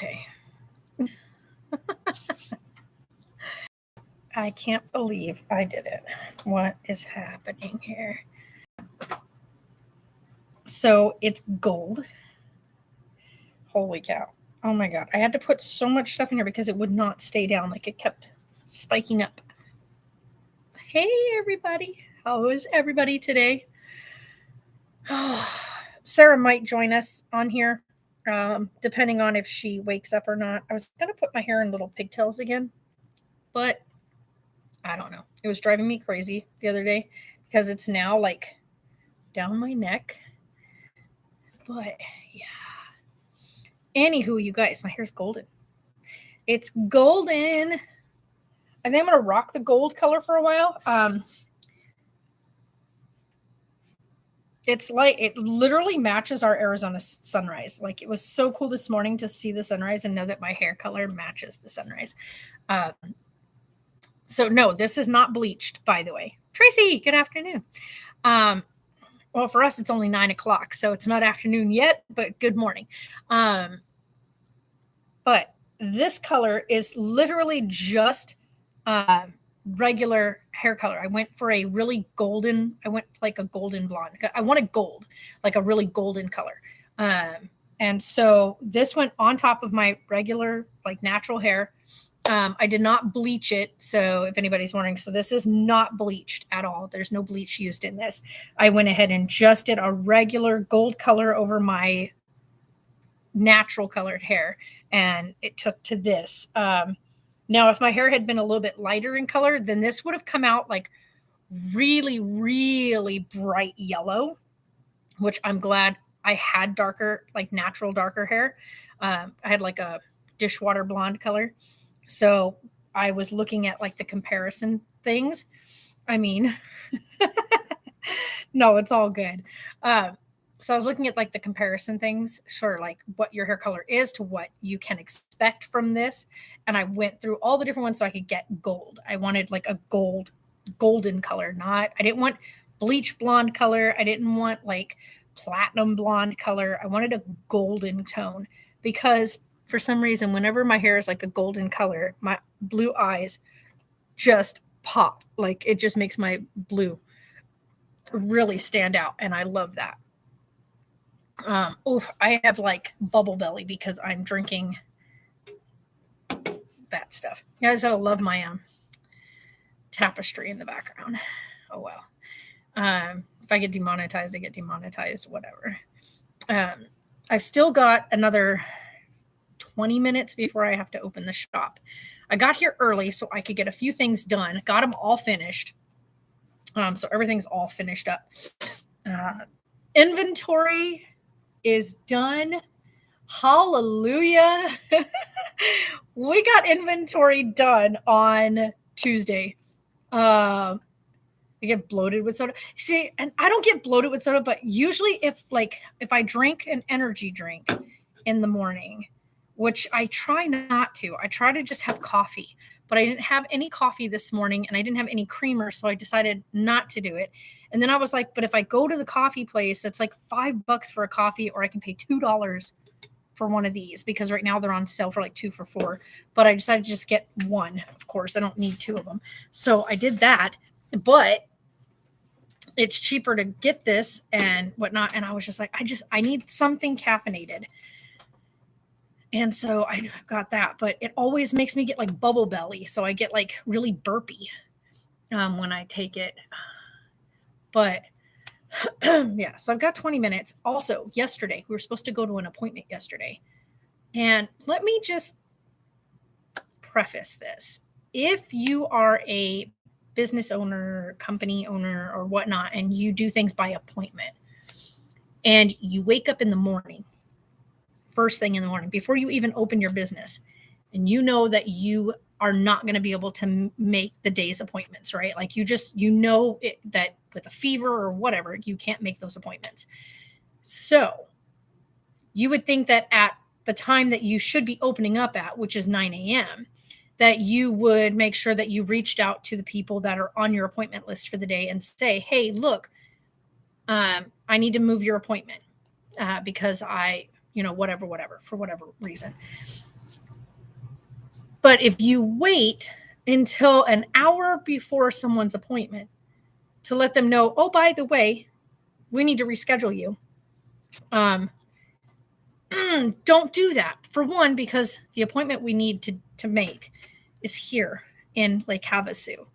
Okay. I can't believe I did it. What is happening here? So it's gold. Holy cow. Oh my God. I had to put so much stuff in here because it would not stay down. Like it kept spiking up. Hey, everybody. How is everybody today? Sarah might join us on here, depending on if she wakes up or not. I was going to put my hair in little pigtails again, but I don't know. It was driving me crazy the other day because it's now like down my neck. But yeah. Anywho, you guys, my hair's golden. It's golden. I think I'm going to rock the gold color for a while. It's like it literally matches our Arizona sunrise. Like it was so cool this morning to see the sunrise and know that my hair color matches the sunrise. So no, this is not bleached, by the way. Tracy, good afternoon. Well, for us, it's only 9 o'clock, so it's not afternoon yet, but good morning. But this color is literally just regular hair color. I went for a really golden, I went like a golden blonde. I wanted gold, like a really golden color. And so this went on top of my regular, like natural hair. I did not bleach it. So if anybody's wondering, so this is not bleached at all. There's no bleach used in this. I went ahead and just did a regular gold color over my natural colored hair. And it took to this. Now, if my hair had been a little bit lighter in color, then this would have come out like really, really bright yellow, which I'm glad I had darker, like natural darker hair. I had like a dishwater blonde color. So I was looking at like the comparison things. I mean, no, it's all good. So I was looking at like the comparison things for like what your hair color is to what you can expect from this. And I went through all the different ones so I could get gold. I wanted like a golden color, I didn't want bleach blonde color. I didn't want like platinum blonde color. I wanted a golden tone because for some reason, whenever my hair is like a golden color, my blue eyes just pop. Like it just makes my blue really stand out. And I love that. I have like bubble belly because I'm drinking that stuff. You guys gotta love my tapestry in the background. Oh well. If I get demonetized, I get demonetized, whatever. I've still got another 20 minutes before I have to open the shop. I got here early so I could get a few things done. Got them all finished. So everything's all finished up. Inventory is done. Hallelujah. We got inventory done on Tuesday. I get bloated with soda. See, and I don't get bloated with soda, but usually if I drink an energy drink in the morning, which I try not to, I try to just have coffee, but I didn't have any coffee this morning and I didn't have any creamer. So I decided not to do it. And then I was like, but if I go to the coffee place, it's like $5 for a coffee, or I can pay $2 for one of these because right now they're on sale for like 2 for $4. But I decided to just get one. Of course, I don't need 2 of them. So I did that, but it's cheaper to get this and whatnot. And I was just like, I need something caffeinated. And so I got that, but it always makes me get like bubble belly. So I get like really burpy when I take it. But yeah, so I've got 20 minutes. Also, yesterday, we were supposed to go to an appointment yesterday. And let me just preface this. If you are a business owner, company owner, or whatnot, and you do things by appointment, and you wake up in the morning, first thing in the morning, before you even open your business, and you know that you are not going to be able to make the day's appointments, right? Like that with a fever or whatever, you can't make those appointments. So you would think that at the time that you should be opening up at, which is 9 a.m., that you would make sure that you reached out to the people that are on your appointment list for the day and say, hey, look, I need to move your appointment because I whatever, for whatever reason. But if you wait until an hour before someone's appointment to let them know, oh, by the way, we need to reschedule you. Don't do that. For one, because the appointment we need to make is here in Lake Havasu,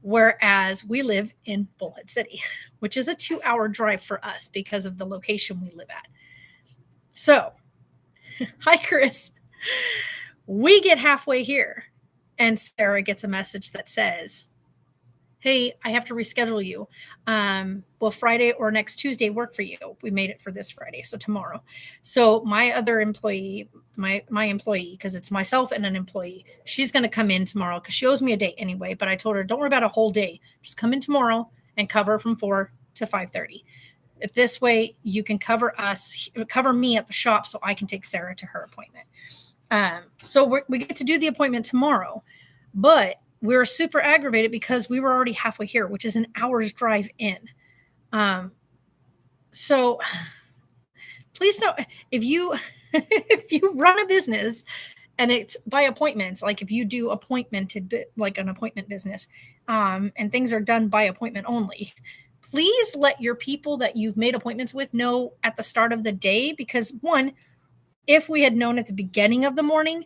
whereas we live in Bullhead City, which is a 2-hour drive for us because of the location we live at. So, hi, Chris. We get halfway here, and Sarah gets a message that says, hey, I have to reschedule you. Will Friday or next Tuesday work for you? We made it for this Friday, so tomorrow. So my other employee, my employee, because it's myself and an employee, she's going to come in tomorrow because she owes me a day anyway. But I told her, don't worry about a whole day. Just come in tomorrow and cover from 4 to 5:30. If this way, you can cover me at the shop so I can take Sarah to her appointment. So we get to do the appointment tomorrow, but we were super aggravated because we were already halfway here, which is an hour's drive in. So please don't, if you run a business and it's by appointments, like if you do like an appointment business, and things are done by appointment only, please let your people that you've made appointments with know at the start of the day, because one, if we had known at the beginning of the morning,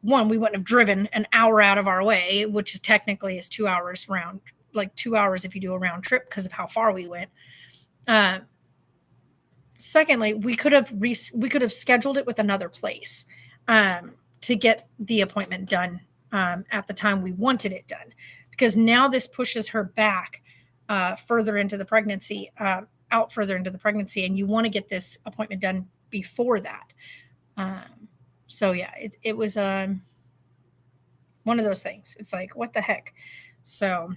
one, we wouldn't have driven an hour out of our way, which is technically is 2 hours round, like 2 hours if you do a round trip because of how far we went. Secondly, we could have scheduled it with another place to get the appointment done at the time we wanted it done, because now this pushes her back further into the pregnancy, and you want to get this appointment done before that. So yeah, it was one of those things. It's like, what the heck? So,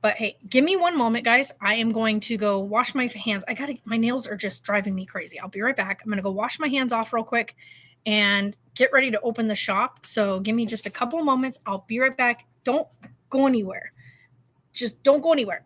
but hey, give me one moment, guys. I am going to go wash my hands. My nails are just driving me crazy. I'll be right back. I'm going to go wash my hands off real quick and get ready to open the shop. So give me just a couple of moments. I'll be right back. Don't go anywhere. Just don't go anywhere.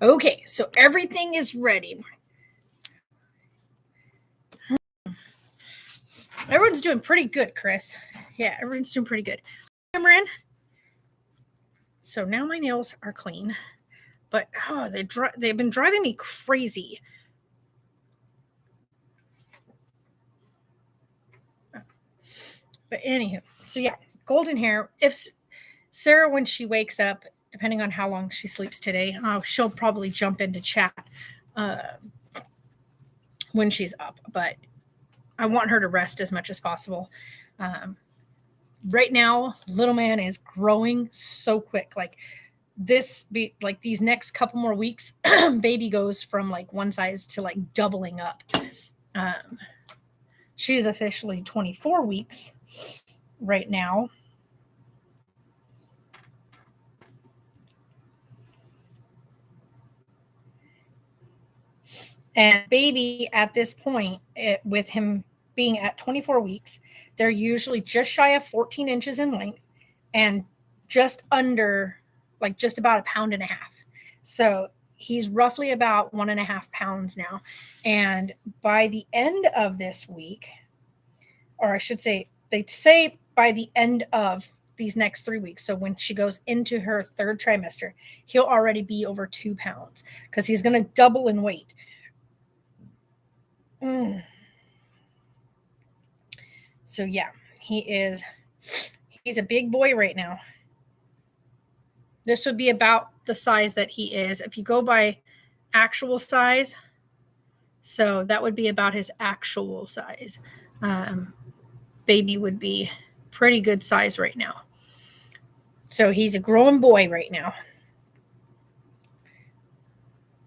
Okay, so everything is ready. Everyone's doing pretty good, Chris. Yeah, everyone's doing pretty good. Camera in. So now my nails are clean, but they've been driving me crazy. But anywho, so yeah, golden hair. If Sarah, when she wakes up, depending on how long she sleeps today, she'll probably jump into chat when she's up, but I want her to rest as much as possible. Right now, little man is growing so quick. Like these next couple more weeks, baby goes from like one size to like doubling up. She's officially 24 weeks right now. And baby at this point, with him being at 24 weeks, they're usually just shy of 14 inches in length and just under, like just about 1.5 pounds. So he's roughly about 1.5 pounds now. And by the end of this week, or I should say, they say by the end of these next 3 weeks. So when she goes into her third trimester, he'll already be over 2 pounds because he's going to double in weight. So yeah, he's a big boy right now. This would be about the size that he is. If you go by actual size, so that would be about his actual size. Baby would be pretty good size right now. So he's a growing boy right now.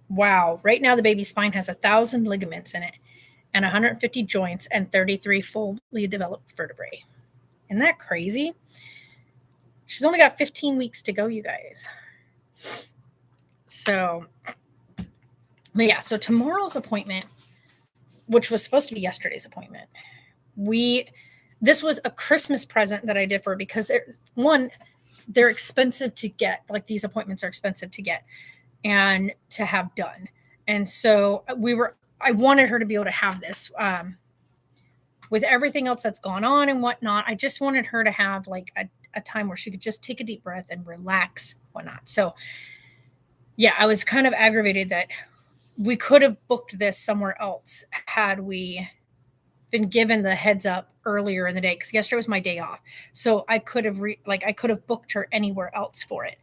Wow. Right now the baby's spine has 1,000 ligaments in it and 150 joints and 33 fully developed vertebrae. Isn't that crazy? She's only got 15 weeks to go, you guys. So, but yeah, so tomorrow's appointment, which was supposed to be yesterday's appointment, this was a Christmas present that I did for her because they're expensive to get. Like these appointments are expensive to get and to have done. And so I wanted her to be able to have this. With everything else that's gone on and whatnot, I just wanted her to have like a time where she could just take a deep breath and relax, whatnot. So yeah, I was kind of aggravated that we could have booked this somewhere else had we been given the heads up earlier in the day, because yesterday was my day off. So I could have I could have booked her anywhere else for it,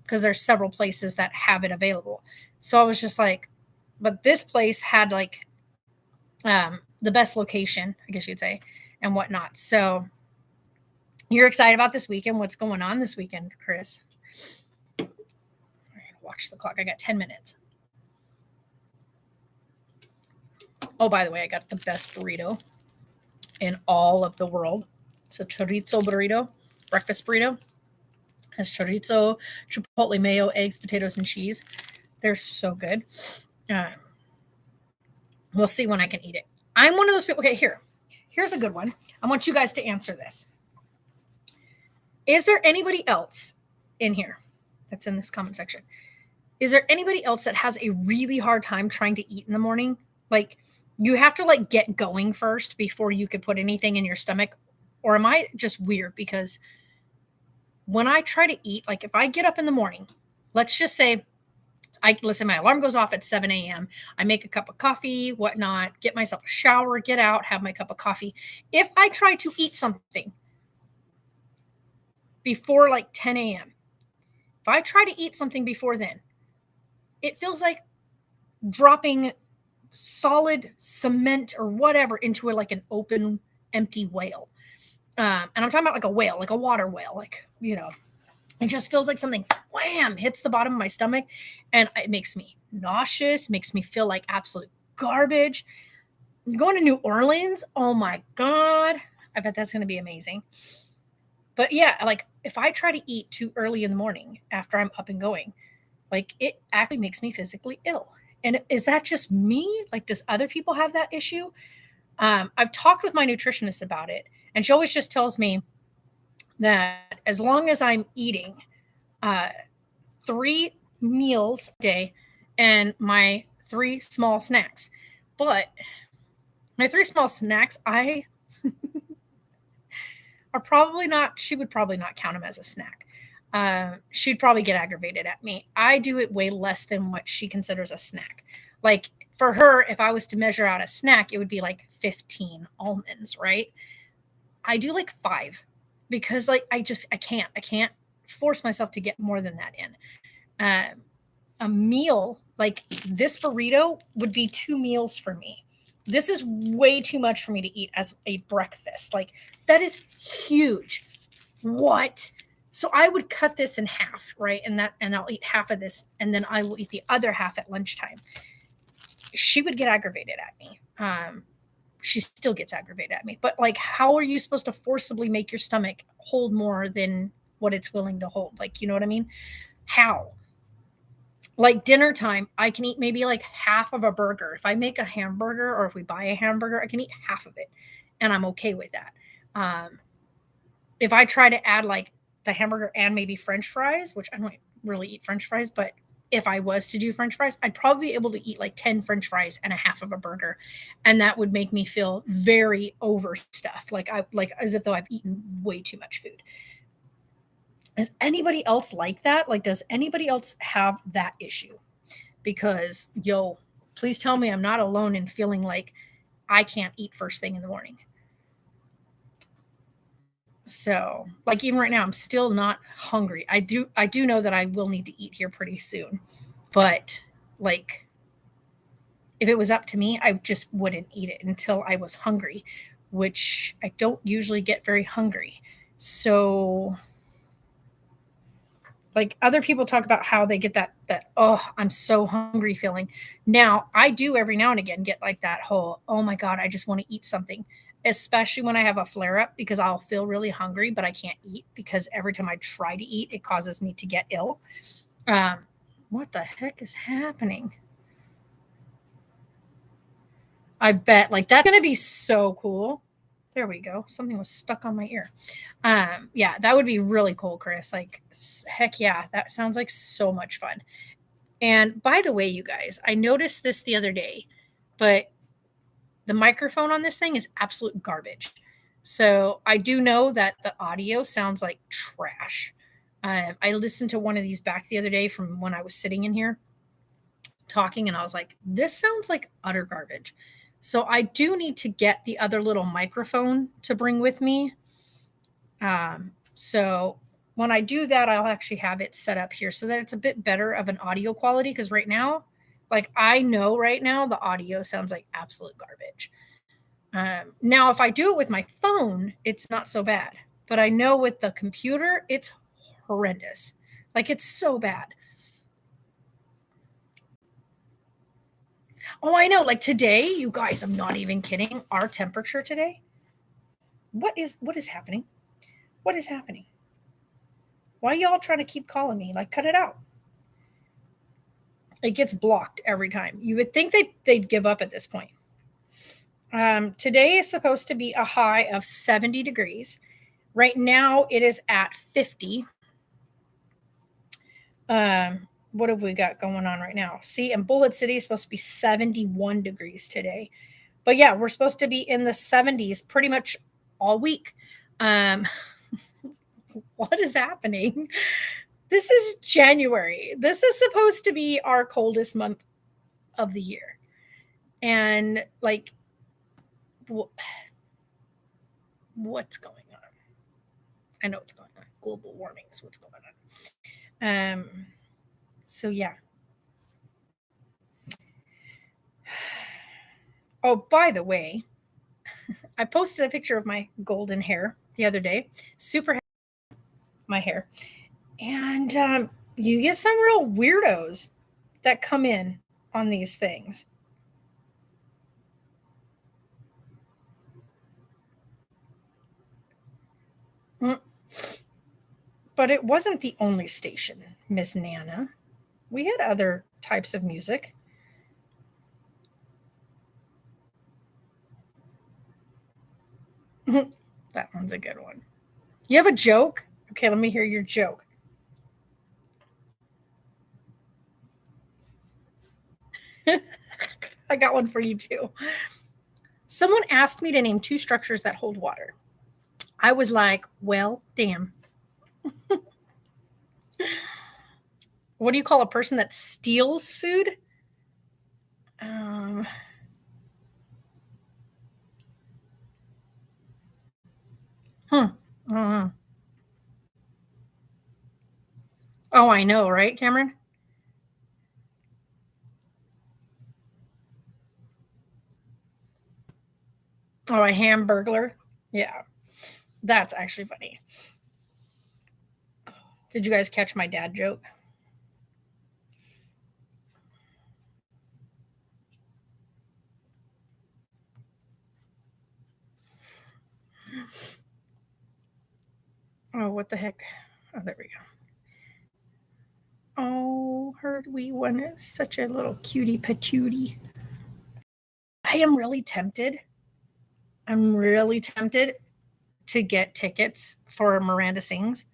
because there's several places that have it available. So I was just like, but this place had like the best location, I guess you'd say, and whatnot. So you're excited about this weekend? What's going on this weekend, Chris? I'm gonna watch the clock. I got 10 minutes. Oh, by the way, I got the best burrito in all of the world. It's a chorizo burrito, breakfast burrito. It has chorizo, chipotle mayo, eggs, potatoes, and cheese. They're so good. We'll see when I can eat it. I'm one of those people. Okay, here's a good one. I want you guys to answer this. Is there anybody else in here that's in this comment section? Is there anybody else that has a really hard time trying to eat in the morning? Like you have to like get going first before you could put anything in your stomach? Or am I just weird? Because when I try to eat, like if I get up in the morning, let's just say my alarm goes off at 7 a.m. I make a cup of coffee, whatnot, get myself a shower, get out, have my cup of coffee. If I try to eat something before like 10 a.m., if I try to eat something before then, it feels like dropping solid cement or whatever into like an open, empty whale. And I'm talking about like a whale, like a water whale, like, it just feels like something wham hits the bottom of my stomach, and it makes me nauseous, makes me feel like absolute garbage. Going to New Orleans, oh my God, I bet that's going to be amazing. But yeah, like if I try to eat too early in the morning after I'm up and going, like it actually makes me physically ill. And is that just me? Like, does other people have that issue? I've talked with my nutritionist about it, and she always just tells me that as long as I'm eating 3 meals a day and my 3 small snacks, but my 3 small snacks, are probably not, she would probably not count them as a snack. She'd probably get aggravated at me. I do it way less than what she considers a snack. Like for her, if I was to measure out a snack, it would be like 15 almonds, right? I do like 5 because like I can't force myself to get more than that in. A meal like this burrito would be 2 meals for me. This is way too much for me to eat as a breakfast. Like, that is huge. What? So I would cut this in half, right? And I'll eat half of this, and then I will eat the other half at lunchtime. She would get aggravated at me. She still gets aggravated at me. But like, how are you supposed to forcibly make your stomach hold more than what it's willing to hold? Like, you know what I mean? How? Like dinner time, I can eat maybe like half of a burger. If I make a hamburger or if we buy a hamburger, I can eat half of it, and I'm okay with that. If I try to add like the hamburger and maybe French fries, which I don't really eat French fries, but if I was to do French fries, I'd probably be able to eat like 10 French fries and a half of a burger. And that would make me feel very overstuffed, like as if though I've eaten way too much food. Is anybody else like that? Like, does anybody else have that issue? Because, please tell me I'm not alone in feeling like I can't eat first thing in the morning. So, like, even right now, I'm still not hungry. I do know that I will need to eat here pretty soon. But, like, if it was up to me, I just wouldn't eat it until I was hungry, which I don't usually get very hungry. So, like, other people talk about how they get that oh, I'm so hungry feeling. Now, I do every now and again get like that whole, oh my god, I just want to eat something, especially when I have a flare up, because I'll feel really hungry but I can't eat because every time I try to eat it causes me to get ill. What the heck is happening? I bet like that's gonna be so cool. There we go. Something was stuck on my ear. Yeah, that would be really cool, Chris. Like, heck yeah, that sounds like so much fun. And by the way, you guys, I noticed this the other day, but the microphone on this thing is absolute garbage. So I do know that the audio sounds like trash. I listened to one of these back the other day from when I was sitting in here talking, and I was like, this sounds like utter garbage. So I do need to get the other little microphone to bring with me. So when I do that, I'll actually have it set up here so that it's a bit better of an audio quality. Because right now, like, I know right now the audio sounds like absolute garbage. Now, if I do it with my phone, it's not so bad. But I know with the computer, it's horrendous. Like, it's so bad. Oh, I know. Like today, you guys, I'm not even kidding. Our temperature today. What is happening? What is happening? Why y'all trying to keep calling me? Like, cut it out. It gets blocked every time. You would think they'd give up at this point. Today is supposed to be a high of 70 degrees. Right now, it is at 50. What have we got going on right now? See, in Bullet City is supposed to be 71 degrees today. But yeah, we're supposed to be in the 70s pretty much all week. What is happening? This is January. This is supposed to be our coldest month of the year. And like, what's going on? I know what's going on. Global warming is what's going on. So yeah. Oh, by the way, I posted a picture of my golden hair the other day. Super happy with my hair. And you get some real weirdos that come in on these things. But it wasn't the only station, Miss Nana. We had other types of music. That one's a good one. You have a joke? Okay, let me hear your joke. I got one for you too. Someone asked me to name 2 structures that hold water. I was like, well, damn. What do you call a person that steals food? Oh, I know, right, Cameron? Oh, a hamburglar. Yeah, that's actually funny. Did you guys catch my dad joke? Oh, what the heck? Oh, there we go. Oh, her wee one is such a little cutie patootie. I am really tempted. I'm really tempted to get tickets for Miranda Sings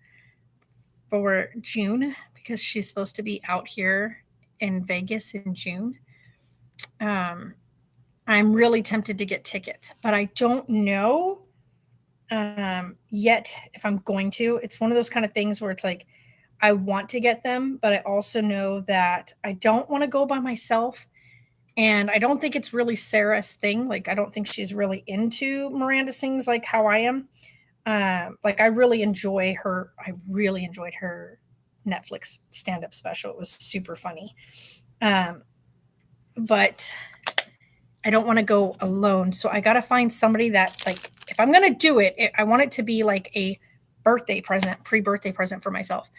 for June because she's supposed to be out here in Vegas in June. Um, I'm really tempted to get tickets, but I don't know yet if I'm going to. It's one of those kind of things where it's like I want to get them, but I also know that I don't want to go by myself. And I don't think it's really Sarah's thing. Like, I don't think she's really into Miranda Sings like how I am. Like, I really enjoy her. I really enjoyed her Netflix stand up special. It was super funny. Um, but I don't want to go alone. So I got to find somebody that, like, if I'm going to do it, I want it to be like a birthday present, pre birthday present for myself.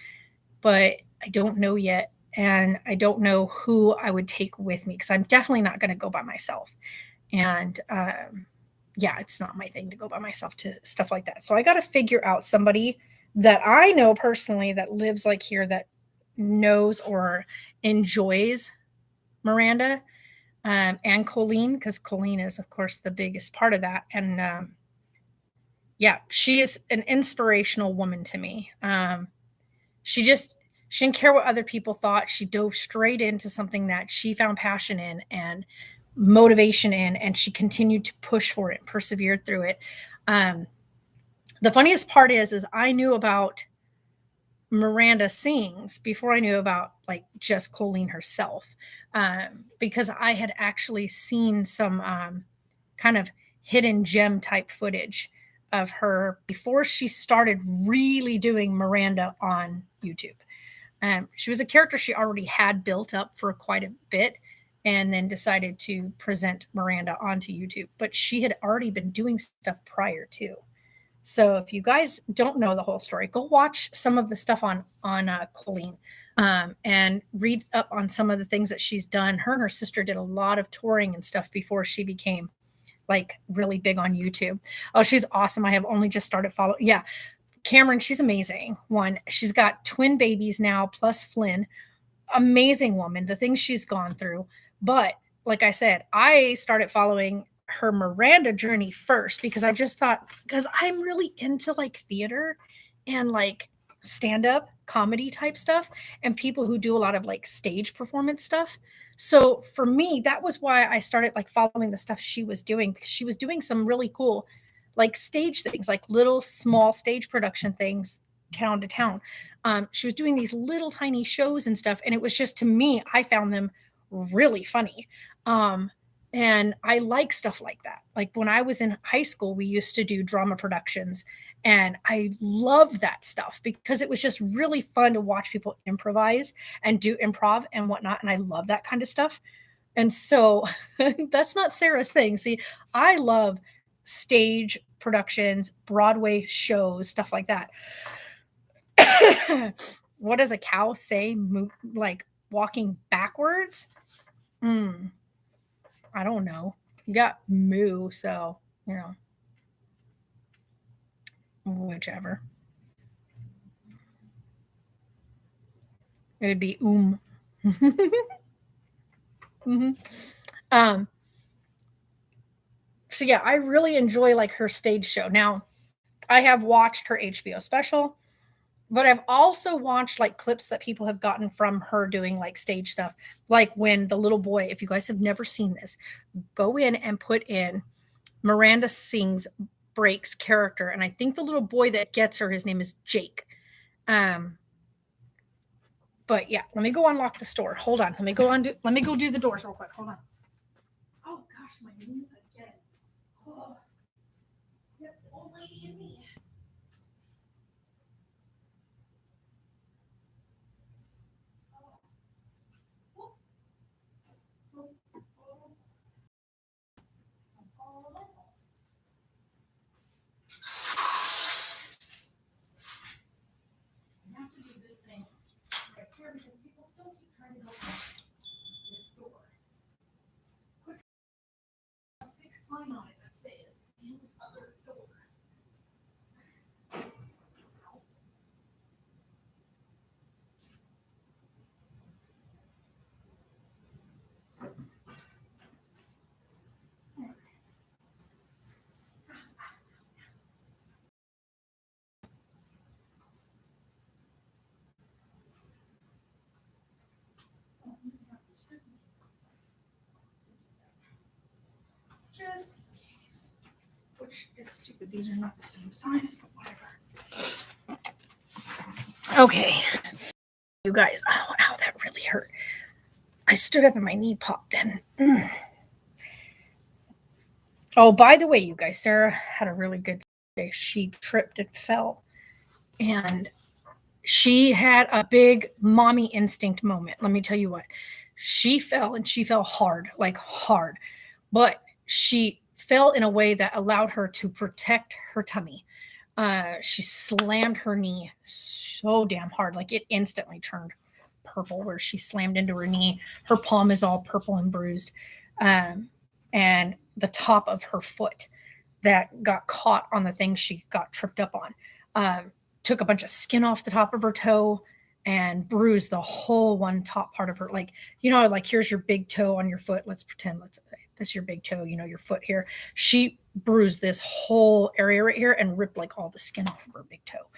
But I don't know yet. And I don't know who I would take with me because I'm definitely not going to go by myself. And yeah, it's not my thing to go by myself to stuff like that. So I got to figure out somebody that I know personally that lives like here that knows or enjoys Miranda and Colleen, because Colleen is, of course, the biggest part of that. And yeah, she is an inspirational woman to me. She just she didn't care what other people thought. She dove straight into something that she found passion in and motivation in, and she continued to push for it, persevered through it. Um, the funniest part is I knew about Miranda Sings before I knew about like just Colleen herself, because I had actually seen some kind of hidden gem type footage of her before she started really doing Miranda on YouTube. She was a character she already had built up for quite a bit and then decided to present Miranda onto YouTube. But she had already been doing stuff prior to. So if you guys don't know the whole story, go watch some of the stuff on Colleen and read up on some of the things that she's done. Her and her sister did a lot of touring and stuff before she became like really big on YouTube. Oh, she's awesome. I have only just started following. Yeah, Cameron, she's amazing. One, she's got twin babies now, plus Flynn. Amazing woman, the things she's gone through. But like I said, I started following her Miranda journey first because I just thought, because I'm really into like theater and like stand up comedy type stuff and people who do a lot of like stage performance stuff. So for me, that was why I started like following the stuff she was doing because she was doing some really cool like stage things, like little small stage production things town to town. She was doing these little tiny shows and stuff, and it was just to me, I found them really funny. Um, and I like stuff like that. Like when I was in high school, we used to do drama productions, and I loved that stuff because it was just really fun to watch people improvise and do improv and whatnot. And I love that kind of stuff. And so that's not Sarah's thing. See, I love stage productions, Broadway shows, stuff like that. What does a cow say? Move, like walking backwards? Hmm. I don't know. You got moo, so you know, whichever. It would be hmm Um. So yeah, I really enjoy like her stage show. Now, I have watched her HBO special. But I've also watched like clips that people have gotten from her doing like stage stuff. Like when the little boy, if you guys have never seen this, go in and put in Miranda Sings Breaks character. And I think the little boy that gets her, his name is Jake. Um, but yeah, let me go unlock the store. Hold on. Let me go do the doors real quick. Hold on. Oh gosh, my knee again. Oh, yep, old lady and me. but these are not the same size, but whatever. Okay. You guys, ow, that really hurt. I stood up and my knee popped in. Oh, by the way, you guys, Sarah had a really good day. She tripped and fell. And she had a big mommy instinct moment. Let me tell you what. She fell, and she fell hard, like hard. But she fell in a way that allowed her to protect her tummy. She slammed her knee so damn hard, like it instantly turned purple where she slammed into her knee. Her palm is all purple and bruised. And the top of her foot that got caught on the thing she got tripped up on took a bunch of skin off the top of her toe and bruised the whole one top part of her. Like, you know, like here's your big toe on your foot. Let's pretend that's your big toe, you know, your foot here. She bruised this whole area right here and ripped like all the skin off of her big toe.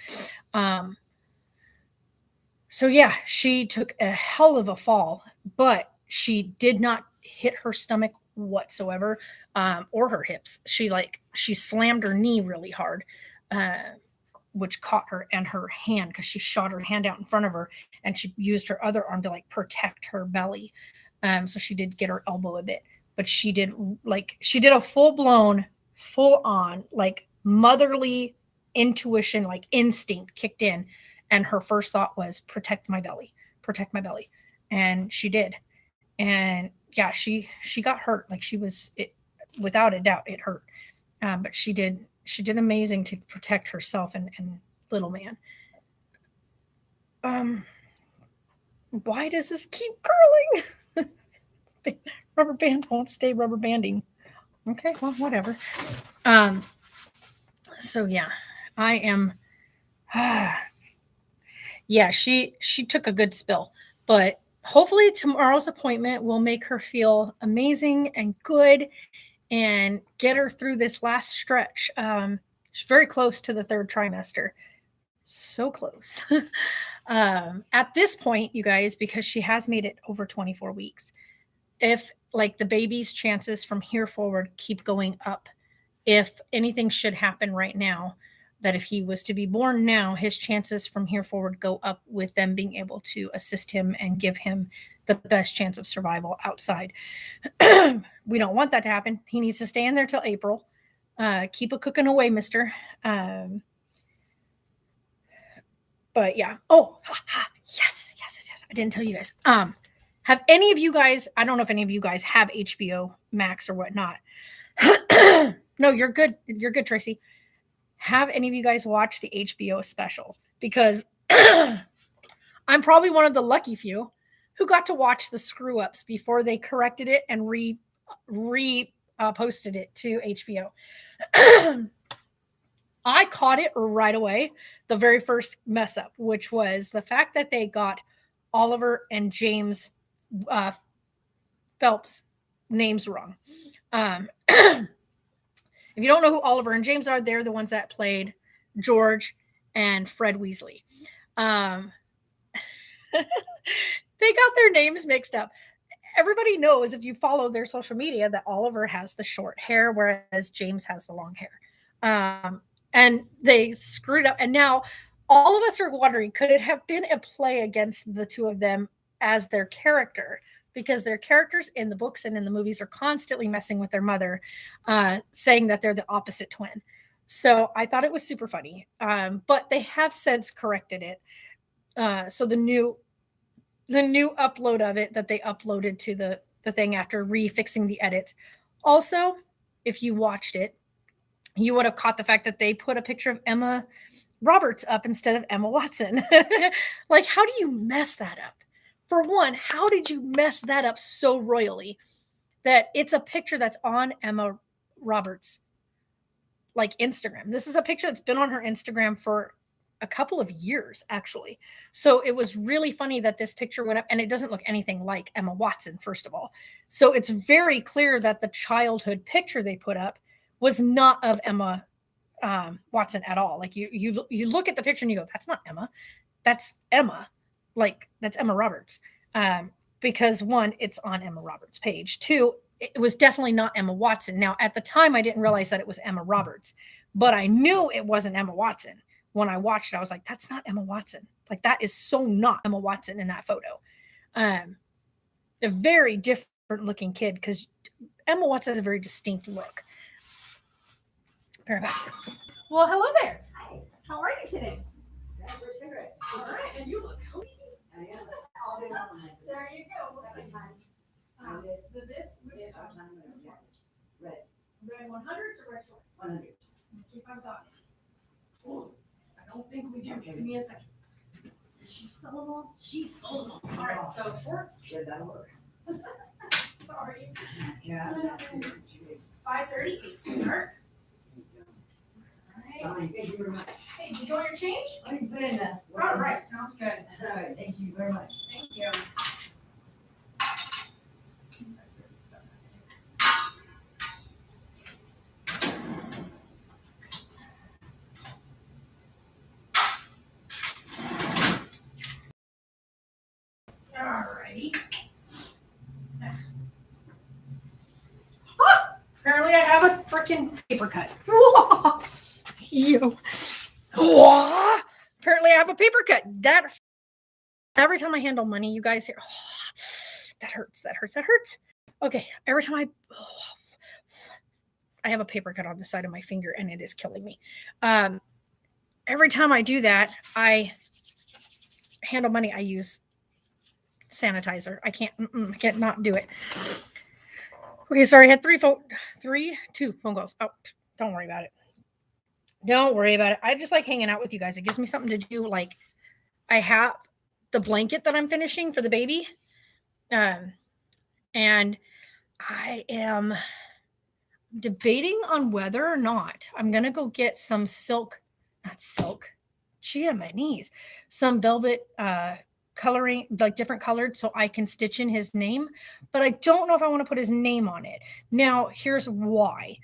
So yeah, she took a hell of a fall, but she did not hit her stomach whatsoever, or her hips. She slammed her knee really hard, which caught her, and her hand, because she shot her hand out in front of her, and she used her other arm to like protect her belly. So she did get her elbow a bit, but she did a full on like motherly intuition, like instinct kicked in. And her first thought was protect my belly. And she did. And yeah, she got hurt. Like without a doubt, it hurt. But she did amazing to protect herself and little man. Why does this keep curling? Rubber band won't stay rubber banding. Okay, well, whatever. So yeah, I am. Yeah, she took a good spill, but hopefully tomorrow's appointment will make her feel amazing and good and get her through this last stretch. She's very close to the third trimester. So close. At this point, you guys, because she has made it over 24 weeks, if like the baby's chances from here forward keep going up, if anything should happen right now, that if he was to be born now, his chances from here forward go up with them being able to assist him and give him the best chance of survival outside. We don't want that to happen. He needs to stay in there till April. Keep a cooking away, mister. But yeah. Oh, yes. I didn't tell you guys. Have any of you guys, I don't know if any of you guys have HBO Max or whatnot. No, you're good. You're good, Tracy. Have any of you guys watched the HBO special? Because I'm probably one of the lucky few who got to watch the screw ups before they corrected it and posted it to HBO. I caught it right away, the very first mess up, which was the fact that they got Oliver and James Phelps names wrong. If you don't know who Oliver and James are, they're the ones that played George and Fred Weasley. They got their names mixed up. Everybody knows, if you follow their social media, that Oliver has the short hair, whereas James has the long hair. And they screwed up. And now all of us are wondering, could it have been a play against the two of them as their character? Because their characters in the books and in the movies are constantly messing with their mother, saying that they're the opposite twin. So I thought it was super funny. But they have since corrected it. So the new upload of it that they uploaded to the thing after refixing the edits. Also, if you watched it, you would have caught the fact that they put a picture of Emma Roberts up instead of Emma Watson. Like, how do you mess that up? For one, how did you mess that up so royally that it's a picture that's on Emma Roberts' like Instagram? This is a picture that's been on her Instagram for a couple of years, actually. So it was really funny that this picture went up, and it doesn't look anything like Emma Watson, first of all. So it's very clear that the childhood picture they put up was not of Emma Watson at all. Like you look at the picture and you go, that's not Emma. That's Emma. Like, that's Emma Roberts. Because one, it's on Emma Roberts' page. Two, it was definitely not Emma Watson. Now, at the time, I didn't realize that it was Emma Roberts, but I knew it wasn't Emma Watson. When I watched it, I was like, that's not Emma Watson. Like, that is so not Emma Watson in that photo. A very different looking kid, because Emma Watson has a very distinct look. Perfect. Well, hello there. Hi. How are you today? All right, and you look healthy. I am. All day long. There you go. What time? So this, which Yes, what time? Red. red 100s or red shorts? 100. Let's see if I've got it. Ooh, I don't think we do. Okay. Give me a second. Is she sold them all? She sold them all. All right, so shorts. Yeah, that'll work. Sorry. Yeah. 5:30, 8 sweetheart. All right. Fine, thank you very much. Hey, did you want your change? I can put in that. All right, sounds good. All right, thank you very much. Thank you. Alrighty. Apparently I have a freaking paper cut. Apparently I have a paper cut. That every time I handle money, you guys hear, that hurts. Okay, every time I have a paper cut on the side of my finger and it is killing me. Every time I do that, I handle money, I use sanitizer. I can't not do it. Okay, sorry, I had two phone calls. Oh, don't worry about it. Don't worry about it. I just like hanging out with you guys. It gives me something to do. Like, I have the blanket that I'm finishing for the baby. And I am debating on whether or not I'm going to go get some some velvet coloring, like different colored, so I can stitch in his name. But I don't know if I want to put his name on it. Now, here's why.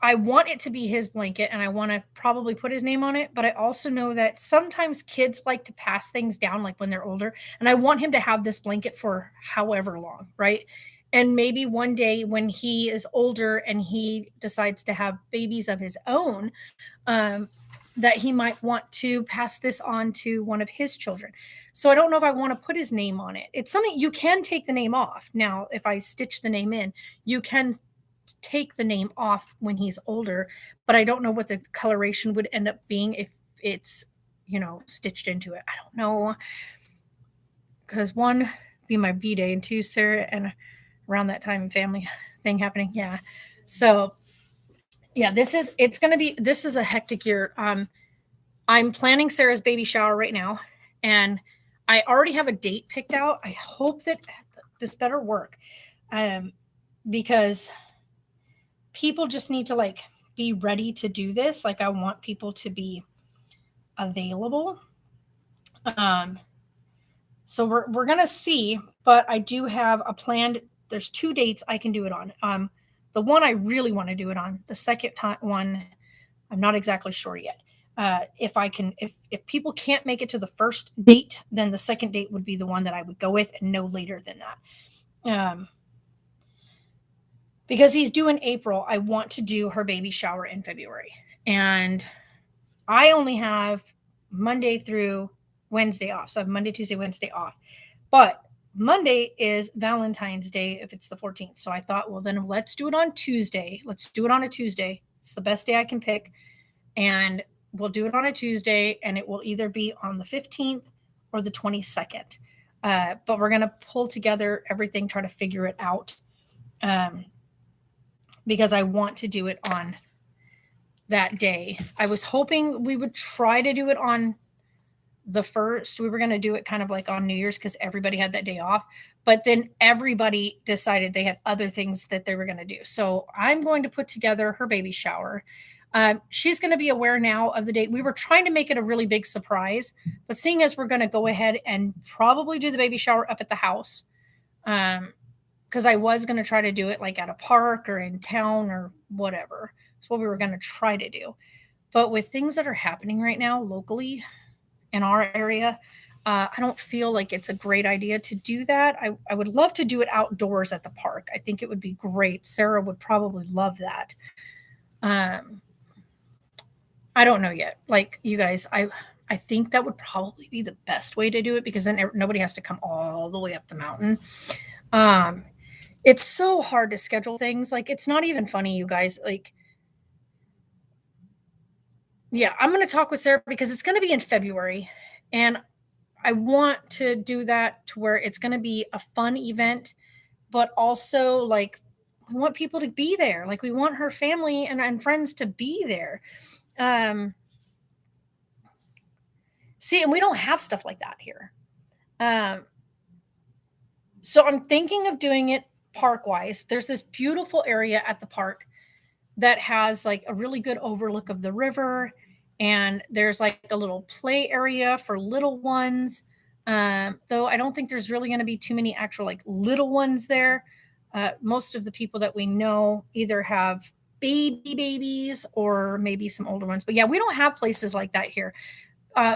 I want it to be his blanket and I want to probably put his name on it, but I also know that sometimes kids like to pass things down like when they're older, and I want him to have this blanket for however long, right? And maybe one day when he is older and he decides to have babies of his own, that he might want to pass this on to one of his children. So I don't know if I want to put his name on it. It's something you can take the name off. Now, if I stitch the name in, you can take the name off when he's older, but I don't know what the coloration would end up being if it's, stitched into it. I don't know. Because one, be my B-day, and two, Sarah, and around that time, family thing happening. Yeah. So yeah, this is a hectic year. I'm planning Sarah's baby shower right now, and I already have a date picked out. I hope that this better work, because people just need to be ready to do this. I want people to be available. So we're gonna see, but I do have a planned. There's 2 dates I can do it on. The one I really want to do it on. The second one, I'm not exactly sure yet. If people can't make it to the first date, then the second date would be the one that I would go with, and no later than that. Because he's due in April, I want to do her baby shower in February. And I only have Monday through Wednesday off. So I have Monday, Tuesday, Wednesday off. But Monday is Valentine's Day if it's the 14th. So I thought, well, then let's do it on Tuesday. Let's do it on a Tuesday. It's the best day I can pick. And we'll do it on a Tuesday, and it will either be on the 15th or the 22nd. But we're going to pull together everything, try to figure it out. Because I want to do it on that day. I was hoping we would try to do it on the 1st. We were going to do it kind of like on New Year's because everybody had that day off. But then everybody decided they had other things that they were going to do. So I'm going to put together her baby shower. She's going to be aware now of the date. We were trying to make it a really big surprise, but seeing as we're going to go ahead and probably do the baby shower up at the house, because I was going to try to do it at a park or in town or whatever. That's what we were going to try to do. But with things that are happening right now locally in our area, I don't feel like it's a great idea to do that. I would love to do it outdoors at the park. I think it would be great. Sarah would probably love that. Um, I don't know yet. Like you guys, I think that would probably be the best way to do it because then nobody has to come all the way up the mountain. Um, it's so hard to schedule things. Like it's not even funny, you guys. Like, yeah, I'm going to talk with Sarah because it's going to be in February, and I want to do that to where it's going to be a fun event, but also like we want people to be there. Like we want her family and friends to be there. Um, See, and we don't have stuff like that here. Um, so I'm thinking of doing it park wise. There's this beautiful area at the park that has like a really good overlook of the river. And there's like a little play area for little ones. Though I don't think there's really going to be too many actual like little ones there. Most of the people that we know either have babies or maybe some older ones. But yeah, we don't have places like that here.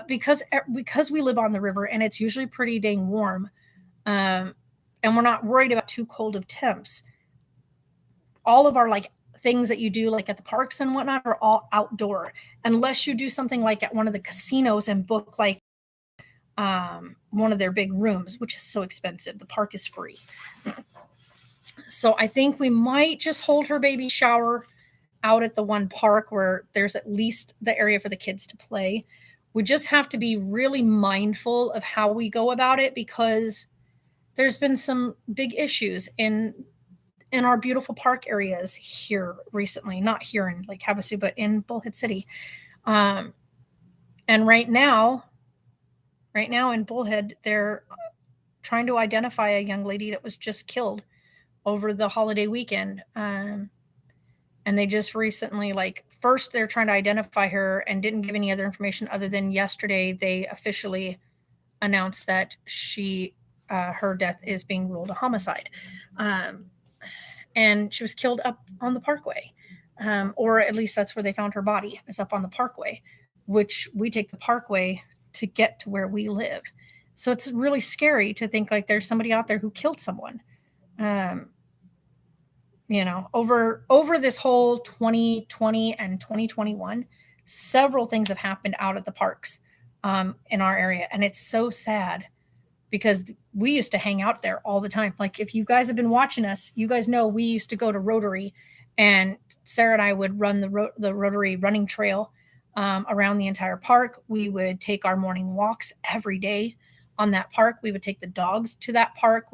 Because we live on the river and it's usually pretty dang warm, and we're not worried about too cold of temps. All of our like things that you do like at the parks and whatnot are all outdoor, unless you do something like at one of the casinos and book like one of their big rooms, which is so expensive. The park is free. So I think we might just hold her baby shower out at the one park where there's at least the area for the kids to play. We just have to be really mindful of how we go about it because there's been some big issues in our beautiful park areas here recently, not here in like Havasu, but in Bullhead City. And right now in Bullhead, they're trying to identify a young lady that was just killed over the holiday weekend. And they just recently, like, first they're trying to identify her and didn't give any other information other than yesterday they officially announced that her death is being ruled a homicide. And she was killed up on the parkway. Or at least that's where they found her body, is up on the parkway, which we take the parkway to get to where we live. So it's really scary to think like there's somebody out there who killed someone. Over this whole 2020 and 2021, several things have happened out at the parks in our area. And it's so sad because we used to hang out there all the time. Like if you guys have been watching us, you guys know we used to go to Rotary, and Sarah and I would run the Rotary running trail around the entire park. We would take our morning walks every day on that park. We would take the dogs to that park.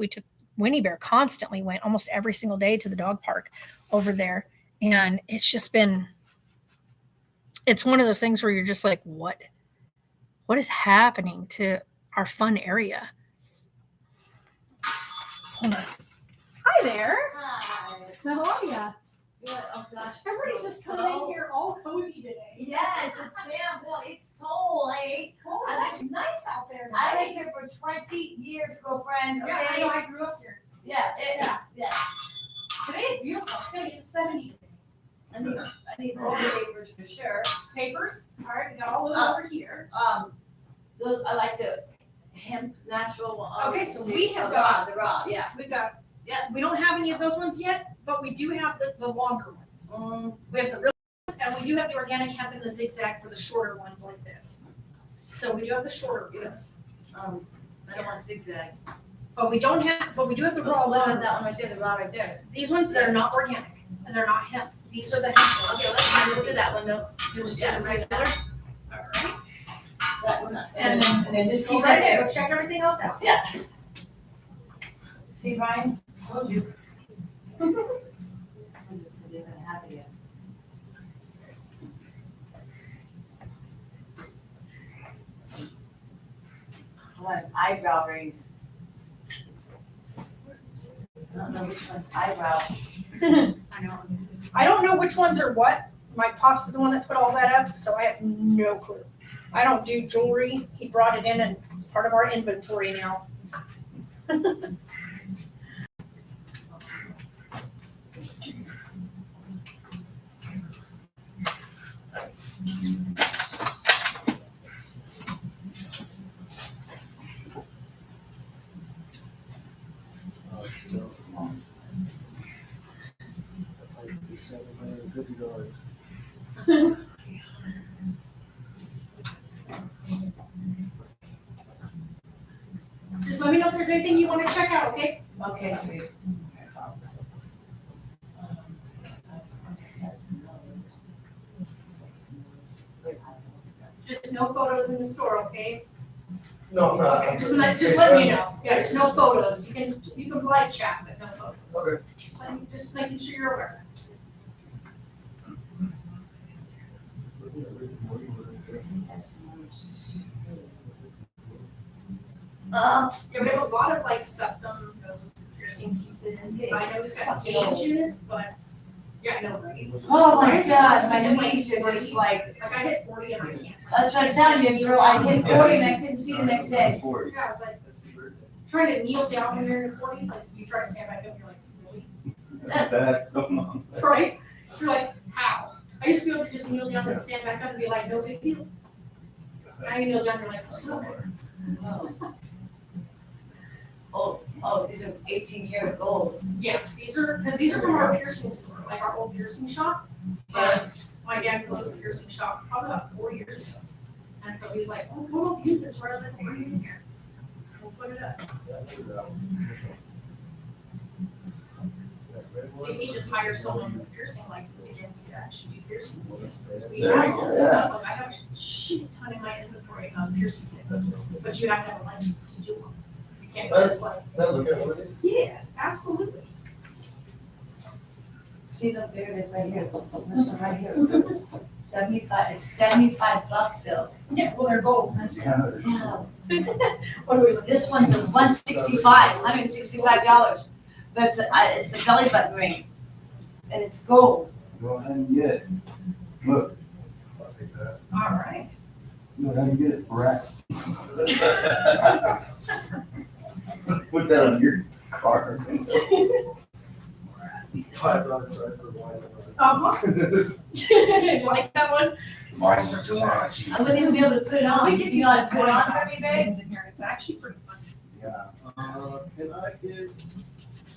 Winnie Bear constantly went almost every single day to the dog park over there. And it's one of those things where you're just like, what is happening to our fun area? Hold on. Hi there. Hi. How are ya? Good. Oh gosh. Everybody's just coming in here all cozy today. Yes, it's damn well. It's cold. It's cold. It's actually nice out there. I lived here for 20 years, girlfriend. Yeah, I Okay. know. I grew up here. Yeah. Yeah. Today's beautiful. It's gonna get 70. I need more papers for sure. Papers. All right, we got all those over here. Those I like the hemp natural. Okay, so we have got the raw. Yeah. We've got. Yeah, we don't have any of those ones yet, but we do have the longer ones. We have the real ones, and we do have the organic hemp and the zigzag for the shorter ones like this. So we do have the shorter ones. I don't want zigzag. But we do have the raw That one ones. right there, the raw right there. These ones, they're not organic and they're not hemp. These are the hemp ones. Okay, let's do that one though. You'll just do the regular. All right. That one. And then just Go keep right right there. there. Go check everything else out. Yeah. See, Brian? Told you. What, eyebrow ring? I don't know which one's eyebrow. I don't know which ones are what. My pops is the one that put all that up, so I have no clue. I don't do jewelry. He brought it in and it's part of our inventory now. Just let me know if there's anything you want to check out, okay? Okay, sweet. Just no photos in the store, okay? No, no. Okay, just letting you know. Yeah, there's no photos. You can live chat, but no photos. Okay. Just making sure you're aware. Yeah, we have a lot of like septum, those piercing pieces. I know it's got gauges, but yeah, I know, right? Oh my God, my knees are just like, Like I hit 40 and I can't. that's what I'm telling you, girl, I hit 40 and I couldn't see the next day. Yeah, I was like trying to kneel down when you're in your 40s, like you try to stand back up, you're like, really? That's the mom. Right? You're like, how? I used to be able to just kneel down and stand back up and be like, no big deal. Now you kneel down, you're like, I'm still there. Oh, these are 18 karat gold. Yeah, these are from our piercing store, like our old piercing shop. My dad closed the piercing shop probably about 4 years ago. And so he's like, oh, come on, you. That's where I was like, what are you in here? We'll put it up. See, he just hired someone with a piercing license again, he could actually do piercings. So we have all this stuff, like I have a shit ton in my inventory of piercing kits, but you have to have a license to do them. You can't just like, Now look at what it is. yeah, absolutely. See, look, there it is right here. This one right here. 75, it's $75 still. Yeah, well, they're gold. Yeah. What do we look? This one's a $165. But it's a belly button ring. And it's gold. Go ahead and get it. Look, I'll take that. All right. go ahead and get it, Brad. Put that on your car. $5 right for wine. You like that one? Mine's are too much. I wouldn't even be able to put it on. We could You know how to put it on for me, babe? things in here. It's actually pretty fun. Yeah. Can I get?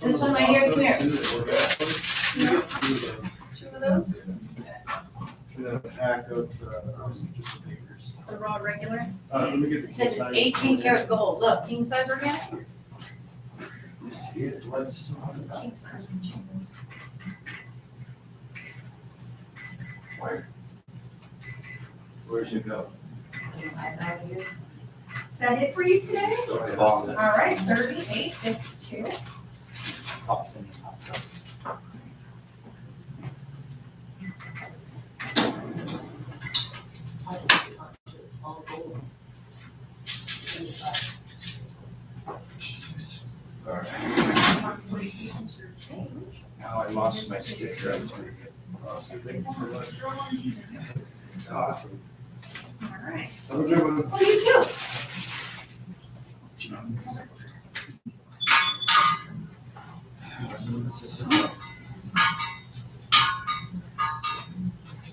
This one right here, come here. Two of those, And then a pack of, just the papers. the raw regular, Let me get the. It says it's 18 karat gold. Look, king size organic, See it, let's- king size. Where'd you go? Is that it for you today? All right, 38.52. Now I lost my sticker. Awesome, thank you so much. Awesome. All right. Have a good one. Oh, you too.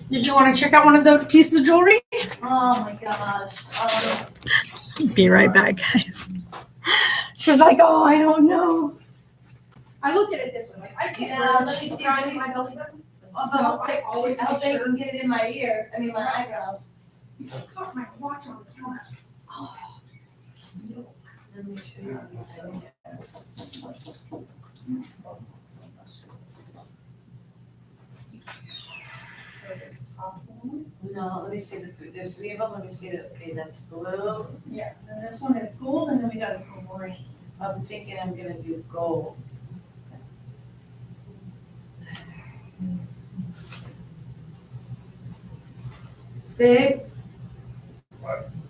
Did you want to check out one of the pieces of jewelry? Oh my gosh. Be right back, guys. She's like, oh, I don't know. I look at it this way, like I can't. Yeah, let me see. Try to my belly button. Also, So I always I hope make they sure. can get it in my ear, my eyebrow. Fuck my watch on the counter. Let me show you. So this top one. No, let me see there's 3 of them, let me see okay, that's blue. Yeah, and this one is gold, and then we got a green. I'm thinking I'm gonna do gold. Big,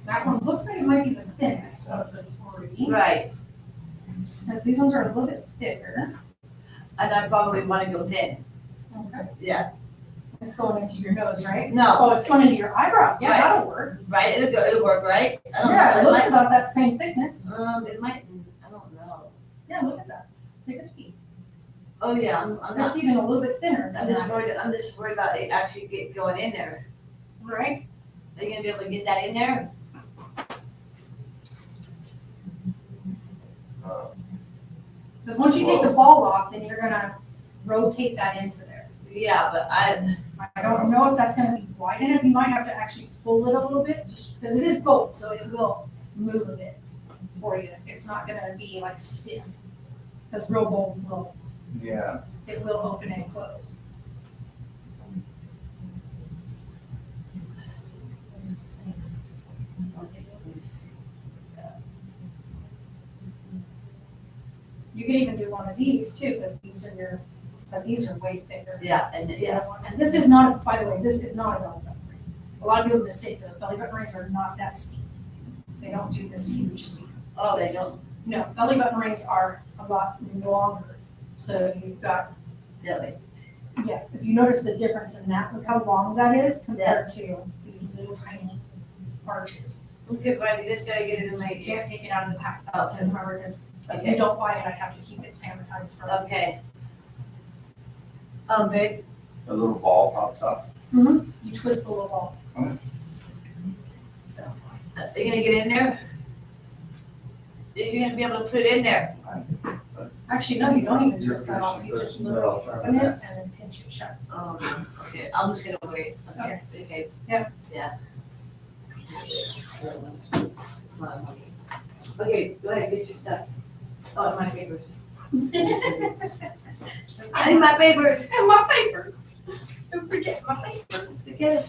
That one looks like it might be the thinnest of the three, right, because these ones are a little bit thicker. and I probably wanna go thin. Okay. Yeah. It's going into your nose, right? No, Oh, it's going into your eyebrow. Yeah, Right. that'll work. right, it'll work, right? I don't Yeah, it know, looks about that same thickness. it might, I don't know. Yeah, look at that. Take a peek. Oh, yeah, I'm That's not, even a little bit thinner I'm than just that. worried, I'm just worried about it actually going in there. Right? Are you gonna be able to get that in there? Because once you take the ball off, then you're gonna rotate that into there. Yeah, but I don't know if that's gonna be widen it. You might have to actually pull it a little bit, just because it is gold, so it will move a bit for you. It's not gonna be like stiff, because real gold will, Yeah. it will open and close. You can even do one of these too, because these are way thicker. Yeah, And this is not, by the way, this is not a belly button ring. A lot of people mistake those. Belly button rings are not that steep. They don't do this huge steep. oh, they don't, No, belly button rings are a lot longer. So you've got, really. yeah, if you notice the difference in that, look how long that is compared to these little tiny arches. Okay, but you just gotta get it in my You can't take it out of the pack. Okay. Remember, because if Okay. you don't buy it, I have to keep it sanitized for. Okay. Babe, A little ball pops up. You twist the little ball. Okay. So. are you gonna get in there? Are you gonna be able to put it in there? Actually, no, you don't even You're twist that off, you finishing just this literally middle. open it and then pinch it shut. Oh, okay, I'm just gonna wait. Okay. Okay. Yeah. Yeah. Okay, go ahead, get your stuff. Oh, my papers. I need my papers. And my papers. Don't forget my papers. Okay.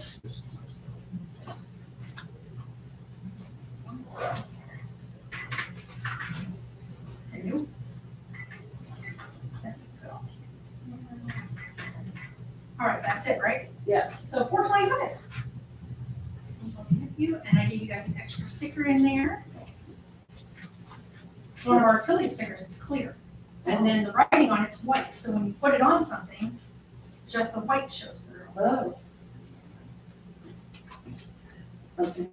All right, that's it, right? Yeah. So 425. You, and I gave you guys an extra sticker in there. One of our Tilly stickers, it's clear. And then the writing on it's white, so when you put it on something, just the white shows through. Oh. Okay.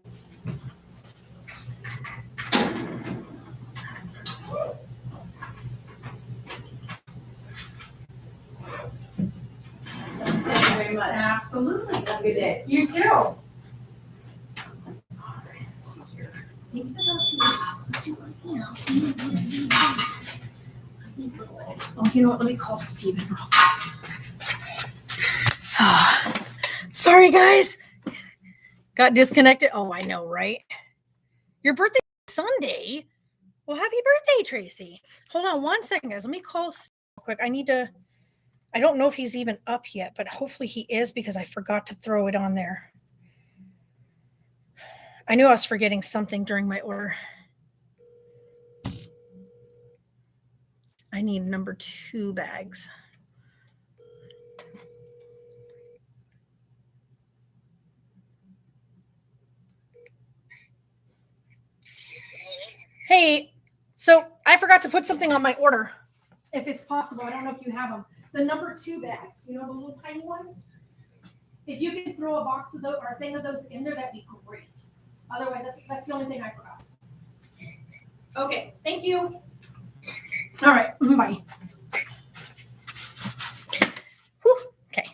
Thank you very much. Absolutely. Have a good day. You too. All right, let's see here. Thinking about what you want now. Oh, you know what? Let me call Steven real quick. Sorry, guys. Got disconnected. Oh, I know, right? Your birthday Sunday. Well, happy birthday, Tracy. Hold on one second, guys. Let me call Steve real quick. I don't know if he's even up yet, but hopefully he is because I forgot to throw it on there. I knew I was forgetting something during my order. I need number 2 bags. Hey, so I forgot to put something on my order. If it's possible, I don't know if you have them. The number 2 bags, you know, the little tiny ones? If you could throw a box of those or a thing of those in there, that'd be great. Otherwise, that's the only thing I forgot. Okay, thank you. All right, bye. Whew, okay.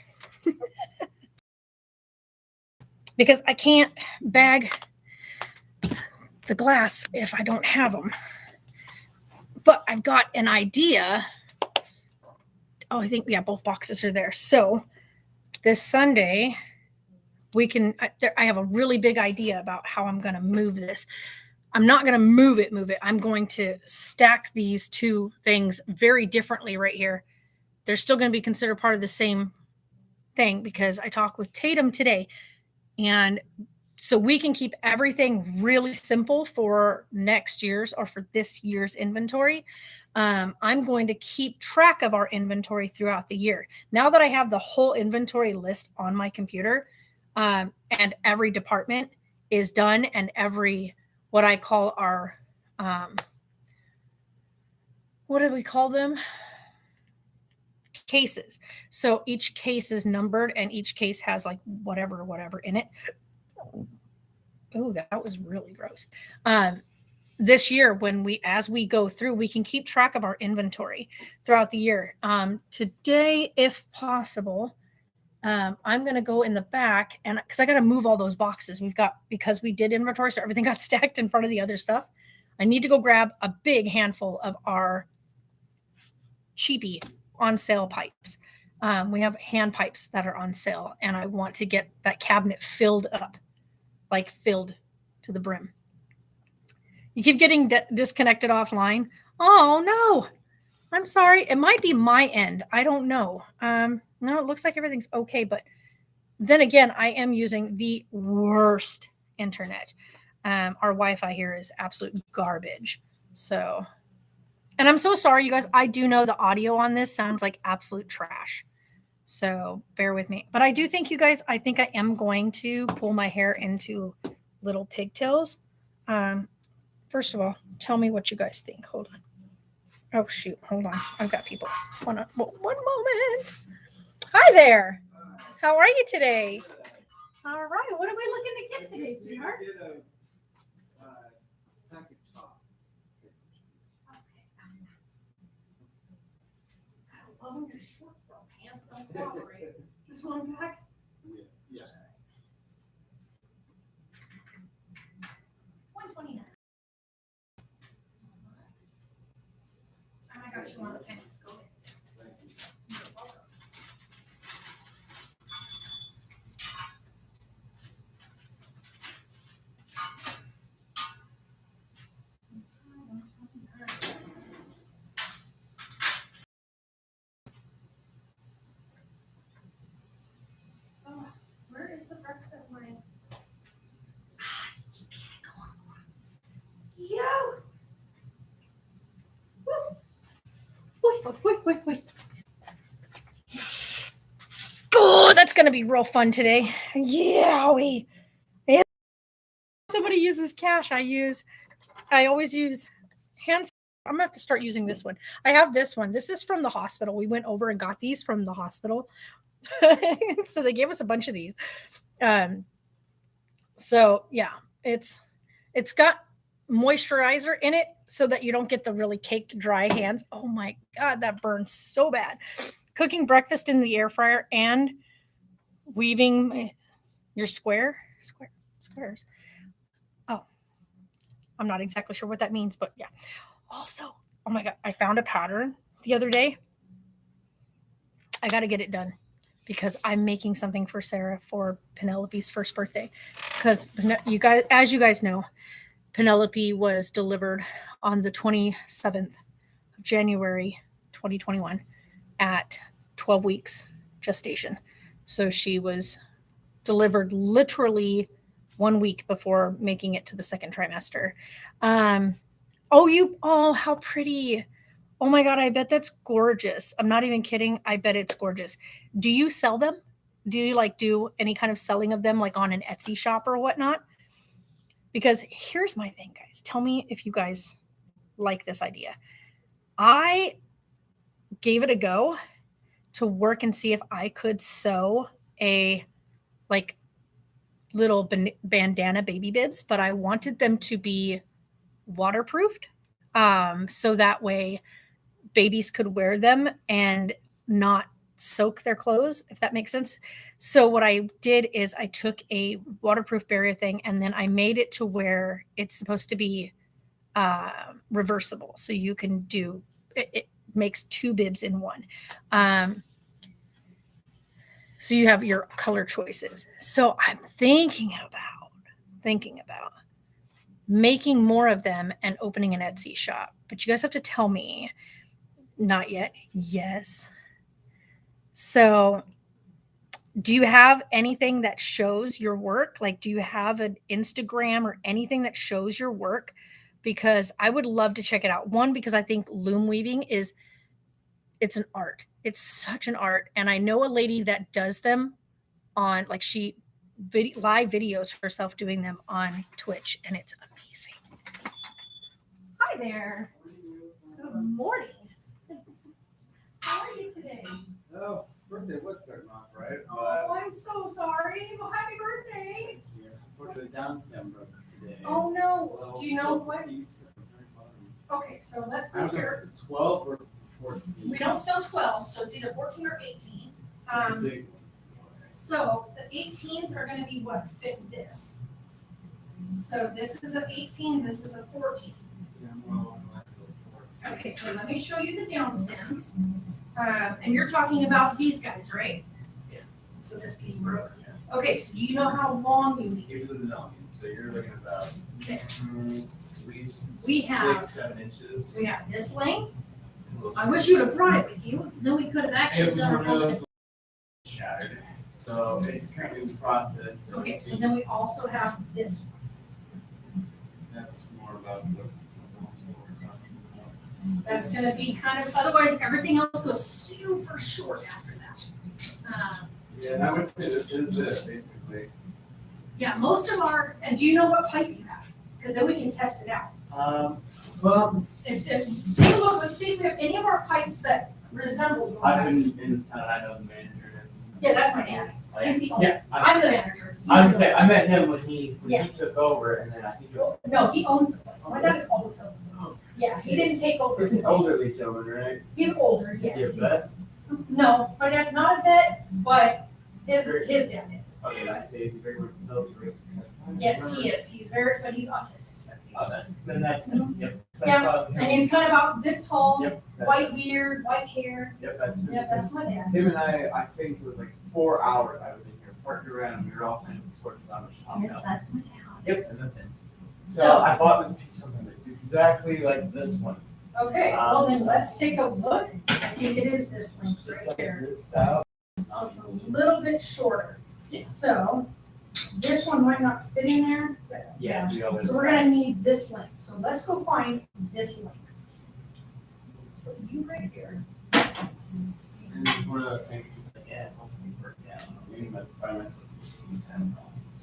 Because I can't bag the glass if I don't have them. But I've got an idea. Oh, I think, yeah, both boxes are there. So this Sunday, I have a really big idea about how I'm going to move this. I'm not going to move it. I'm going to stack these 2 things very differently right here. They're still going to be considered part of the same thing because I talked with Tatum today. And so we can keep everything really simple for next year's or for this year's inventory. I'm going to keep track of our inventory throughout the year. Now that I have the whole inventory list on my computer, and every department is done and every, what I call our, what do we call them? Cases. So each case is numbered and each case has like whatever in it. Oh, that was really gross. This year, as we go through, we can keep track of our inventory throughout the year. Today, if possible, I'm going to go in the back and because I got to move all those boxes because we did inventory. So everything got stacked in front of the other stuff. I need to go grab a big handful of our cheapy on sale pipes. We have hand pipes that are on sale, and I want to get that cabinet filled up, like filled to the brim. You keep getting disconnected offline. Oh no, I'm sorry. It might be my end. I don't know. No, it looks like everything's okay, but then again, I am using the worst internet. Our Wi-Fi here is absolute garbage. So, and I'm so sorry, you guys. I do know the audio on this sounds like absolute trash. So bear with me. But I do think you guys, I think I am going to pull my hair into little pigtails. First of all, tell me what you guys think. Hold on. Oh, shoot. Hold on. I've got people. One moment. Hi there. How are you today? All right. What are we looking to get today, sweetheart? I love when your shorts don't pants don't cooperate. This one back. Yeah. 129. I got you on the pants. Go ahead. You're welcome. Oh, where is the rest of my? Yo! Wait. Oh, that's going to be real fun today. Yeah, somebody uses cash. I always use hands. I'm going to have to start using this one. I have this one. This is from the hospital. We went over and got these from the hospital. So they gave us a bunch of these. So yeah, it's got moisturizer in it so that you don't get the really caked dry hands. Oh my God, that burns so bad. Cooking breakfast in the air fryer and weaving your squares. Oh, I'm not exactly sure what that means, but yeah. Also, oh my God, I found a pattern the other day. I got to get it done because I'm making something for Sarah for Penelope's first birthday. Because you guys, as you guys know, Penelope was delivered on the 27th of January, 2021 at 12 weeks gestation. So she was delivered literally 1 week before making it to the second trimester. Oh, how pretty. Oh my God, I bet that's gorgeous. I'm not even kidding. I bet it's gorgeous. Do you sell them? Do you do any kind of selling of them like on an Etsy shop or whatnot? Because here's my thing, guys. Tell me if you guys like this idea. I gave it a go to work and see if I could sew a little bandana baby bibs, but I wanted them to be waterproofed. So that way babies could wear them and not soak their clothes, if that makes sense. So what I did is I took a waterproof barrier thing and then I made it to where it's supposed to be reversible. So you can do it makes two bibs in one. So you have your color choices. So I'm thinking about making more of them and opening an Etsy shop. But you guys have to tell me. Not yet. Yes. So do you have anything that shows your work? Like, do you have an Instagram or anything that shows your work? Because I would love to check it out. One, because I think loom weaving it's an art. It's such an art. And I know a lady that does them on she live videos herself doing them on Twitch, and it's amazing. Hi there. Good morning. How are you today? Oh, birthday was starting off, right? Oh, I'm so sorry. Well, happy birthday. Unfortunately, Down syndrome broke today. Oh no. Well, Do you know what? piece. Okay, so let's I look don't know here. if it's 12 or if it's 14. We don't sell 12, so it's either 14 or 18. It's a big one. So the 18s are going to be what fit this. So this is an 18, this is a 14. Yeah, well, I'm like, Okay, so let me show you the down stems. And you're talking about these guys, right? Yeah. So this piece broke. Okay, so do you know how long you need? It was in the millions, so you're looking about Okay. at least We have- 6-7 inches. We have this length. I wish you would have brought it with you. Then we could have It actually was done one it. of those shattered, so it's currently in process. So Okay, so then we also have this. that's more about what we're talking about. That's gonna be kind of, otherwise everything else goes super short after that. Yeah, and I would say this is it, basically. Yeah, most of our, and do you know what pipe you have? Because then we can test it out. Well, Take a look, let's see if we have any of our pipes that resemble your I've pipe. been in this town, I know the manager. Yeah, that's my dad. He's the owner. Yeah, I I'm the manager. I was He's gonna the say, I met him when he Yeah. took over, and then I think it was. No, he owns the place. My dad is always owned the place. Yeah, he didn't take over. It's an elderly gentleman, right? He's older, Is yes. he a vet? No, my dad's not a vet, but his dad is. Okay, I say, is he very military successful? Yes, he is. He's very, but he's autistic, so Oh, he's. that's him, yep. 'Cause I Yeah, saw him. And he's kind of about this tall, Yep, that's white beard, white hair. Yep, that's him. Yeah, that's my dad. Him and I think it was like 4 hours I was in here working around, and we were all kind of towards on the shop. Yes, that's my dad. Yep, and that's him. So- So I bought this piece from him, it's exactly like this one. Okay, well then let's take a look. I think it is this length It's right like here. this style. So it's a little bit shorter. Yeah. So this one might not fit in there, but Yeah. the other- So we're gonna need this length. So let's go find this length. So you right here. And it's one of those things, just like, yeah, it's all super down. I mean, but by myself,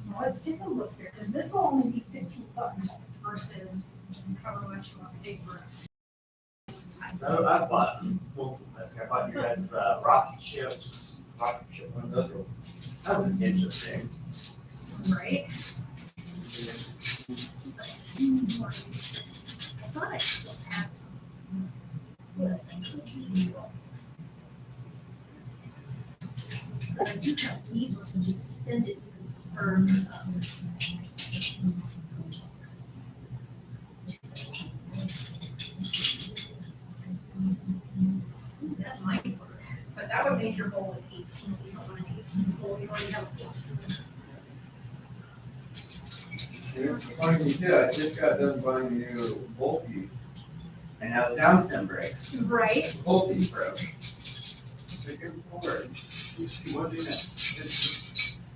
Now let's take a look here, because this will only be $15 versus however much you want to pay for it. So I bought multiple, I bought your guys' rocket ship ones. That was interesting. Right? I thought I still had some. But I do have these ones which extended even further. That might work, but that would make your bowl an 18. You don't want an 18 bowl, you already have a 14. It's funny thing too, I just got done buying new bolties. And now the downstem breaks. Right? The bolties broke. It's a good word. What do you know?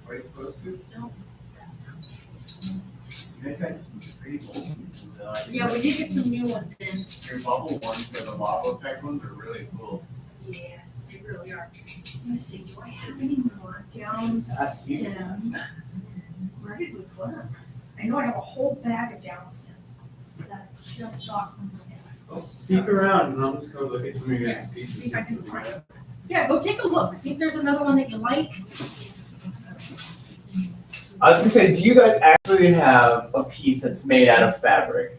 Are you supposed to? No. You guys got some pretty bolties. So I think Yeah, we did get some new ones in. your bubble ones or the lava effect ones are really cool. Yeah, they really are. Let me see, do I have any more down stems? Where did we put them? I know I have a whole bag of down stems that I just got from my dad. Stick around and I'm just gonna look at some of your Yeah, pieces. see if I can find it. Yeah, go take a look, see if there's another one that you like. I was gonna say, do you guys actually have a piece that's made out of fabric?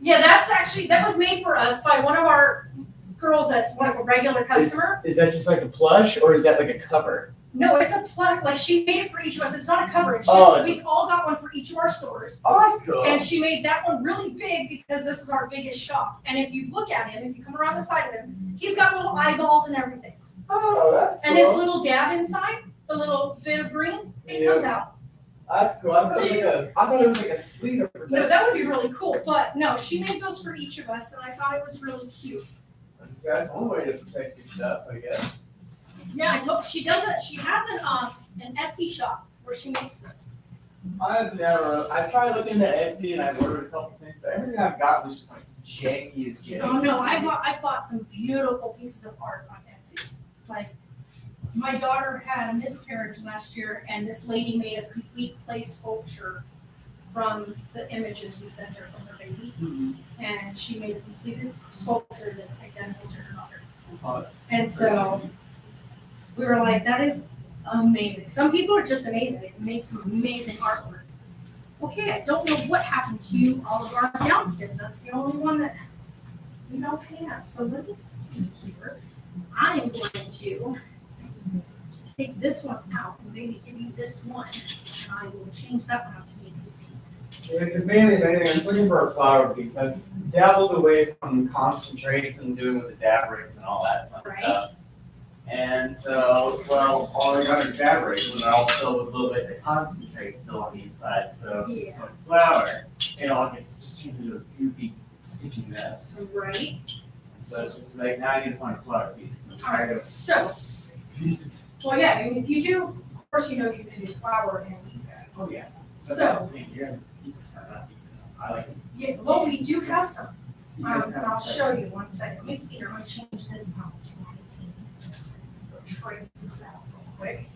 Yeah, that was made for us by one of our girls that's one of a regular customer. Is that just like a plush or is that like a cover? No, it's a plug, like she made it for each of us, it's not a cover, it's Oh, just, we all got one for each of our stores. Oh, that's cool. And she made that one really big because this is our biggest shop. And if you look at him, if you come around the side of him, he's got little eyeballs and everything. Oh, that's cool. And his little dab inside, the little bit of green, it comes out. That's cool. I thought it was like a sleeve of protection. No, that would be really cool, but no, she made those for each of us and I thought it was really cute. That's one way to protect your stuff, I guess. Yeah, she has an Etsy shop where she makes those. I tried looking at Etsy and I've ordered a couple things, but everything I've got was just like janky as janky. Oh no, I bought some beautiful pieces of art on Etsy. Like, my daughter had a miscarriage last year and this lady made a complete clay sculpture from the images we sent her from her baby. Mhm. And she made a complete sculpture that's identical to her daughter. Oh, And so we were like, that is amazing. Some people are just amazing. They make some amazing artwork. Okay, I don't know what happened to all of our down stems. That's the only one that we don't have. So let me see here. I am going to take this one out and maybe give you this one. And I will change that one out to be an 18. Yeah, because mainly, if anything, I'm just looking for a flower piece. I've dabbled away from concentrates and doing with the dab rigs and all that fun Right. stuff. And so, well, all I got are dab rigs, and they're all filled with little bits of concentrate still on the inside. So, Yeah. so flour, it all gets just changed into a goopy, sticky mess. Right. So it's just like, now I need to find a flower piece. 'Cause I'm tired of So, pieces. well, yeah, I mean, if you do, of course, you know you can do flour and these guys. Oh, yeah. But that's So, the thing, your guys' pieces are not deep enough. I like them. yeah, well, we do have some. So you guys And have I'll to- show you one second. Let me see here. I'm gonna change this out to 19. Trade this out real quick.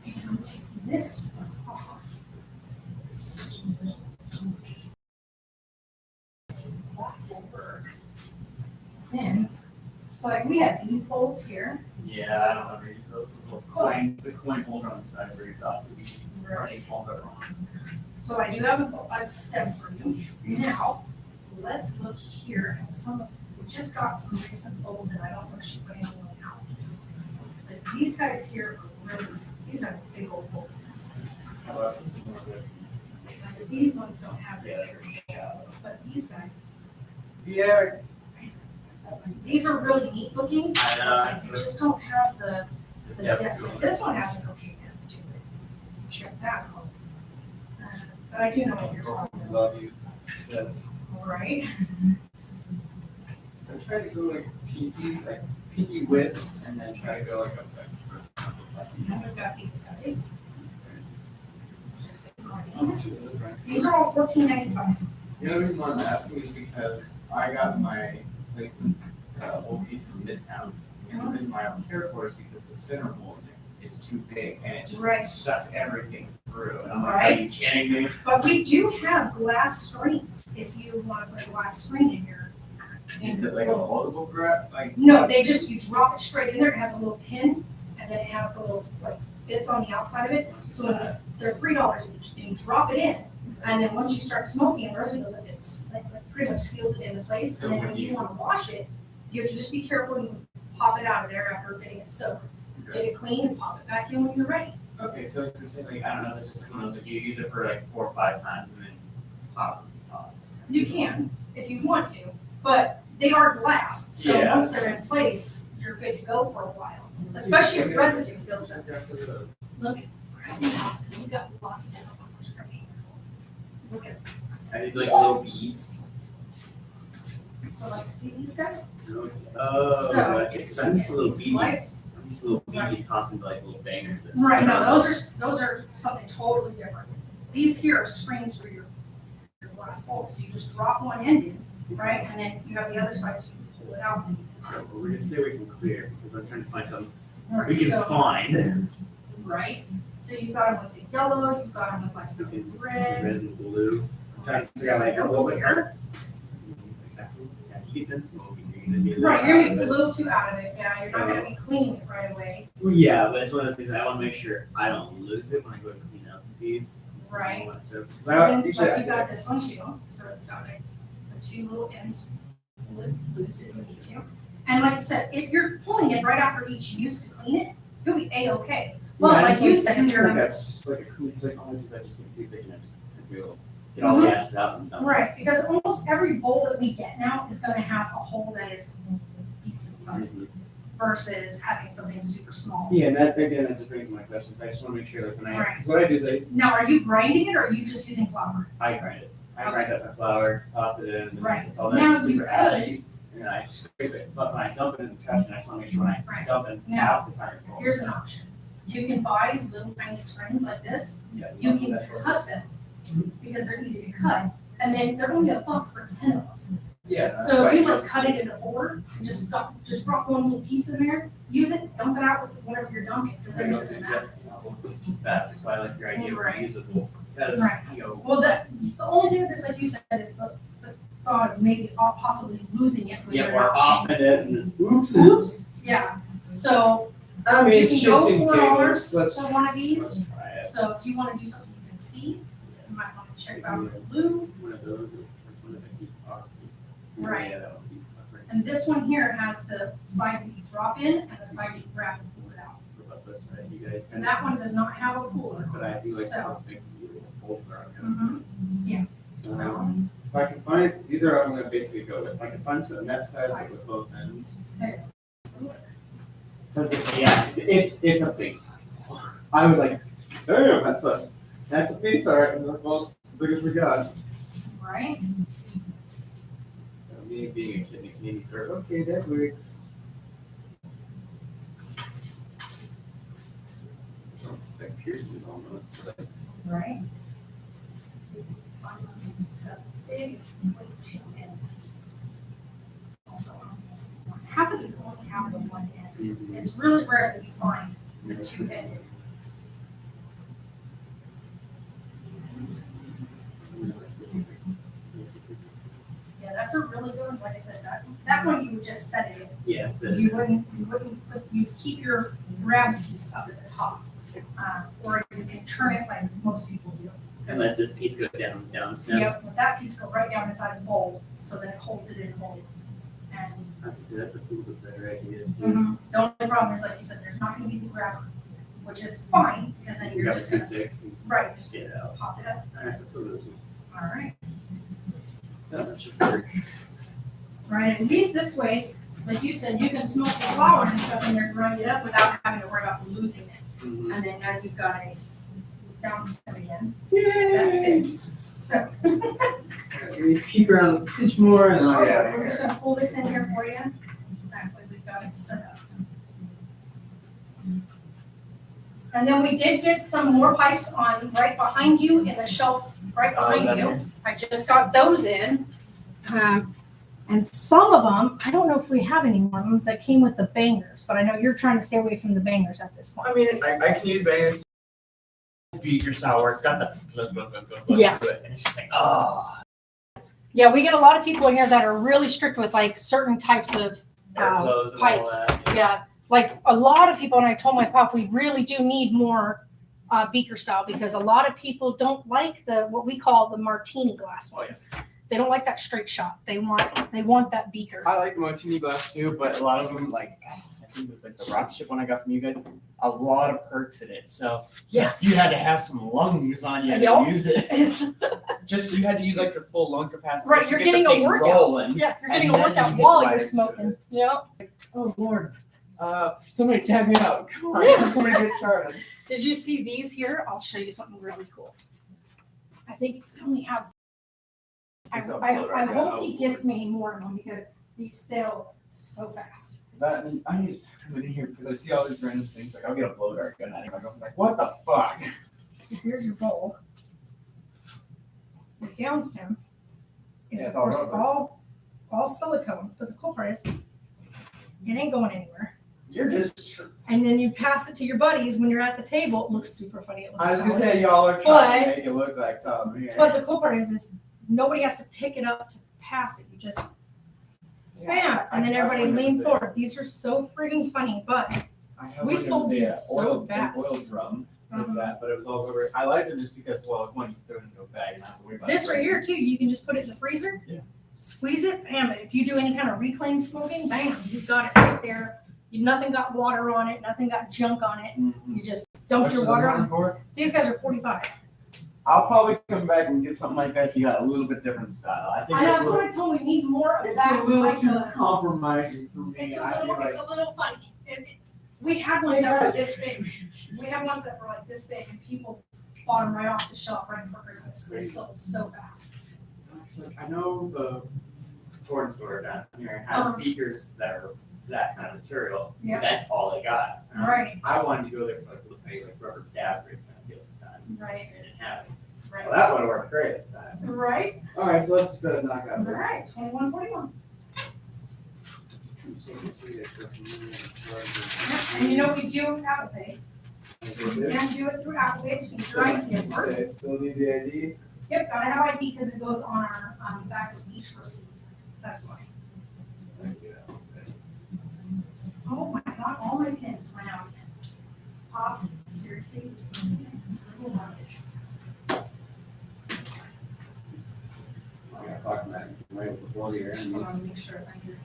And I'm taking this one off. That will work. Then, so like we have these bowls here. Yeah, I don't know, maybe so it's a little coin, the coin holder on the side where you thought to be running holder on. So I do have a stem for you. Now, let's look here at some, we just got some recent bowls and I don't know if she put anyone out. But these guys here are really, these are big old bowls. These ones don't have the bigger shell, but these guys, Yeah, these are really neat looking. I They just don't have the Depth depth. to it. This one has an okay depth to it. Check that out. But I do know what you're talking about, love you. That's, right? so try to go like pinky width and then try to go like up And we've got these guys. How much is it, right? These are all $14.95. The only reason why I'm asking is because I got my placement, old piece from Midtown. And the reason why I don't care for it is because the center mold is too big and it Right. just sucks everything through. And I'm like, are Right. you kidding me? But we do have glass screens if you want to put a glass screen in your. Is it like a moldable grab, like? No, they just, you drop it straight in there, it has a little pin, and then it has the little, like, bits on the outside of it. So when they're $3 each, and you drop it in, and then once you start smoking, and the resin goes, it's like pretty much seals it into place. And then when you want to wash it, you have to just be careful and pop it out of there after getting it soaked. Get it clean and pop it back in when you're ready. Okay, so it's just like, I don't know, this is one of those, like, you use it for like 4 or 5 times and then pop it, pops. You can, if you want to, but they are glass, so Yeah. once they're in place, you're good to go for a while. Especially if residue builds up. Look at, right now, because we've got lots of different ones from here. Look at, Are these like little beads? so like, see these guys? Oh, So like, it's, I'm used to little it's beads. slides. I'm used to little beads tossed into like little bangers. that Right, stick no, out. those are something totally different. These here are screens for your glass bowls, so you just drop one end in, right, and then you have the other side, so you can pull it out. We're gonna say we can clear because I'm trying to find something we Right, can so, find. right, so you've got them with the yellow, you've got them with like the Red red. and blue. I'm trying to figure out like a little bit here. Keep it smoking. You're gonna be a little Right, you're out gonna of be a it. little too out of it, yeah, you're not gonna be cleaning it right away, Well, yeah, but it's one of those things I want to make sure I don't lose it when I go to clean up these. right? Because So I then, usually like I you got this one too, so it's got like the 2 little ends, pull it loose if you need to. And like you said, if you're pulling it right after each use to clean it, you'll be A-okay. Well, Yeah, like it's you like- said, it's you're, like a clean, it's like, oh, I just think too big and I just feel, get all the ashes out and done. right, because almost every bowl that we get now is gonna have a hole that is decent size versus having something super small. Yeah, and that, again, that just brings my questions. I just want to make sure that when I, Right. because what I do is Now, are you grinding it or are you just using flour? I grind it. I grind up my flour, toss it in, and then Right. it's all Now that you super could- ashy. And then I scrape it, but when I dump it in the trash, and I just want to make sure when I Right. dump it Now, out, it's not your fault. Here's an option. You can buy little tiny screens like this. Yeah, You can that's what- cut them because they're easy to cut. And then they're only $1 for 10 of them. Yeah. that's So why if you I like use- cut it into 4, and just drop one little piece in there, use it, dump it out with whatever you're dumping, because I then don't it's think massive. that's, you know, it's too fast. That's why I like your idea of Right. reusable. Because, Right. you know, Well, the only thing with this, like you said, is the thought of maybe possibly losing it. when yeah, you're we're not- off in it and just, oops. Oops, yeah. So I you mean, can shits go and $4 giggles. Let's for one of these. let's try it. So if you want to do something you can see, you might want to check out the blue. One of those, one of the heat off. Right. Yeah, that would be great. And this one here has the side that you drop in and the side you grab and pull it out. What about this side, you guys And can. that one does not have a cooler. But I do like So- how big both are. Mhm. Yeah, so, If I can find, these are what I'm gonna basically go with. If I can find something that size but with both ends. There. So yeah, it's a big. I was like, oh, that's a piece, all right. Well, as big as we got. right? So me being a kid in the candy store, okay, that works. It's like piercings almost. But Right. See, find one that's got big, like 2 ends. Half of these only have the 1 end. It's really rare that you find the 2 ended. Yeah, that's a really good one. Like I said, that one you would just set it in. Yes. You wouldn't put, you keep your grab piece up at the top. Or you can turn it like most people do. And let this piece go down snap. Yep, let that piece go right down inside the bowl, so that it holds it in the mold. And That's a little bit better idea. the only problem is, like you said, there's not gonna be the grabber, which is fine, because then You you're got just too gonna, thick. right, Just get it out. pop it up. Alright, let's go with this one. All right. That should work. Right, at least this way, like you said, you can smoke the flour and stuff in there, grind it up without having to worry about losing it. Mhm. And then now you've got a downstem again, that Yay! fits, so. Peek around, pinch more, and Oh I'll yeah, get we're out just of here. gonna pull this in here for you, that way we've got it set up. And then we did get some more pipes on right behind you in the shelf, right behind you. I just got those in. And some of them, I don't know if we have any more of them that came with the bangers, but I know you're trying to stay away from the bangers at this point. I mean, I can use bangers. Beaker sour, it's got the glug, glug, glug, glug, glug Yeah. to it, and it's just like, oh. Yeah, we get a lot of people in here that are really strict with like certain types of Airflows and pipes. all that. Yeah, like a lot of people, and I told my pop, we really do need more beaker style because a lot of people don't like what we call the martini glass ones. They don't like that straight shot. They want that beaker. I like martini glass too, but a lot of them, like, I think it was like the rocket ship one I got from you guys, a lot of perks in it. So Yeah. you had to have some lungs on you Yup. to use it. It's, Just you had to use like your full lung capacity. Right, just to you're get the getting a thing workout. rolling. yeah, you're And getting a then you workout can get while the you're lights to smoking. it. Yeah. Oh Lord, somebody tag me out. Come on, somebody get started. Did you see these here? I'll show you something really cool. I think we only have. I hope he gets me more of them because these sell so fast. That I need to come in here because I see all these random things. Like I'll get a blow dart gun at him. I'm like, what the fuck? So here's your bowl. The down stem is Yeah, of it's all course rubber. all silicone, but the cool part is it ain't going anywhere. You're just. And then you pass it to your buddies when you're at the table. It looks super funny. It looks I was gonna solid. say y'all are trying to make it look like something here. But the cool part is nobody has to pick it up to pass it. You just bam, and then everybody lean forward. These are so friggin' funny, but we sold these so fast. Oil drum with that, but it was all over. I liked it just because, well, one, you throw it into a bag and not have to worry about This it. right here too, you can just put it in the freezer. Yeah. Squeeze it, bam. If you do any kind of reclaimed smoking, bam, you've got it right there. Nothing got water on it. Nothing got junk on it. Mhm. You just dump your water on. For? These guys are 45. I'll probably come back and get something like that if you got a little bit different style. I think I know, it's that's what I told him. We need more of it's that. a little type too of- compromising for me. It's I a feel little, like, funny. We had ones that were guys. this big. We had ones that were like this big, and people bought them right off the shelf right for Christmas. They sold so fast. it's like, I know the corn store down here has beakers that are that kind of material. but Yeah. That's all they got. Right, I wanted to go there for like rubber dab grip kind of deal at the time. right, They didn't have it. right. Well, that would have worked great at the time. Right, All right, so let's just knock all out. right, 2141. And you know, we do Apple Pay. You can do it through Apple Pay, just need your ID first. Still need the ID? Yep, gotta have ID because it goes on our, back of each receipt. That's why. Oh my God, all my tins went out again. Pop, seriously? Oh my gosh. I gotta talk back right before your Hold enemies. on, make sure I hear.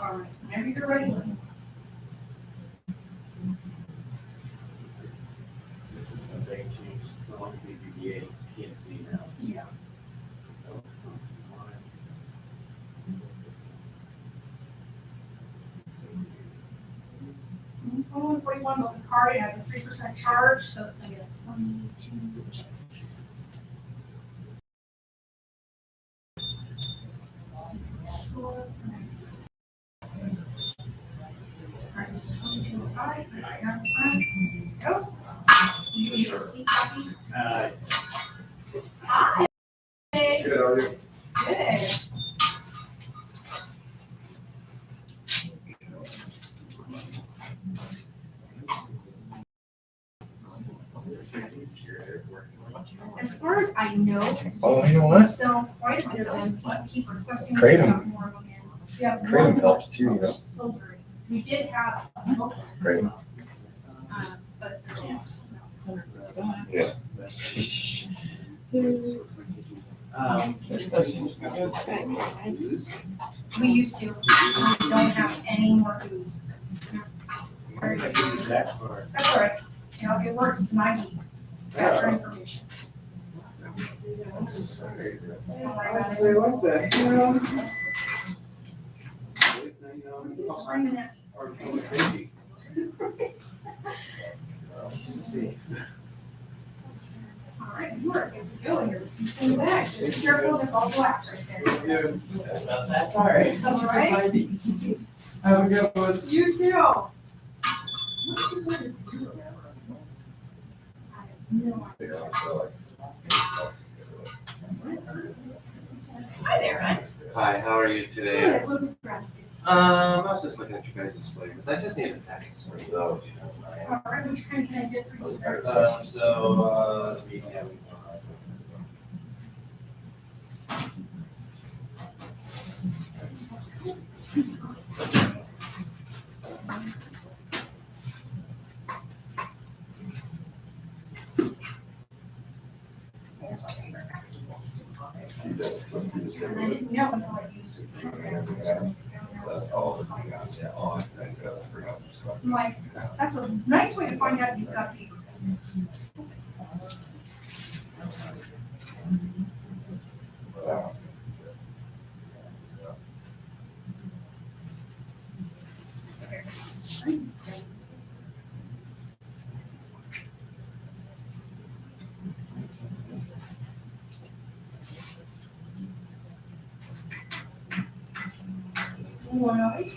All right, whenever you're ready. PNC now. Yeah. Oh, 41 open card, it has a 3% charge, so it's gonna be like 22 change. Alright, this is 2205, and I have time. Go. You need a seat copy? Hi. Hey. Good, how are you? Good. As far as I know. Oh, you know what? So quite a bit of them keep requesting. us to Kratom. have more of them in. Yeah. Kratom helps too, you know. Silver. We did have a silver. Kratom. But there's also no. Yeah. This stuff seems to be good. We used to. We don't have any more booze. That's for. That's all right. You know, it works. It's my heat. It's got your information. I'm so sorry. Don't worry I about was it. like, what the hell? Just screaming at me. Or maybe. See. All right, you are good to go. Your receipts in the bag. Just be careful. That's all glass right there. That's all right. All right. Have a good one. You too. Hi there, Ryan. Hi, how are you today? Good. What would you rather do? I was just looking at your guys' flavors. I just need a package for those. All right, which kind can I get for you, sir? Medium. And I didn't know until I used it. That's all that we got. Yeah, all I think that's for help. I'm like, that's a nice way to find out you've got fever. One of it.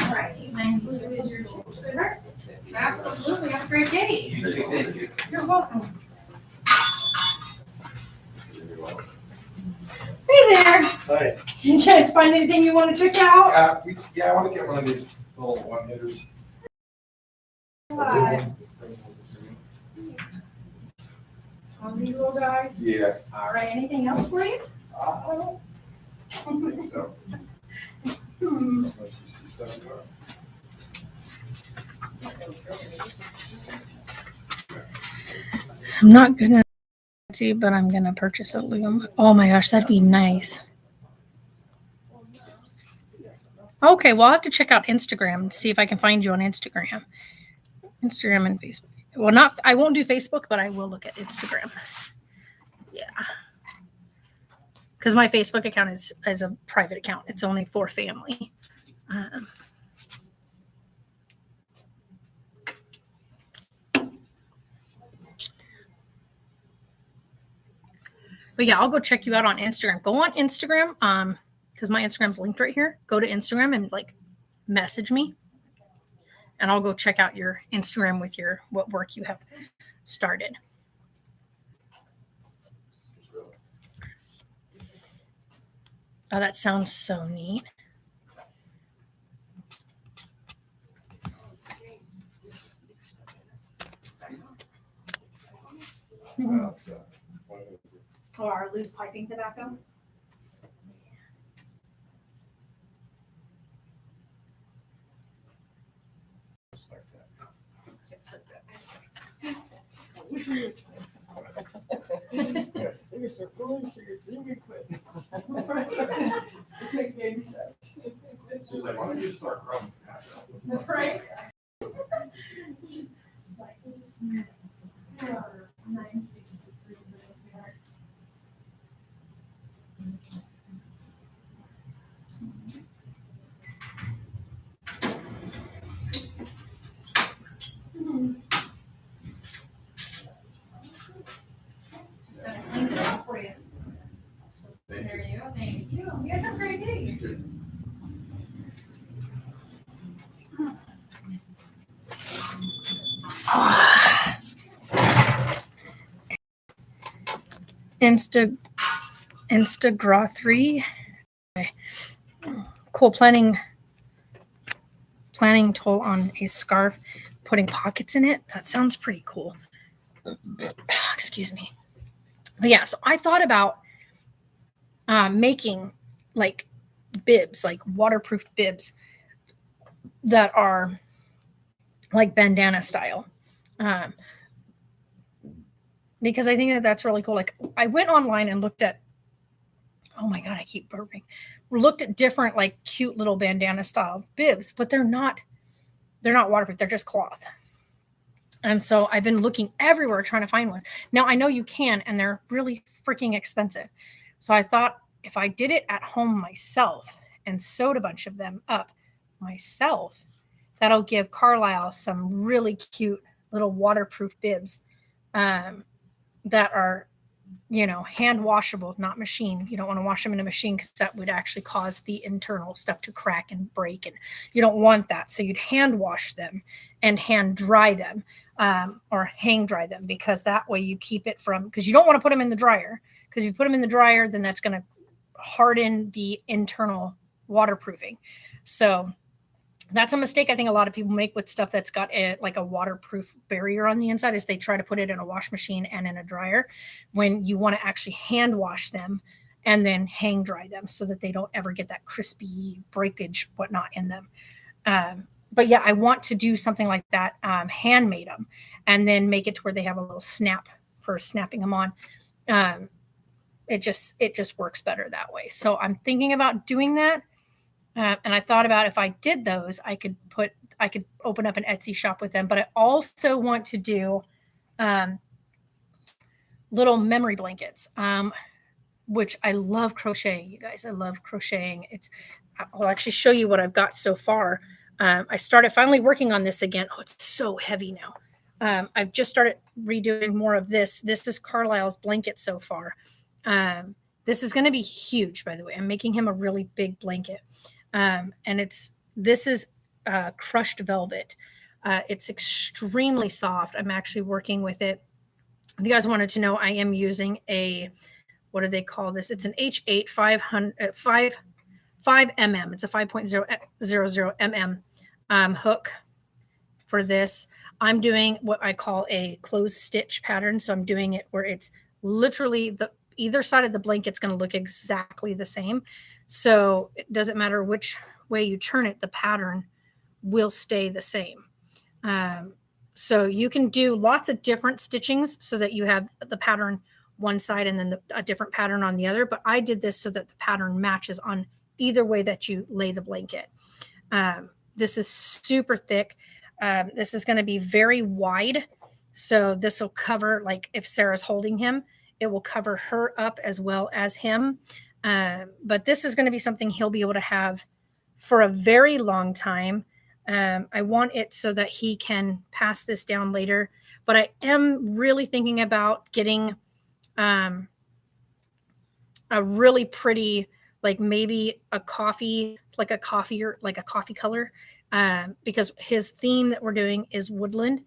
All right, and who is your sugar? Absolutely, have a great day. Thank you. You're welcome. Hey there. Hi. You guys find anything you want to check out? Yeah, I want to get one of these little one hitters. One of these little guys. Yeah. All right, anything else for you? I don't think so. Unless you see something else. I'm not gonna see, but I'm gonna purchase a loom. Oh my gosh, that'd be nice. Okay, well I'll have to check out Instagram and see if I can find you on Instagram. Instagram and Facebook. Well, not I won't do Facebook, but I will look at Instagram. Yeah. Because my Facebook account is a private account. It's only for family. But yeah, I'll go check you out on Instagram. Go on Instagram, because my Instagram's linked right here. Go to Instagram and like message me, and I'll go check out your Instagram with your what work you have started. Oh, that sounds so neat. Oh, our loose piping tobacco? They start pulling cigarettes, you can quit. It's like big steps. She's like, why don't you just start growing? Right? 963 for this sweetheart. Just gotta clean it up for you. So, there you go. Thank you. You guys have a great day. Instagra 3. Okay. Cool planning tool on a scarf, putting pockets in it. That sounds pretty cool. Excuse me. But yeah, so I thought about making like bibs, like waterproof bibs that are like bandana style. Because I think that that's really cool. Like I went online and looked at, oh my God, I keep burping. We looked at different like cute little bandana style bibs, but they're not waterproof. They're just cloth. And so I've been looking everywhere trying to find ones. Now I know you can, and they're really freaking expensive. So I thought if I did it at home myself and sewed a bunch of them up myself, that'll give Carlisle some really cute little waterproof bibs that are, hand washable, not machine. You don't want to wash them in a machine because that would actually cause the internal stuff to crack and break. And you don't want that. So you'd hand wash them and hand dry them or hang dry them, because that way you keep it from, because you don't want to put them in the dryer, because if you put them in the dryer, then that's going to harden the internal waterproofing. So that's a mistake I think a lot of people make with stuff that's got like a waterproof barrier on the inside, is they try to put it in a wash machine and in a dryer, when you want to actually hand wash them and then hang dry them so that they don't ever get that crispy breakage, whatnot in them. But yeah, I want to do something like that, handmade them, and then make it to where they have a little snap for snapping them on. It just works better that way. So I'm thinking about doing that. And I thought about if I did those, I could open up an Etsy shop with them. But I also want to do little memory blankets, which I love crocheting. You guys, I love crocheting. I'll actually show you what I've got so far. I started finally working on this again. Oh, it's so heavy now. I've just started redoing more of this. This is Carlisle's blanket so far. This is going to be huge, by the way. I'm making him a really big blanket. And this is crushed velvet. It's extremely soft. I'm actually working with it. If you guys wanted to know, I am using what do they call this? It's an H8 5 mm. It's a 5.000 mm hook for this. I'm doing what I call a closed stitch pattern. So I'm doing it where it's literally either side of the blanket's going to look exactly the same. So it doesn't matter which way you turn it, the pattern will stay the same. So you can do lots of different stitchings so that you have the pattern one side and then a different pattern on the other. But I did this so that the pattern matches on either way that you lay the blanket. This is super thick. This is going to be very wide. So this will cover, like if Sarah's holding him, it will cover her up as well as him. But this is going to be something he'll be able to have for a very long time. I want it so that he can pass this down later. But I am really thinking about getting a really pretty, like maybe a coffee color, because his theme that we're doing is woodland.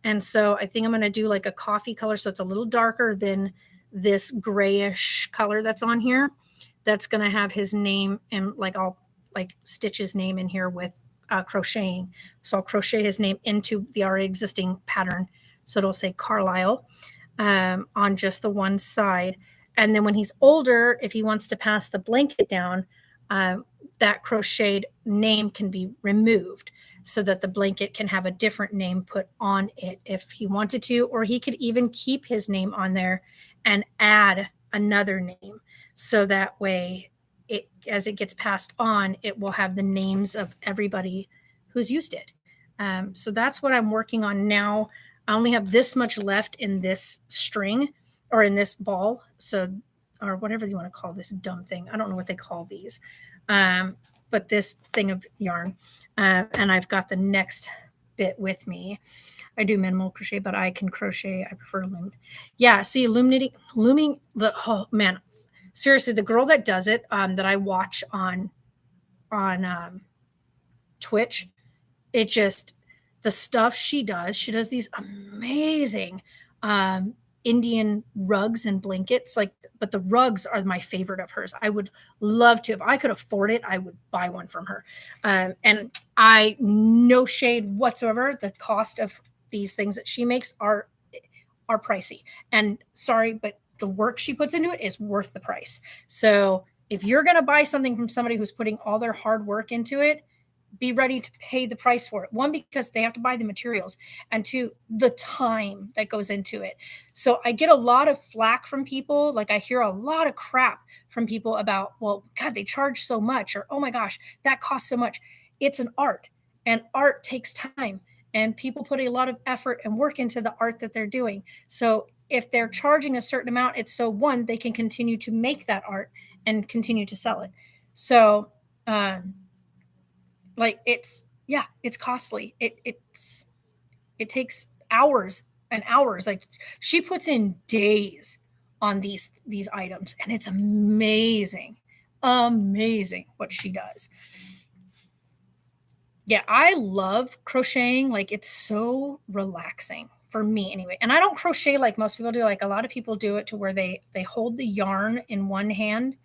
And so I think I'm going to do like a coffee color. So it's a little darker than this grayish color that's on here. That's going to have his name, and I'll stitch his name in here with crocheting. So I'll crochet his name into the already existing pattern. So it'll say Carlisle on just the one side. And then when he's older, if he wants to pass the blanket down, that crocheted name can be removed. so that the blanket can have a different name put on it if he wanted to, or he could even keep his name on there and add another name. So that way, as it gets passed on, it will have the names of everybody who's used it. So that's what I'm working on now. I only have this much left in this string or in this ball. So, or whatever you want to call this dumb thing. I don't know what they call these. But this thing of yarn. And I've got the next bit with me. I do minimal crochet, but I can crochet. I prefer loom. Yeah, see, looming, oh man, seriously, the girl that does it, that I watch on Twitch, it just, the stuff she does these amazing Indian rugs and blankets, like, but the rugs are my favorite of hers. I would love to, if I could afford it, I would buy one from her. And I, no shade whatsoever, the cost of these things that she makes are pricey. And sorry, but the work she puts into it is worth the price. So if you're going to buy something from somebody who's putting all their hard work into it, be ready to pay the price for it. One, because they have to buy the materials, and two, the time that goes into it. So I get a lot of flack from people. Like, I hear a lot of crap from people about, well, God, they charge so much, or, oh my gosh, that costs so much. It's an art, and art takes time, and people put a lot of effort and work into the art that they're doing. So if they're charging a certain amount, it's so, one, they can continue to make that art and continue to sell it. So, like, it's costly. It takes hours and hours. Like, she puts in days on these items, and it's amazing what she does. Yeah, I love crocheting. Like, it's so relaxing for me anyway. And I don't crochet like most people do. Like, a lot of people do it to where they hold the yarn in one hand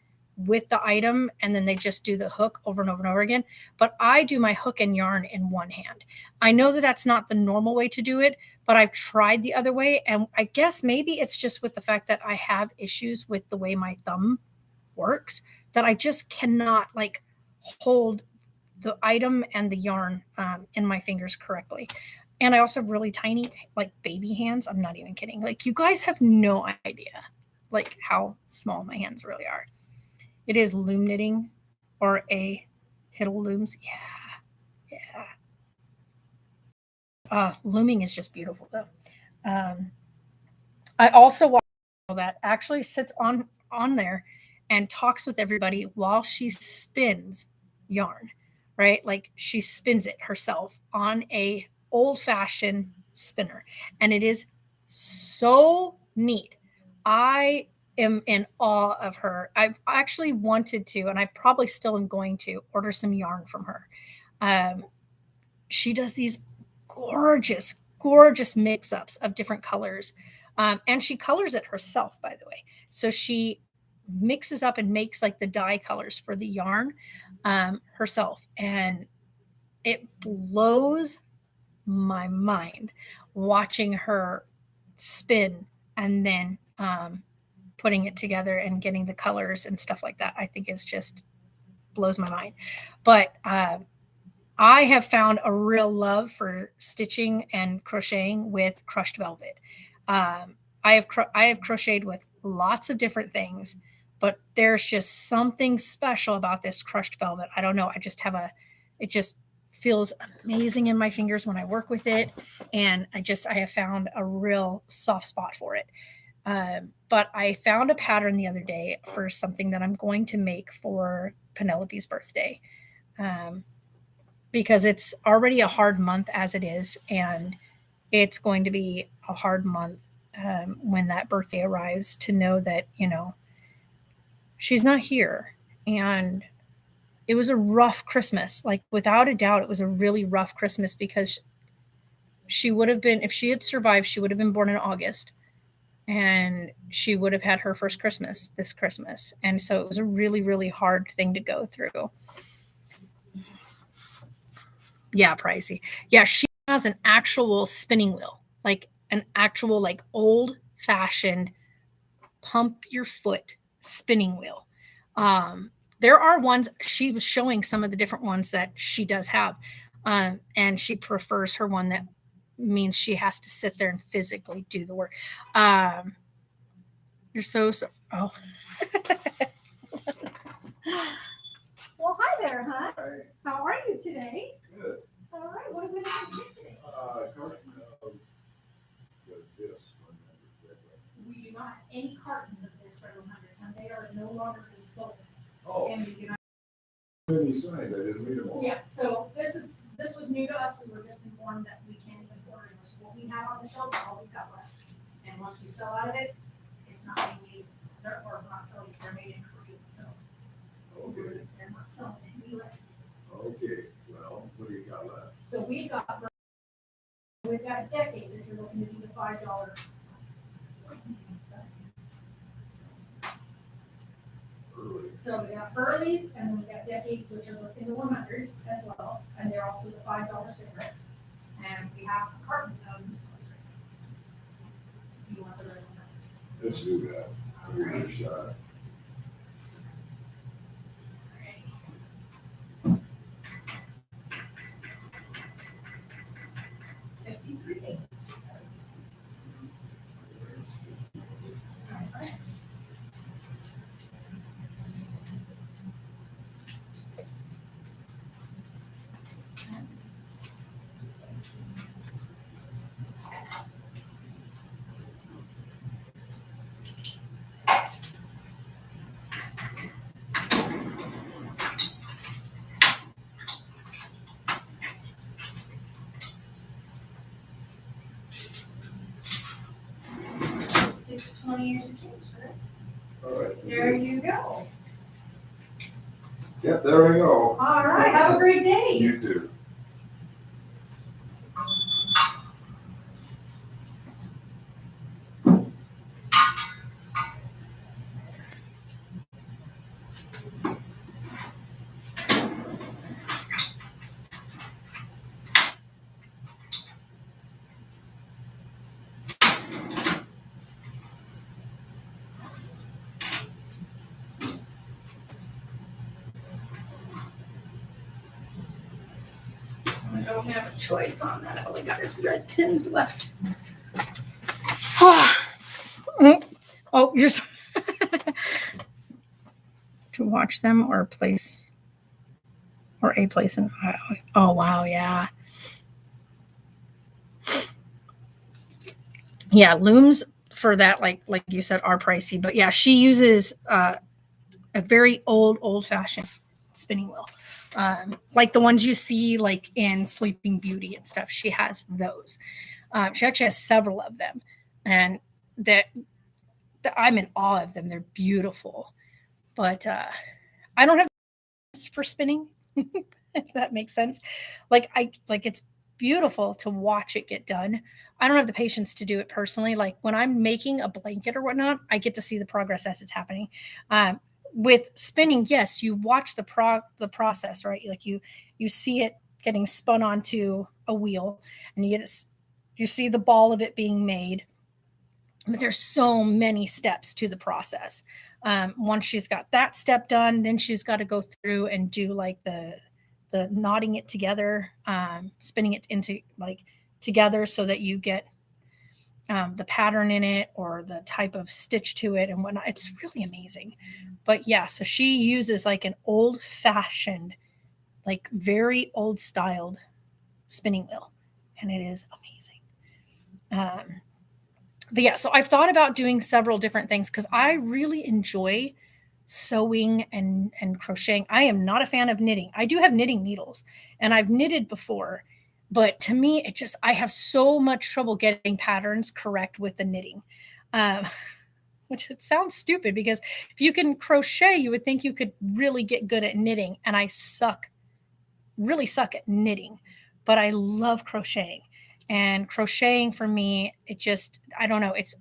with the item, and then they just do the hook over and over and over again. But I do my hook and yarn in one hand. I know that that's not the normal way to do it, but I've tried the other way. And I guess maybe it's just with the fact that I have issues with the way my thumb works, that I just cannot, like, hold the item and the yarn in my fingers correctly. And I also have really tiny, like, baby hands. I'm not even kidding. Like, you guys have no idea, like, how small my hands really are. It is loom knitting, or a Hiddle Looms. Yeah. Looming is just beautiful, though. I also watch that actually sits on there and talks with everybody while she spins yarn, right? Like, she spins it herself on a old-fashioned spinner, and it is so neat. I am in awe of her. I've actually wanted to, and I probably still am going to, order some yarn from her. She does these gorgeous mix-ups of different colors. And she colors it herself, by the way. So she mixes up and makes, like, the dye colors for the yarn herself. And it blows my mind watching her spin and then putting it together and getting the colors and stuff like that. I think it's just blows my mind. But I have found a real love for stitching and crocheting with crushed velvet. I have crocheted with lots of different things, but there's just something special about this crushed velvet. I don't know. It just feels amazing in my fingers when I work with it. And I have found a real soft spot for it. But I found a pattern the other day for something that I'm going to make for Penelope's birthday. Because it's already a hard month as it is, and it's going to be a hard month when that birthday arrives, to know that, she's not here. And it was a rough Christmas. Like, without a doubt, it was a really rough Christmas, because she would have been, if she had survived, she would have been born in August, and she would have had her first Christmas this Christmas. And so it was a really, really hard thing to go through. Yeah, pricey. Yeah, she has an actual spinning wheel, like an actual, like, old-fashioned pump your foot spinning wheel. There are ones, she was showing some of the different ones that she does have. And she prefers her one that means she has to sit there and physically do the work. You're so oh. Well, hi there, huh? Hi. How are you today? Good. All right, what have we done today? Carton of this one. We do not have any cartons of this for 100s, and they are no longer being sold. Oh, And we do not. when you signed, I didn't read them all. Yeah, so this was new to us. We were just informed that we can't even order it. So what we have on the shelf is all we've got left. And once we sell out of it, it's not being made, or not selling, they're made in Korea, so Okay, they're not selling it in the US. okay, well, what do you got left? So we've got decades if you're looking to do the $5. Early. So we got Earlies, and then we got Decades, which are in the 100s as well, and they're also the $5 cigarettes. And we have a carton of these ones right now. You want the red 100s? Let's do that. Give it a shot. 53 days. $6.20 years of change, correct? All right. There you go. Yep, there we go. All right, have a great day. You too. I don't have a choice on that. All I got is red pins left. Oh, you're so to watch them or place or a place in oh wow, yeah. Yeah, looms for that, like you said, are pricey. But yeah, she uses a very old-fashioned spinning wheel. Like the ones you see like in Sleeping Beauty and stuff. She has those. She actually has several of them, and that I'm in awe of them. They're beautiful, but I don't have for spinning. If that makes sense. Like it's beautiful to watch it get done. I don't have the patience to do it personally. Like when I'm making a blanket or whatnot, I get to see the progress as it's happening. With spinning, yes, you watch the process, right? Like you see it getting spun onto a wheel, and you see the ball of it being made. But there's so many steps to the process. Once she's got that step done, then she's got to go through and do like the knotting it together, spinning it into like together so that you get the pattern in it or the type of stitch to it and whatnot. It's really amazing. But yeah, so she uses like an old fashioned, like very old styled spinning wheel, and it is amazing. But yeah, so I've thought about doing several different things because I really enjoy sewing and crocheting. I am not a fan of knitting. I do have knitting needles and I've knitted before, but to me, I have so much trouble getting patterns correct with the knitting. Which it sounds stupid because if you can crochet, you would think you could really get good at knitting. And I really suck at knitting, but I love crocheting. And crocheting for me, I don't know. It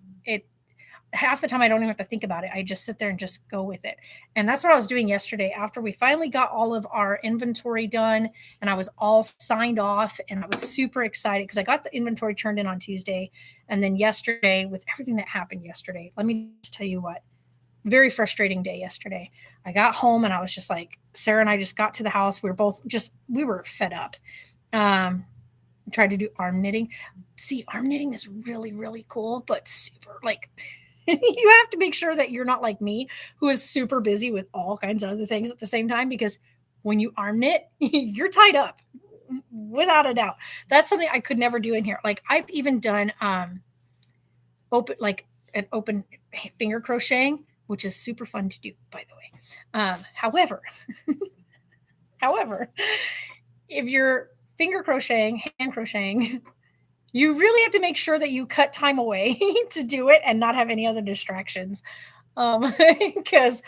half the time I don't even have to think about it. I just sit there and just go with it. And that's what I was doing yesterday after we finally got all of our inventory done and I was all signed off and I was super excited because I got the inventory turned in on Tuesday. And then yesterday, with everything that happened yesterday, let me just tell you what, very frustrating day yesterday. I got home and I was just like, Sarah and I just got to the house. We were fed up. Tried to do arm knitting. See, arm knitting is really, really cool, but super like you have to make sure that you're not like me, who is super busy with all kinds of other things at the same time, because when you arm knit, you're tied up without a doubt. That's something I could never do in here. Like I've even done open finger crocheting, which is super fun to do, by the way. However, if you're finger crocheting, hand crocheting, you really have to make sure that you cut time away to do it and not have any other distractions. Because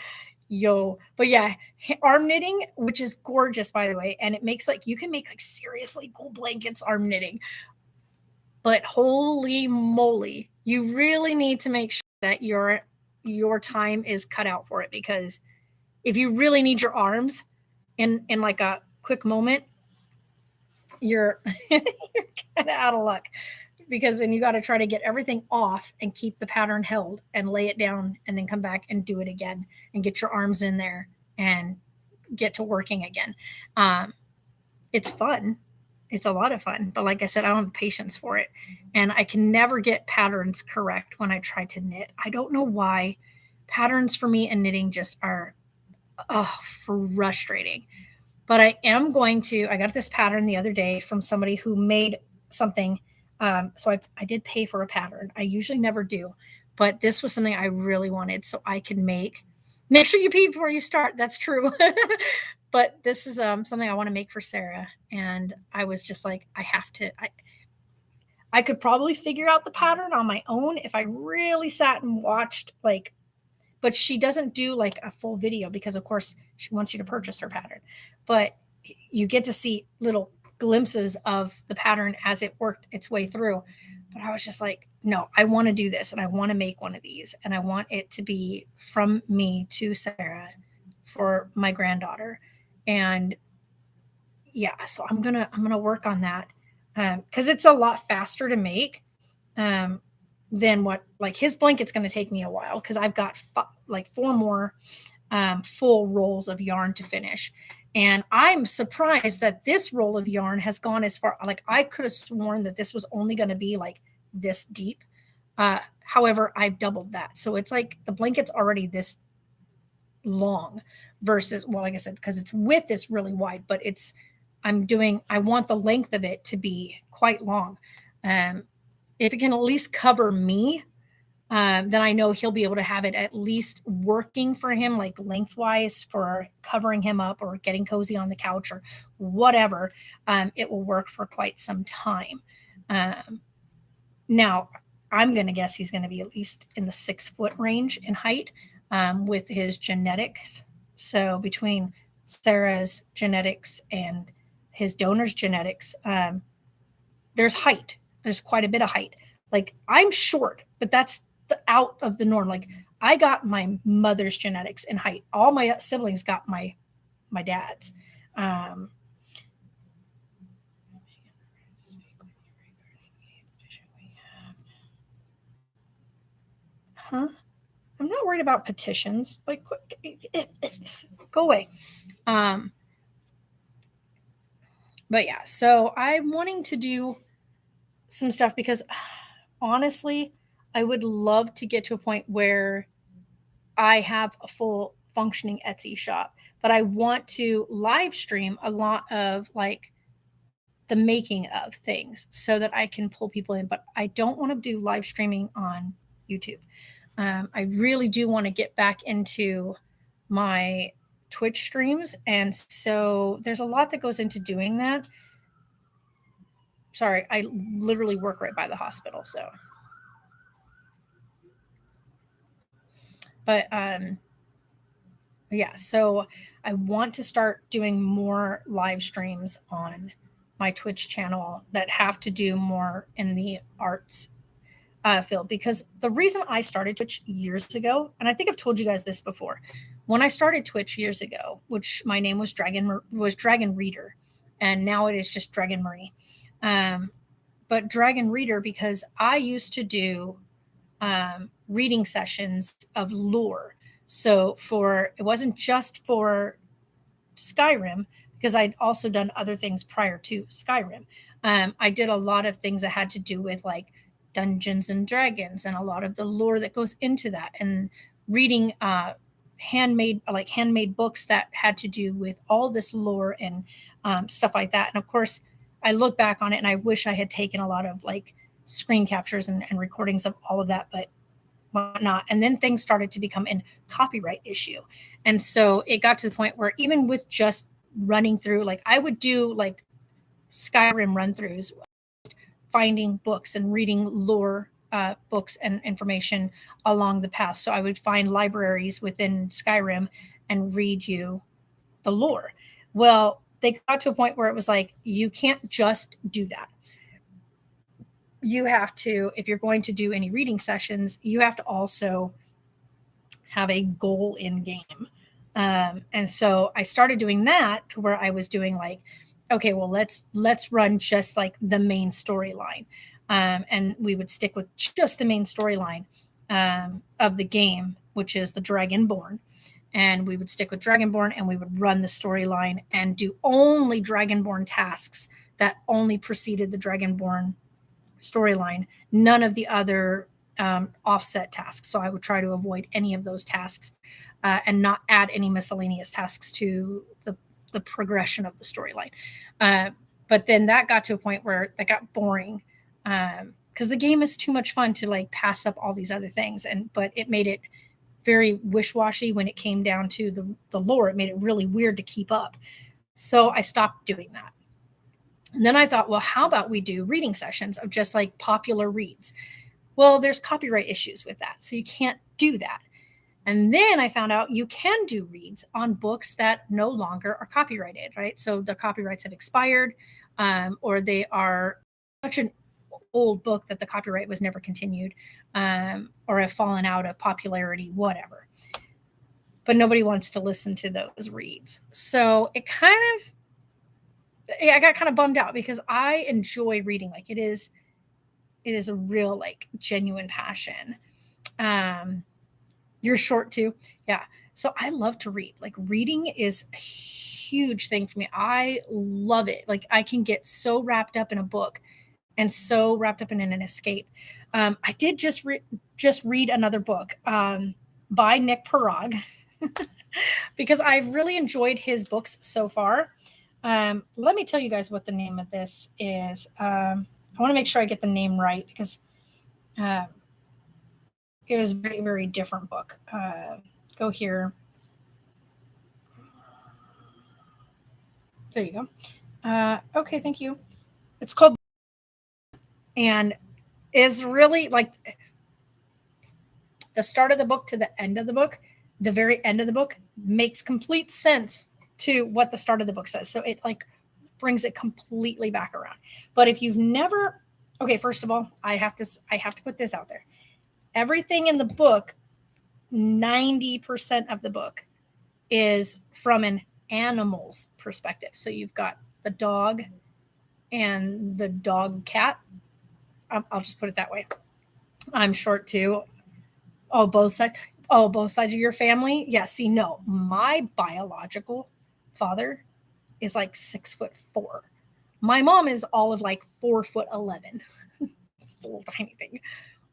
but yeah, arm knitting, which is gorgeous, by the way, and it makes like you can make like seriously cool blankets arm knitting. But holy moly, you really need to make sure that your time is cut out for it, because if you really need your arms in like a quick moment, you're you're kind of out of luck, because then you got to try to get everything off and keep the pattern held and lay it down and then come back and do it again and get your arms in there and get to working again. It's fun. It's a lot of fun, but like I said, I don't have patience for it, and I can never get patterns correct when I try to knit. I don't know why. Patterns for me and knitting just are frustrating. But I got this pattern the other day from somebody who made something. So I did pay for a pattern. I usually never do, but this was something I really wanted, so I could make sure you pee before you start. That's true. But this is something I want to make for Sarah. And I was just like, I could probably figure out the pattern on my own if I really sat and watched but she doesn't do like a full video, because of course she wants you to purchase her pattern, but you get to see little glimpses of the pattern as it worked its way through. But I was just like, no, I want to do this, and I want to make one of these, and I want it to be from me to Sarah for my granddaughter. And yeah, so I'm gonna work on that, because it's a lot faster to make than what, like, his blanket's going to take me a while, because I've got four more full rolls of yarn to finish. And I'm surprised that this roll of yarn has gone as far. Like, I could have sworn that this was only going to be like this deep. However, I've doubled that. So it's like the blanket's already this long versus, well, like I said, because its width is really wide, but I want the length of it to be quite long. If it can at least cover me, then I know he'll be able to have it at least working for him, like lengthwise, for covering him up or getting cozy on the couch or whatever. It will work for quite some time. Now, I'm going to guess he's going to be at least in the 6 foot range in height with his genetics. So between Sarah's genetics and his donor's genetics, there's height. There's quite a bit of height. Like, I'm short, but that's out of the norm. Like, I got my mother's genetics in height. All my siblings got my dad's. I'm not worried about petitions. Like, go away. But yeah, so I'm wanting to do some stuff because honestly, I would love to get to a point where I have a full functioning Etsy shop, but I want to live stream a lot of like the making of things so that I can pull people in, but I don't want to do live streaming on YouTube. I really do want to get back into my Twitch streams. And so there's a lot that goes into doing that. Sorry, I literally work right by the hospital. So, but yeah, so I want to start doing more live streams on my Twitch channel that have to do more in the arts field, because the reason I started Twitch years ago, and I think I've told you guys this before, when I started Twitch years ago, which my name was Dragon Reader, and now it is just Dragon Marie. But Dragon Reader, because I used to do reading sessions of lore. So it wasn't just for Skyrim, because I'd also done other things prior to Skyrim. I did a lot of things that had to do with like Dungeons and Dragons and a lot of the lore that goes into that, and reading handmade books that had to do with all this lore and stuff like that. And of course, I look back on it and I wish I had taken a lot of like screen captures and recordings of all of that, but whatnot. And then things started to become a copyright issue. And so it got to the point where even with just running through, like I would do like Skyrim run throughs, finding books and reading lore books and information along the path. So I would find libraries within Skyrim and read you the lore. Well, they got to a point where it was like, you can't just do that. You have to, if you're going to do any reading sessions, you have to also have a goal in game. And so I started doing that to where I was doing like, okay, well, let's run just like the main storyline. And we would stick with just the main storyline of the game, which is the Dragonborn. And we would stick with Dragonborn, and we would run the storyline and do only Dragonborn tasks that only preceded the Dragonborn storyline, none of the other offset tasks. So I would try to avoid any of those tasks and not add any miscellaneous tasks to the progression of the storyline. But then that got to a point where that got boring because the game is too much fun to like pass up all these other things. But it made it very wish-washy when it came down to the lore. It made it really weird to keep up. So I stopped doing that. And then I thought, well, how about we do reading sessions of just like popular reads? Well, there's copyright issues with that, so you can't do that. And then I found out you can do reads on books that no longer are copyrighted, right? So the copyrights have expired, or they are such an old book that the copyright was never continued, or have fallen out of popularity, whatever. But nobody wants to listen to those reads. So it kind of, I got kind of bummed out because I enjoy reading. Like it is a real like genuine passion. You're short too. Yeah. So I love to read. Like reading is a huge thing for me. I love it. Like I can get so wrapped up in a book and so wrapped up in an escape. I did just read another book by Nick Parag because I've really enjoyed his books so far. Let me tell you guys what the name of this is. I want to make sure I get the name right because it was a very, very different book. Go here. There you go. Okay, thank you. It's called, and is really like the start of the book to the end of the book. The very end of the book makes complete sense to what the start of the book says. So it like brings it completely back around. But if you've never, okay, first of all, I have to put this out there. Everything in the book, 90% of the book is from an animal's perspective. So you've got the dog and the dog cat. I'll just put it that way. I'm short too. Oh, both sides. Oh, both sides of your family. Yeah. See, no, my biological father is like 6'4". My mom is all of like 4'11". Just a little tiny thing.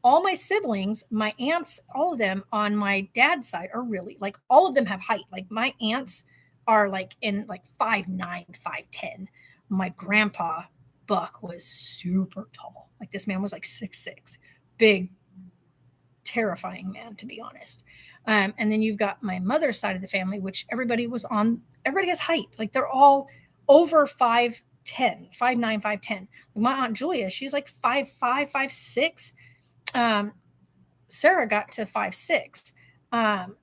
All my siblings, my aunts, all of them on my dad's side are really like all of them have height. Like my aunts are like in like 5'9", 5'10". My grandpa Buck was super tall. Like this man was like 6'6", big, terrifying man, to be honest. And then you've got my mother's side of the family, which everybody has height. Like they're all over 5'10", 5'9", 5'10". My Aunt Julia, she's like 5'5", 5'6". Sarah got to 5'6". And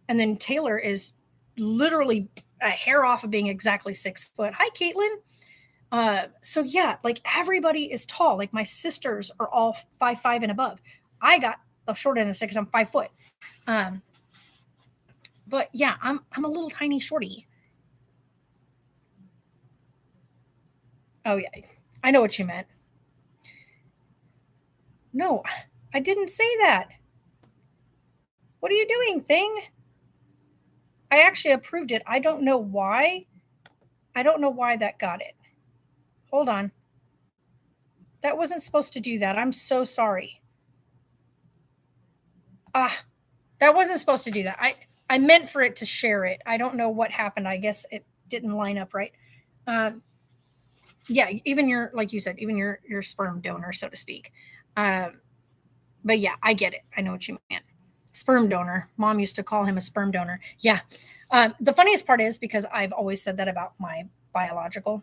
then Taylor is literally a hair off of being exactly 6 foot. Hi, Caitlin. So yeah, like everybody is tall. Like my sisters are all 5'5" and above. I got the short end of the stick because I'm 5 foot. But yeah, I'm a little tiny shorty. Oh yeah, I know what you meant. No, I didn't say that. What are you doing, thing? I actually approved it. I don't know why I don't know why that got it. Hold on. That wasn't supposed to do that. I'm so sorry. That wasn't supposed to do that. I meant for it to share it. I don't know what happened. I guess it didn't line up right. Yeah, even your, like you said, even your sperm donor, so to speak. But yeah, I get it. I know what you meant. Sperm donor. Mom used to call him a sperm donor. Yeah. The funniest part is because I've always said that about my biological.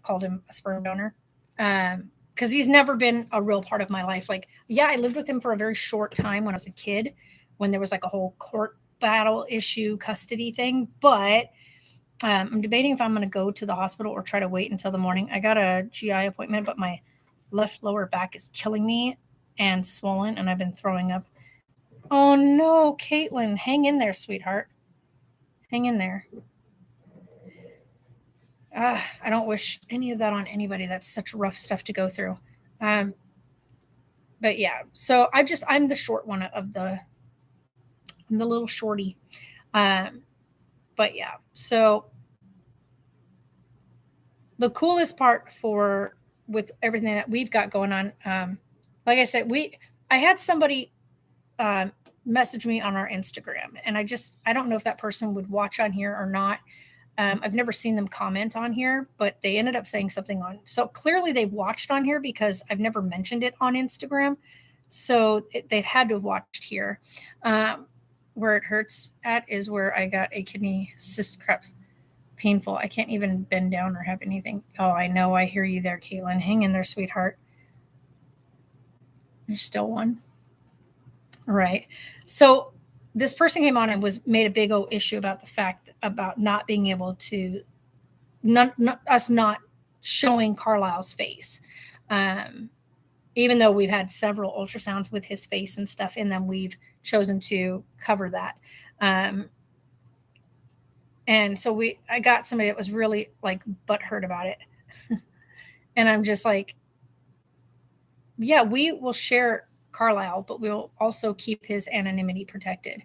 Called him a sperm donor. Because he's never been a real part of my life. Like, yeah, I lived with him for a very short time when I was a kid, when there was like a whole court battle issue, custody thing. But I'm debating if I'm going to go to the hospital or try to wait until the morning. I got a GI appointment, but my left lower back is killing me and swollen, and I've been throwing up. Oh no, Caitlin, hang in there, sweetheart. Hang in there. I don't wish any of that on anybody. That's such rough stuff to go through. But yeah, so I'm the short one of I'm the little shorty. But yeah, so the coolest part with everything that we've got going on, like I said, I had somebody message me on our Instagram, and I don't know if that person would watch on here or not. I've never seen them comment on here, but they ended up saying something on. So clearly they've watched on here because I've never mentioned it on Instagram. So they've had to have watched here. Where it hurts at is where I got a kidney cyst crap. Painful. I can't even bend down or have anything. Oh, I know. I hear you there, Caitlin. Hang in there, sweetheart. There's still one. All right. So this person came on and made a big old issue about the fact about not being able to, us not showing Carlisle's face. Even though we've had several ultrasounds with his face and stuff in them, we've chosen to cover that. And so I got somebody that was really like butthurt about it. And I'm just like, yeah, we will share Carlisle, but we'll also keep his anonymity protected,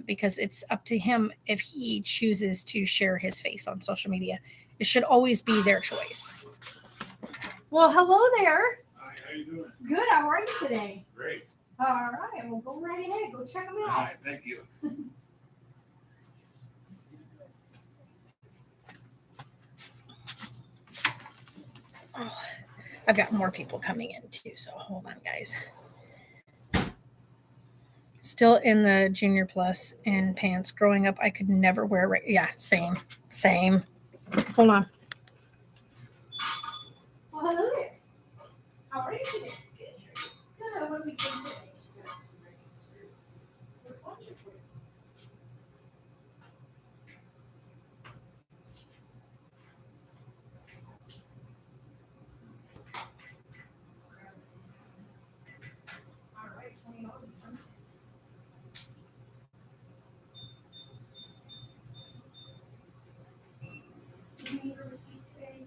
because it's up to him if he chooses to share his face on social media. It should always be their choice. Well, hello there. Hi, how you doing? Good. How are you today? Great. All right. Well, go right ahead. Go check them All out. right, thank you. Oh, I've got more people coming in too, so hold on, guys. Still in the junior plus in pants. Growing up, I could never wear. Yeah, same. Hold on. Well, hello there. How are you today? Good. What are we doing today? What's your choice? All right, $20. Do you need a receipt today?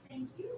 Thank you.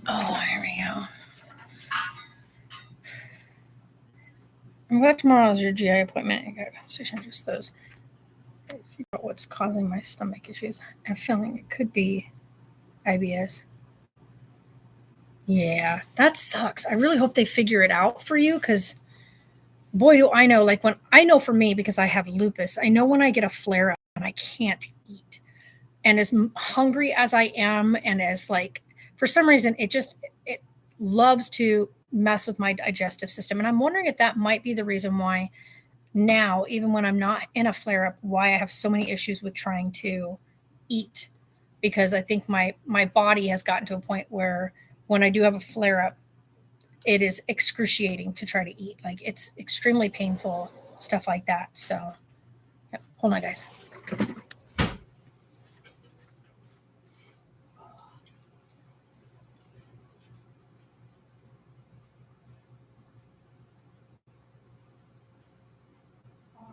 Oh, here we go. I'm glad tomorrow is your GI appointment. I got a consultation, just those. Figure out what's causing my stomach issues. I'm feeling it could be IBS. Yeah, that sucks. I really hope they figure it out for you because boy, do I know. Like when I know for me, because I have lupus, I know when I get a flare up and I can't eat. And as hungry as I am, and as like, for some reason, it loves to mess with my digestive system. And I'm wondering if that might be the reason why now, even when I'm not in a flare up, why I have so many issues with trying to eat. Because I think my body has gotten to a point where when I do have a flare up, it is excruciating to try to eat. Like it's extremely painful, stuff like that. So, yep. Hold on, guys. All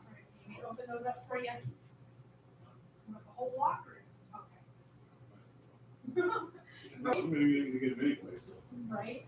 right, let me open those up for you. The whole locker. Okay. I'm gonna get them anyway, so. Right.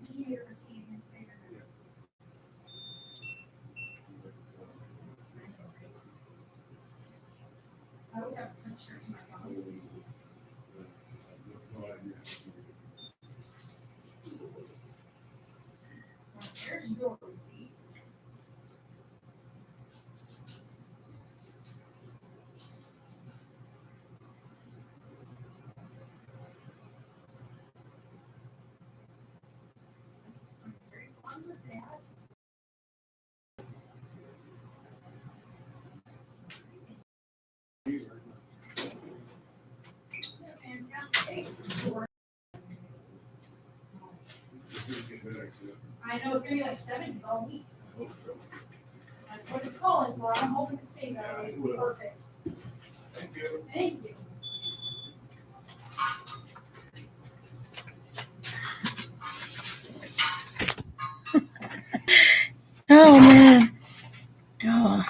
Did you get a receipt in favor? I always have to send straight to my phone. No idea. There's your receipt. I'm very fond of that. Fantastic. I know it's gonna be like 70s all week. I hope so. That's what it's calling for. I'm hoping it stays that way. It's Yeah, it will. perfect. Thank you. Thank you. Oh man. Oh.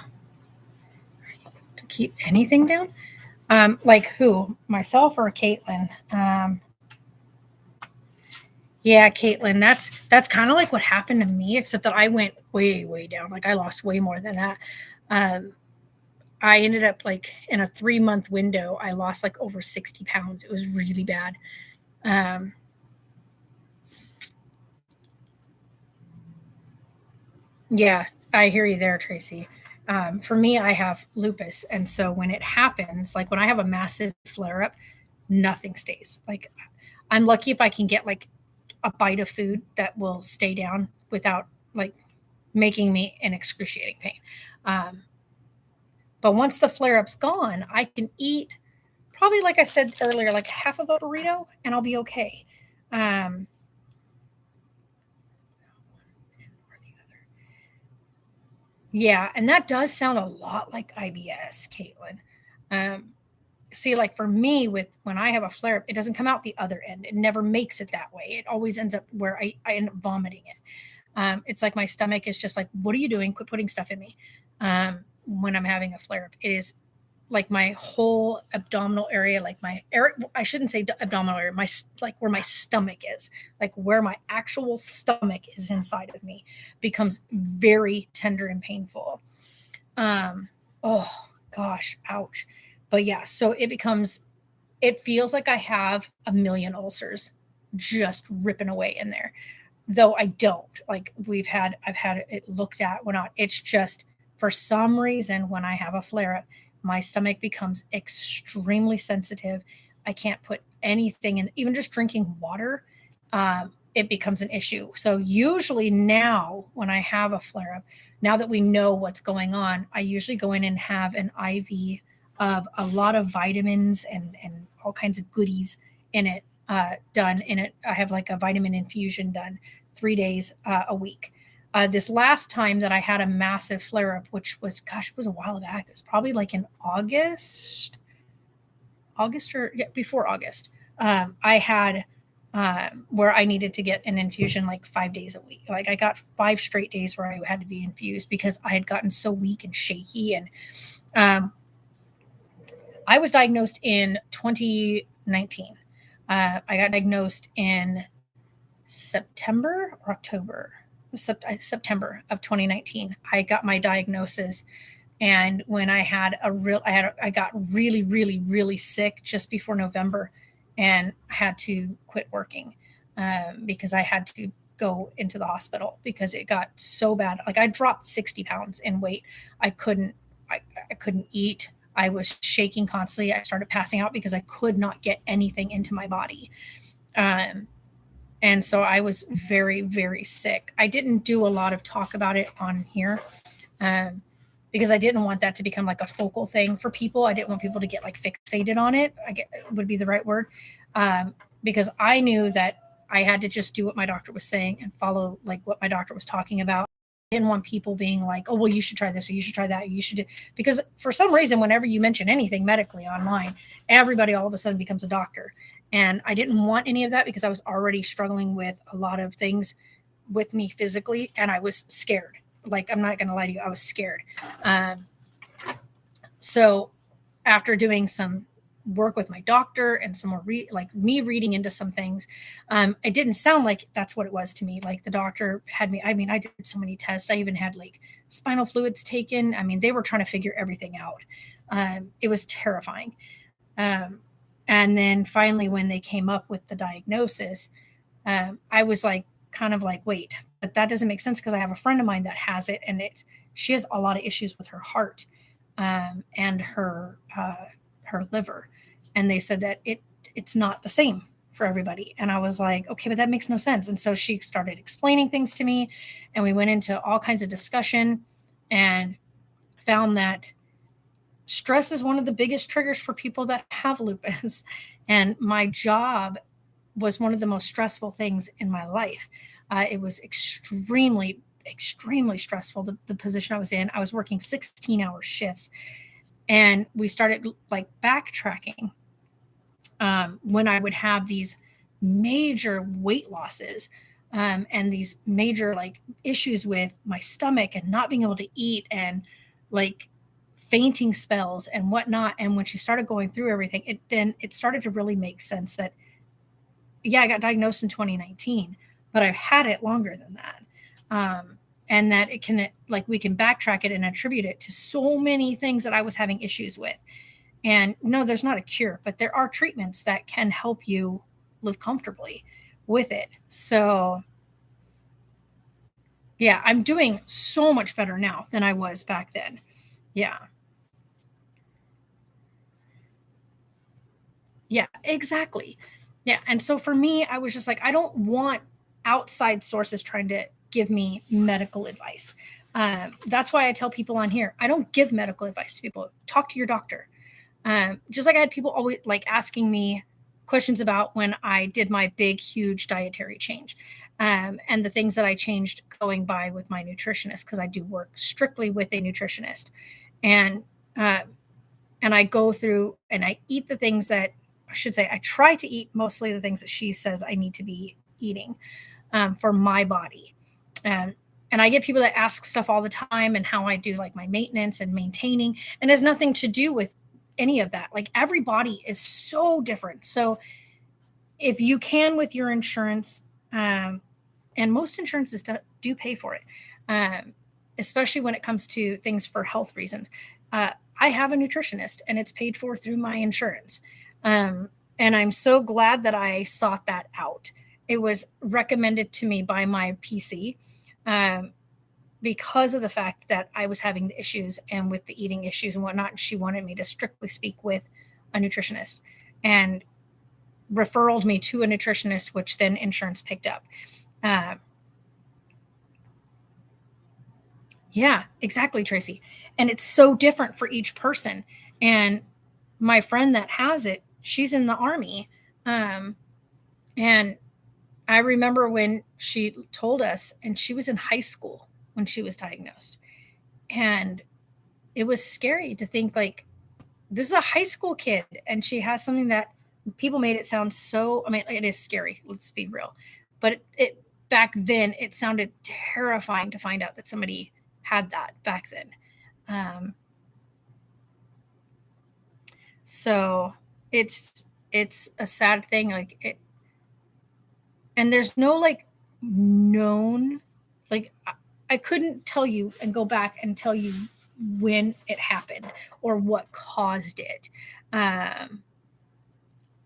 To keep anything down? Like who? Myself or Caitlin? Yeah, Caitlin. That's kind of like what happened to me, except that I went way, way down. Like I lost way more than that. I ended up like in a 3-month window, I lost like over 60 pounds. It was really bad. Yeah, I hear you there, Tracy. For me, I have lupus. And so when it happens, like when I have a massive flare up, nothing stays. Like I'm lucky if I can get like a bite of food that will stay down without like making me in excruciating pain. But once the flare up's gone, I can eat probably, like I said earlier, like half of a burrito and I'll be okay. Yeah, and that does sound a lot like IBS, Caitlin. See, like for me, with when I have a flare up, it doesn't come out the other end. It never makes it that way. It always ends up where I end up vomiting it. It's like my stomach is just like, what are you doing? Quit putting stuff in me. When I'm having a flare up, it is like my whole abdominal area, like I shouldn't say abdominal area, like where my stomach is, like where my actual stomach is inside of me becomes very tender and painful. Oh gosh, ouch. But yeah, so it feels like I have a million ulcers just ripping away in there. Though I don't. Like I've had it looked at. We're not. It's just for some reason when I have a flare up, my stomach becomes extremely sensitive. I can't put anything in, even just drinking water, it becomes an issue. So usually now when I have a flare up, now that we know what's going on, I usually go in and have an IV of a lot of vitamins and all kinds of goodies in it done in it. I have like a vitamin infusion done 3 days a week. This last time that I had a massive flare up, which was, gosh, it was a while back. It was probably like in August or before August. I had where I needed to get an infusion like 5 days a week. Like I got 5 straight days where I had to be infused because I had gotten so weak and shaky. And I was diagnosed in 2019. I got diagnosed in September or October, September of 2019. I got my diagnosis. And when I got really, really, really sick just before November, and I had to quit working because I had to go into the hospital because it got so bad. Like I dropped 60 pounds in weight. I couldn't eat. I was shaking constantly. I started passing out because I could not get anything into my body. And so I was very, very sick. I didn't do a lot of talk about it on here. Because I didn't want that to become like a focal thing for people. I didn't want people to get like fixated on it. Would be the right word. Because I knew that I had to just do what my doctor was saying and follow like what my doctor was talking about. I didn't want people being like, oh, well, you should try this or you should try that. You should do, because for some reason, whenever you mention anything medically online, everybody all of a sudden becomes a doctor. And I didn't want any of that because I was already struggling with a lot of things with me physically. And I was scared. Like, I'm not going to lie to you. I was scared. So after doing some work with my doctor and some more me reading into some things, it didn't sound like that's what it was to me. Like the doctor had me, I mean, I did so many tests. I even had like spinal fluids taken. I mean, they were trying to figure everything out. It was terrifying. And then finally, when they came up with the diagnosis, I was like, kind of like, wait, but that doesn't make sense because I have a friend of mine that has it, and she has a lot of issues with her heart and her liver, and they said that it's not the same for everybody. And I was like, okay, but that makes no sense. And so she started explaining things to me, and we went into all kinds of discussion and found that stress is one of the biggest triggers for people that have lupus. And my job was one of the most stressful things in my life. It was extremely, extremely stressful, the position I was in. I was working 16-hour shifts. And we started like backtracking when I would have these major weight losses and these major like issues with my stomach and not being able to eat and like fainting spells and whatnot. And when she started going through everything, it started to really make sense that, yeah, I got diagnosed in 2019, but I've had it longer than that. And that it can, like, we can backtrack it and attribute it to so many things that I was having issues with. And no, there's not a cure, but there are treatments that can help you live comfortably with it. So yeah, I'm doing so much better now than I was back then. Yeah. Yeah, exactly. Yeah. And so for me, I was just like, I don't want outside sources trying to give me medical advice. That's why I tell people on here, I don't give medical advice to people. Talk to your doctor. Just like I had people always like asking me questions about when I did my big, huge dietary change and the things that I changed going by with my nutritionist, because I do work strictly with a nutritionist. And I go through and I eat the things that, I should say, I try to eat mostly the things that she says I need to be eating for my body. And I get people that ask stuff all the time and how I do like my maintenance and maintaining, and it has nothing to do with any of that. Like every body is so different. So if you can with your insurance, and most insurances do pay for it, especially when it comes to things for health reasons. I have a nutritionist and it's paid for through my insurance. And I'm so glad that I sought that out. It was recommended to me by my PC because of the fact that I was having the issues and with the eating issues and whatnot. And she wanted me to strictly speak with a nutritionist and referred me to a nutritionist, which then insurance picked up. Yeah, exactly, Tracy. And it's so different for each person. And my friend that has it, she's in the Army. And I remember when she told us, and she was in high school when she was diagnosed. And it was scary to think, like, this is a high school kid and she has something that people made it sound so, I mean, it is scary. Let's be real. But it back then, it sounded terrifying to find out that somebody had that back then. So it's a sad thing. Like it, and there's no like known, like I couldn't tell you and go back and tell you when it happened or what caused it. And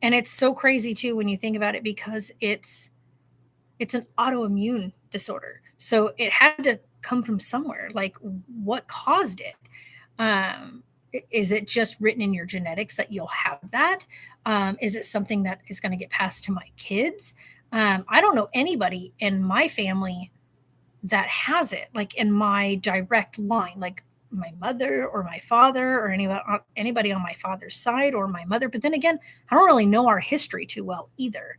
it's so crazy too when you think about it, because it's an autoimmune disorder. So it had to come from somewhere. Like, what caused it? Is it just written in your genetics that you'll have that? Is it something that is going to get passed to my kids? I don't know anybody in my family that has it, like in my direct line, like my mother or my father or anybody on my father's side or my mother. But then again, I don't really know our history too well either.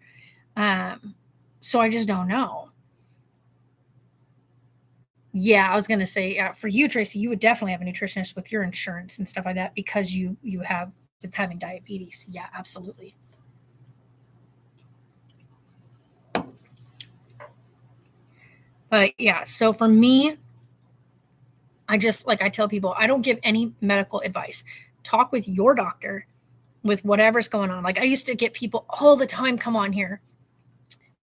So I just don't know. Yeah, I was going to say for you, Tracy, you would definitely have a nutritionist with your insurance and stuff like that because you have with having diabetes. Yeah, absolutely. But yeah, so for me, I just, like I tell people, I don't give any medical advice. Talk with your doctor with whatever's going on. Like I used to get people all the time come on here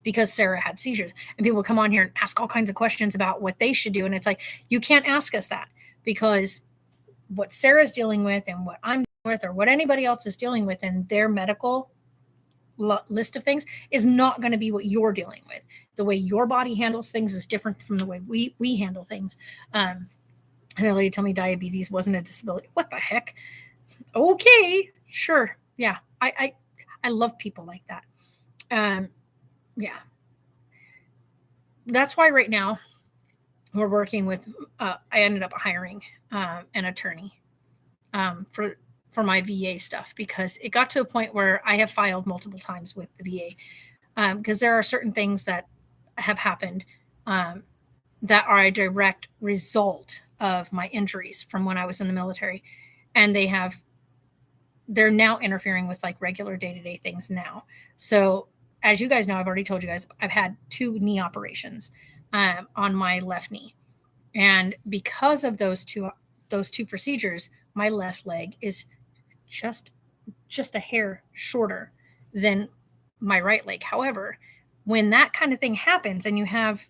because Sarah had seizures, and people would come on here and ask all kinds of questions about what they should do. And it's like, you can't ask us that, because what Sarah's dealing with and what I'm dealing with or what anybody else is dealing with in their medical list of things is not going to be what you're dealing with. The way your body handles things is different from the way we handle things. And a lady told me diabetes wasn't a disability. What the heck? Okay, sure. Yeah. I love people like that. Yeah. That's why right now we're working with, I ended up hiring an attorney for my VA stuff, because it got to a point where I have filed multiple times with the VA, because there are certain things that have happened that are a direct result of my injuries from when I was in the military. And they're now interfering with like regular day-to-day things now. So as you guys know, I've already told you guys, I've had 2 knee operations on my left knee. And because of those two procedures, my left leg is just a hair shorter than my right leg. However, when that kind of thing happens and you have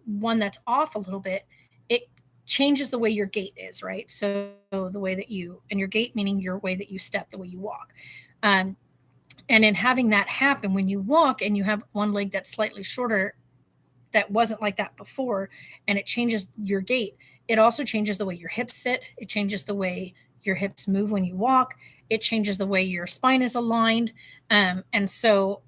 one that's off a little bit, it changes the way your gait is, right? So the way that and your gait meaning your way that you step, the way you walk. And in having that happen, when you walk and you have one leg that's slightly shorter, that wasn't like that before, and it changes your gait, it also changes the way your hips sit. It changes the way your hips move when you walk. It changes the way your spine is aligned. And so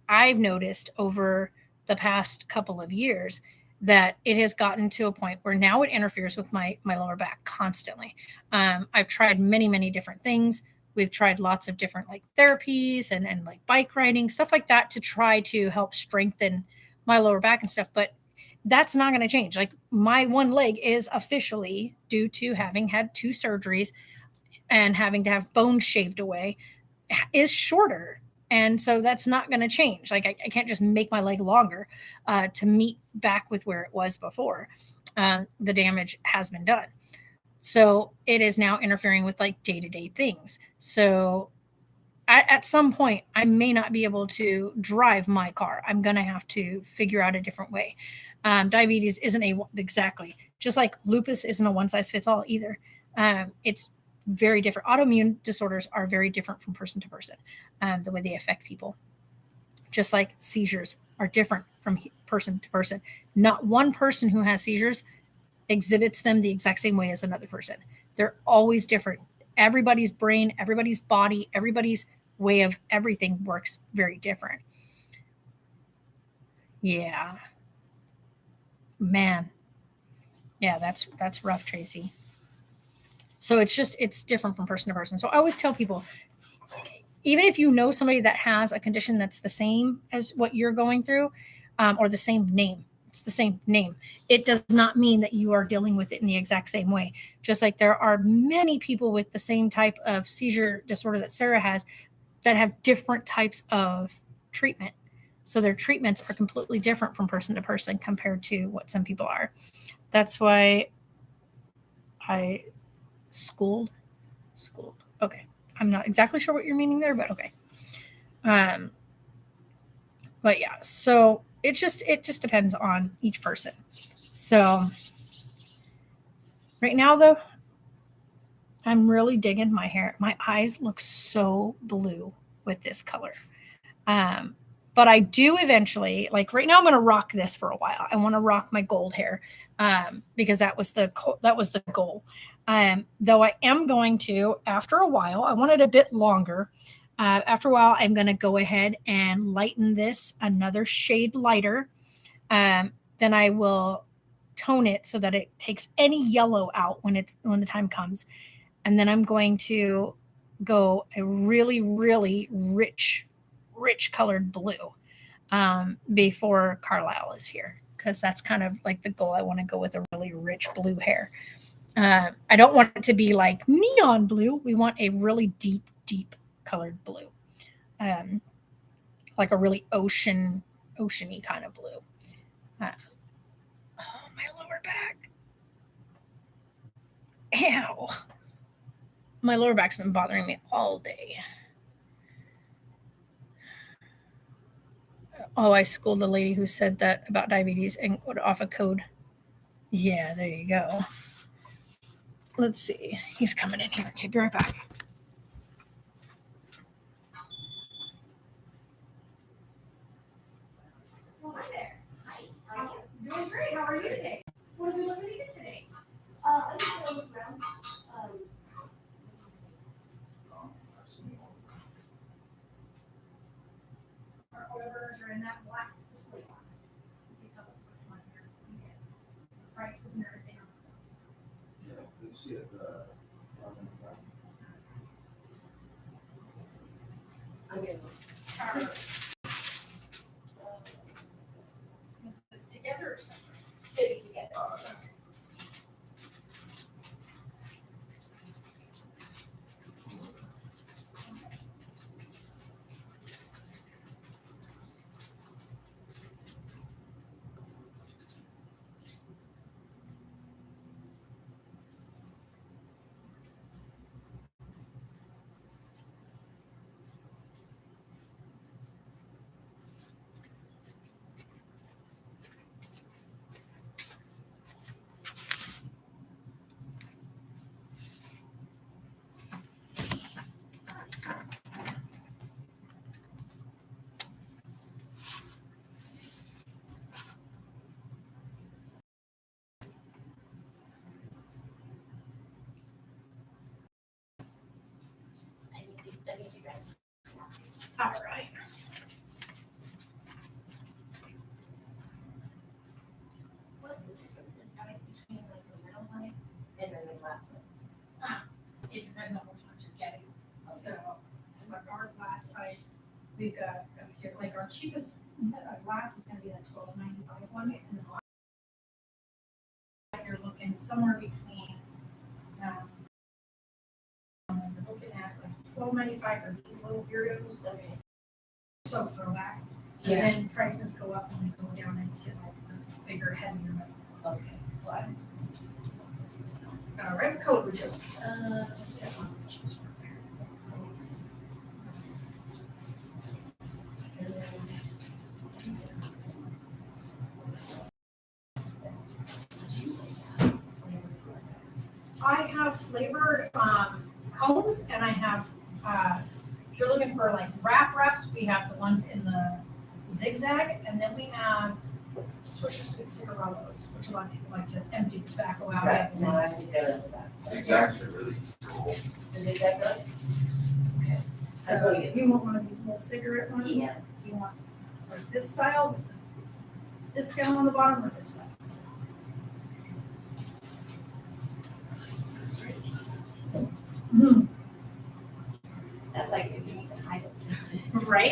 I've noticed over the past couple of years that it has gotten to a point where now it interferes with my lower back constantly. I've tried many, many different things. We've tried lots of different like therapies and like bike riding, stuff like that, to try to help strengthen my lower back and stuff. But that's not going to change. Like my one leg is officially, due to having had 2 surgeries and having to have bones shaved away, is shorter. And so that's not going to change. Like I can't just make my leg longer to meet back with where it was before. The damage has been done. So it is now interfering with like day-to-day things. So at some point, I may not be able to drive my car. I'm going to have to figure out a different way. Diabetes isn't exactly, just like lupus isn't a one-size-fits-all either. It's very different. Autoimmune disorders are very different from person to person, the way they affect people. Just like seizures are different from person to person. Not one person who has seizures exhibits them the exact same way as another person. They're always different. Everybody's brain, everybody's body, everybody's way of everything works very different. Yeah. Man. Yeah, that's rough, Tracy. So it's different from person to person. So I always tell people, even if you know somebody that has a condition that's the same as what you're going through, or the same name, it's the same name. It does not mean that you are dealing with it in the exact same way. Just like there are many people with the same type of seizure disorder that Sarah has that have different types of treatment. So their treatments are completely different from person to person compared to what some people are. That's why I schooled. Okay. I'm not exactly sure what you're meaning there, but okay. But yeah, so it just depends on each person. So right now though, I'm really digging my hair. My eyes look so blue with this color. But I do eventually, like right now I'm going to rock this for a while. I want to rock my gold hair because that was the goal. Though I am going to, after a while, I want it a bit longer. After a while, I'm going to go ahead and lighten this another shade lighter. Then I will tone it so that it takes any yellow out when the time comes. And then I'm going to go a really, really rich colored blue before Carlisle is here, because that's kind of like the goal. I want to go with a really rich blue hair. I don't want it to be like neon blue. We want a really deep colored blue, like a really oceany kind of blue. Oh, my lower back. Ew. My lower back's been bothering me all day. Oh, I schooled the lady who said that about diabetes and got off a code. Yeah, there you go. Let's see. He's coming in here. Okay, be right back. Well, hi there. Hi. How are you? Doing great. How are you today? What are we looking to get today? I'm just gonna look around. Our orders are in that black display box. You can tell us which one you're getting. Prices and everything. Yeah, you see it, I'm gonna Are- Is this together or separate? sit together. I need you guys. All right. What's the difference in price between like the metal one and then the glass ones? It depends on which ones you're getting. So, like our glass types, we've got here, like our cheapest glass is gonna be that $12.95 one, and the glass you're looking somewhere between, you're looking at like $12.95 for these little Beardos, Okay. so throwback. Yeah. And then prices go up when we go down into like the bigger, heavier metal. Okay. Well, Red coat, which is, yeah, lots of choose from there. I have flavored cones, and I have, if you're looking for like wraps, we have the ones in the zigzag, and then we have Swisher Sweet Cigarillos, which a lot of people like to empty the tobacco out. right, no, I'm together with that. Zigzags are really cool. Is it that good? Okay. That's what you You want one of these little cigarette ones? Yeah. You want like this style, with this down on the bottom, or this style?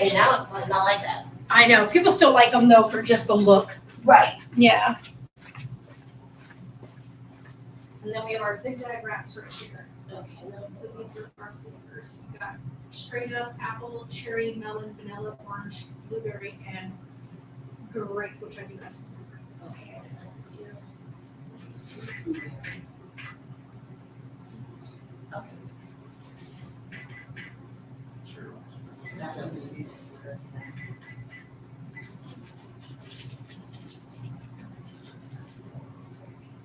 Hey, now it's like, not like that. I know, people still like them though for just the look. Right. Yeah. And then we have our zigzag wraps right here. Okay, no, So these are our flavors. We've got straight up apple, cherry, melon, vanilla, orange, blueberry, and grape, which I do have some. okay, let's do. Okay. That's what we do.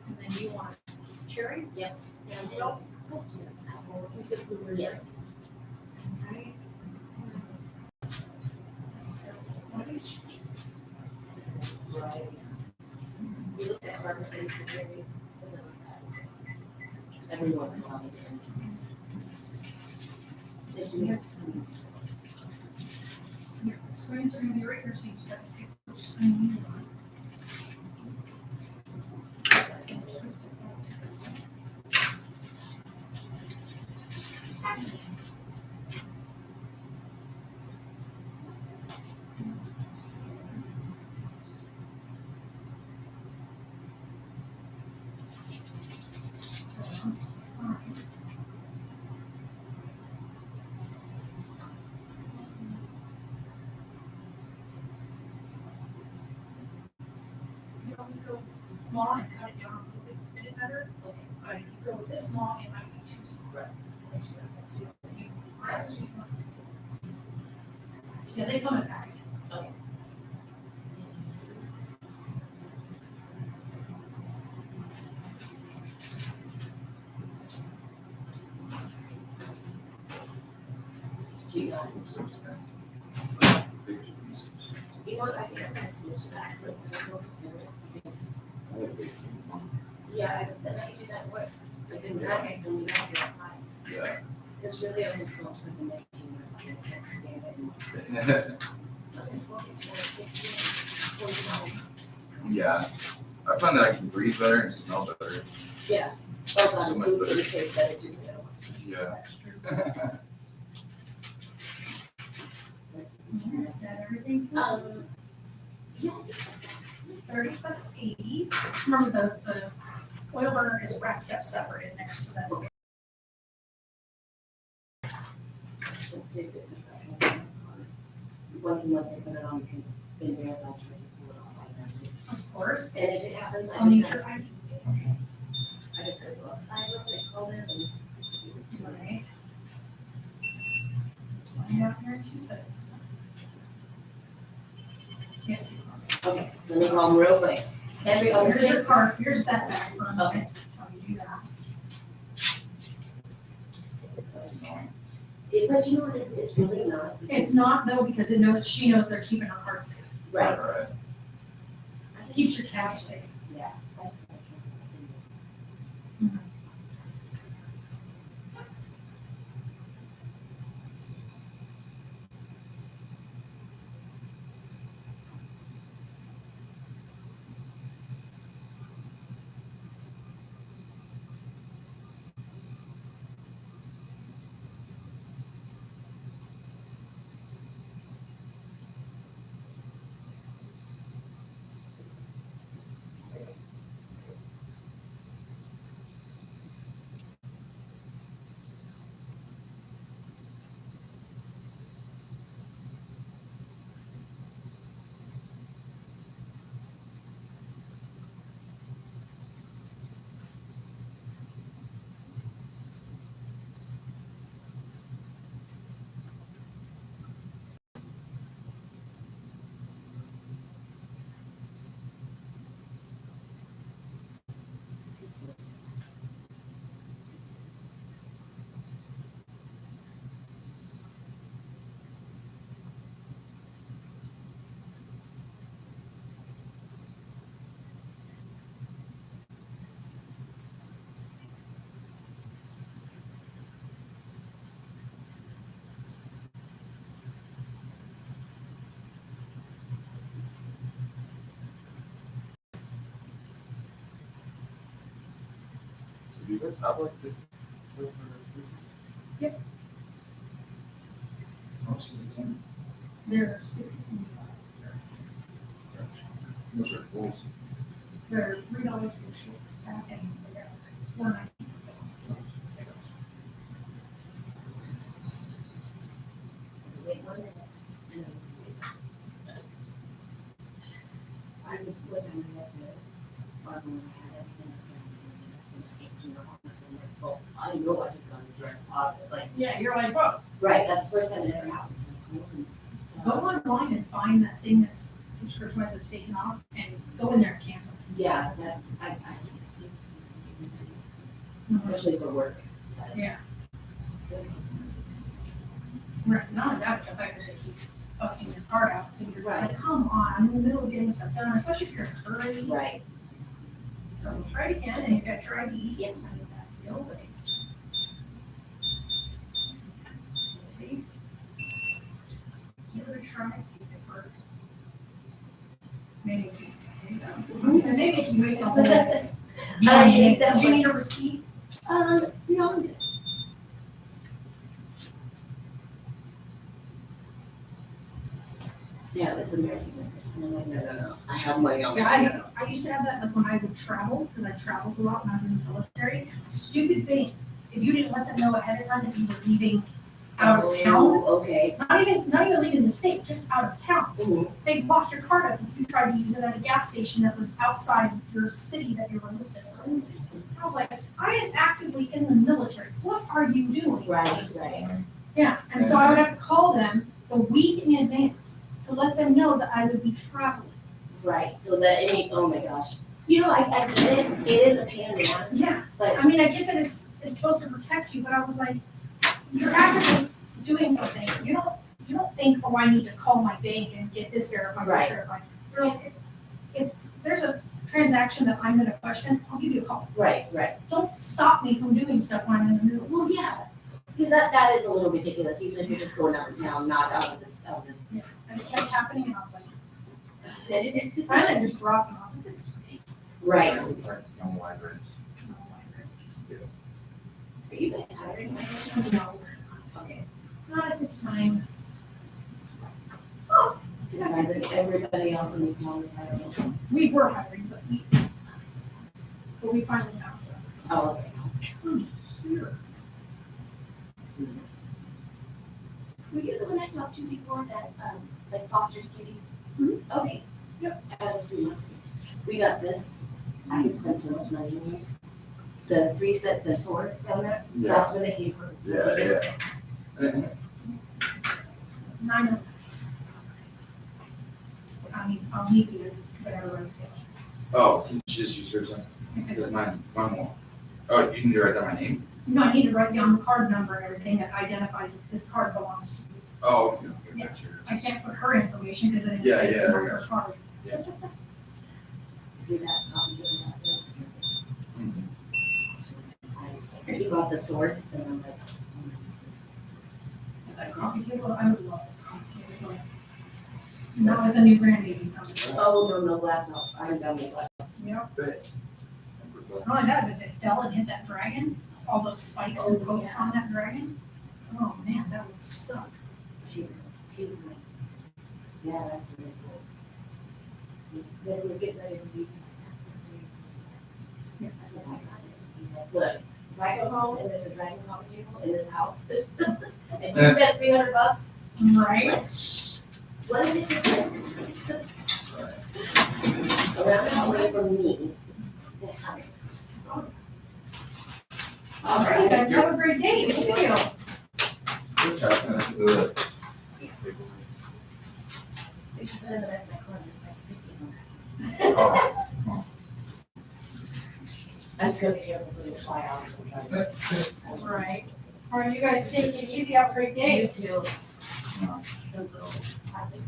And then you want cherry? Yep. And what else? Let's do apple. You said blueberry. Yes. Right. So, one of each. Right. We looked at pharmacies and very similar to that. Every once in a while. They do have sweets. Yeah, the screens are gonna be right here, so you just have to pick which screen you want. So, signs. You always go small and cut it down a little bit to fit it better. Okay. But if you go with this small, it might be too small. Let's do it. You press it once. Yeah, they come in package. Okay. You got it. You know what, I think I'm gonna switch that for instance, local cigarettes because, yeah, I said I do that work, like in that, and when we don't get outside. Yeah. It's really only smoked with the nicotine, I can't stand it anymore. I've been smoking since I was 16, 49. Yeah. I find that I can breathe better and smell better. Yeah. Oh, God, So the much food better. really tastes better too, so I don't want to. Yeah. Is that everything? Yeah. 3780. Remember the oil burner is wrapped up separate in there, so that. Let's see if it. Once a month, I put it on because then we have no choice to pull it off like that. Of course. And if it happens, I'll need I your ID. just gotta go outside real quick, call them and. Right. Find out here in 2 seconds. Yeah. Okay, let me call them real quick. Henry, on the Here's your sixth. card, here's that back. Okay. How you do that. That's annoying. But you know what, it's really not. It's not though, because it knows, she knows they're keeping her card safe. Right. Alright. Keeps your cash safe. Yeah. So do you guys have like the silver food? Yep. How much is it? 10? They're $16. Those are fools. They're $3 for the short stack and they're $4.90. Wait 1 minute. I was with him, I had to, or when I had everything, well, I know I just got a direct deposit, like, Yeah, you're like, whoa. right, that's the first time it ever happened. Go online and find that thing that's subscription-wise that's taken off and go in there and cancel it. Yeah, that, I especially for work. Yeah. Right, not only that, but the fact that they keep busting your card out, so you're just like, come on, I'm in the middle of getting stuff done, especially if you're in a hurry. Right. So try it again, and you got your ID. Yep. I mean, that's the old way. See? Give it a try, see if it works. Maybe. So maybe if you wait till. I think that Do you would- need a receipt? No, I'm good. Yeah, it's embarrassing. And I'm like, no, I have money on Yeah, me. I used to have that like when I would travel, because I traveled a lot when I was in the military. Stupid thing, if you didn't let them know ahead of time that you were leaving out of town, Oh, okay. not even leaving the state, just out of town, Mhm. they locked your card up if you tried to use it at a gas station that was outside your city that you were listed for. I was like, I am actively in the military, what are you doing? Right. Yeah, and so I would have to call them the week in advance to let them know that I would be traveling. Right, so that any, oh my gosh. You know, I get it, it is a pain in the ass, Yeah, but I mean, I get that it's supposed to protect you, but I was like, you're actively doing something. You don't think, oh, I need to call my bank and get this verified, Right. this verified. You're like, if there's a transaction that I'm gonna question, I'll give you a call. right. Don't stop me from doing stuff when I'm in the middle. Well, yeah, because that is a little ridiculous, even if you're just going out of town, not out of this, And it kept happening, and I was like, finally I just dropped, and I was like, this is ridiculous. right. Like young libraries. Are you guys hiring? No, Okay. not at this time. So guys, like everybody else in this town is hiring. We were hiring, but we finally found some. Oh, okay. Come here. Were you the one I talked to before that, like fosters kitties? Okay. Yep. That was 3 months ago. We got this, I could spend so much money in here. The 3 set, the swords down there, that's what they came for. Yeah. 9. I mean, I'll leave you, because I gotta run. Oh, can you just use yours then? Because mine won't. Oh, you need to write down my name? No, I need to write down the card number and everything that identifies that this card belongs to you. Oh, okay, Yeah. that's yours. I can't put her information, because then it Yeah, says it's yeah, not I her got card. See that copy of that Mhm. there? You got the swords, and I'm like, If I complicated, well, I would love it complicated, but not with a new grandbaby coming. oh, no, glass house, I'm done with glass. Yep. Good. Not only that, but if it fell and hit that dragon, all those spikes and Oh, pokes yeah. on that dragon, oh man, that would suck. He was like, yeah, that's really cool. Then we're getting ready to leave. Yeah. I said, I got it. He's like, look, if I go home and there's a dragon coffee table in this house, and you spent $300, Right? what is it you're doing? So that's not way for me to have it. All right, guys, have a great day. Good to see you. Good job, man. They should put it in the back of my car, it's like 15. Oh, I'm just gonna be careful so they don't fly out sometimes. Right. All right, you guys take it easy. Have a great day. You too. Those little plastic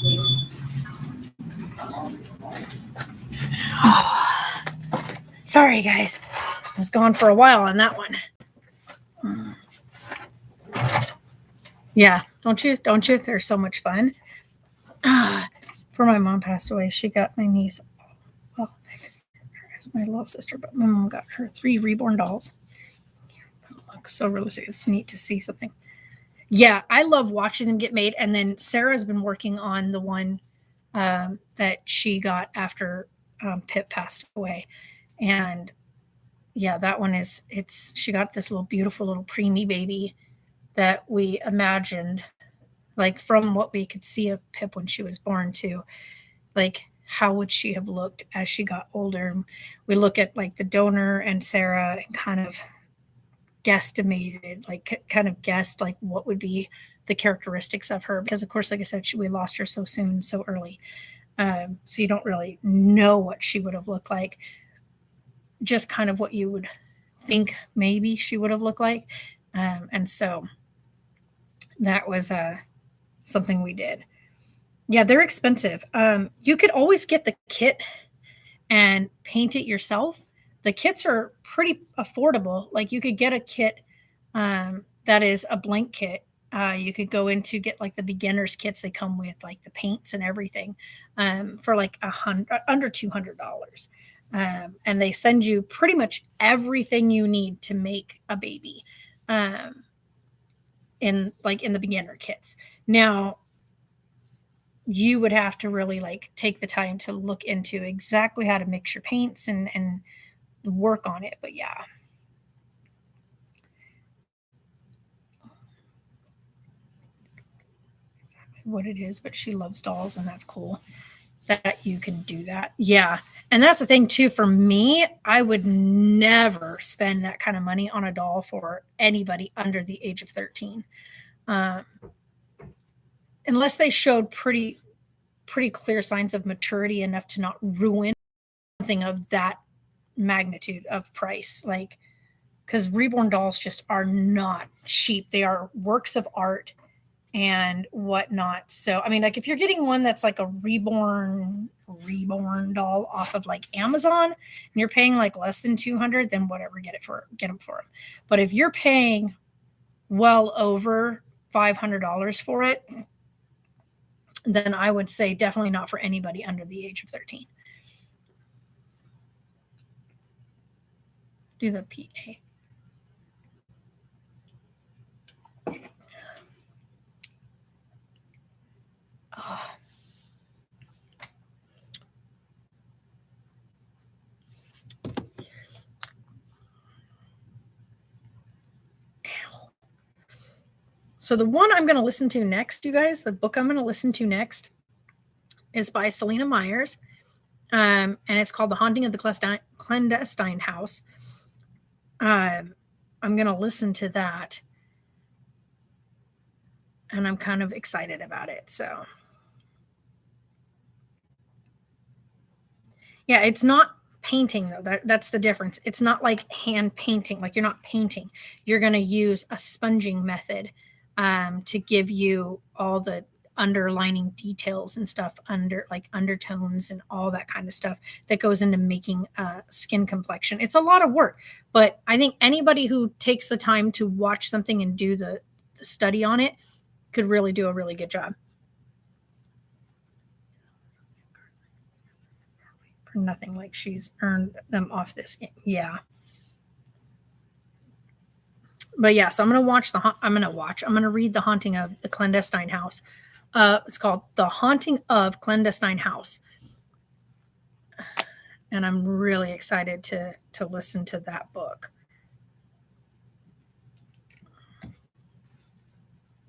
containers. Sorry, guys. I was gone for a while on that one. Yeah, don't you? Don't you? They're so much fun. Before my mom passed away, she got my niece, well, as my little sister, but my mom got her 3 reborn dolls. Look so realistic. It's neat to see something. Yeah, I love watching them get made. And then Sarah's been working on the one that she got after Pip passed away. And yeah, that one is, she got this little beautiful little preemie baby that we imagined, like from what we could see of Pip when she was born to, like how would she have looked as she got older. We look at like the donor and Sarah and kind of guesstimated, like kind of guessed like what would be the characteristics of her, because of course, like I said, we lost her so soon, so early. So you don't really know what she would have looked like, just kind of what you would think maybe she would have looked like. And so that was something we did. Yeah, they're expensive. You could always get the kit and paint it yourself. The kits are pretty affordable. Like you could get a kit that is a blank kit. You could go in to get like the beginner's kits. They come with like the paints and everything for like under $200. And they send you pretty much everything you need to make a baby in the beginner kits. Now, you would have to really like take the time to look into exactly how to mix your paints and work on it. But yeah. Exactly what it is, but she loves dolls, and that's cool that you can do that. Yeah. And that's the thing too, for me, I would never spend that kind of money on a doll for anybody under the age of 13. Unless they showed pretty clear signs of maturity enough to not ruin something of that magnitude of price. Like, because reborn dolls just are not cheap. They are works of art and whatnot. So, I mean, like if you're getting one that's like a reborn doll off of like Amazon and you're paying like less than 200, then whatever, get them for them. But if you're paying well over $500 for it, then I would say definitely not for anybody under the age of 13. Do the PA. Oh. So the one I'm going to listen to next, you guys, the book I'm going to listen to next is by Selena Myers. And it's called The Haunting of the Clandestine House. I'm going to listen to that. And I'm kind of excited about it. So, yeah, it's not painting, though. That's the difference. It's not like hand painting. Like you're not painting. You're going to use a sponging method to give you all the underlining details and stuff, undertones and all that kind of stuff that goes into making skin complexion. It's a lot of work, but I think anybody who takes the time to watch something and do the study on it could really do a really good job. For nothing, like she's earned them off this. Yeah. But yeah, so I'm going to read The Haunting of the Clandestine House. It's called The Haunting of Clandestine House. And I'm really excited to listen to that book.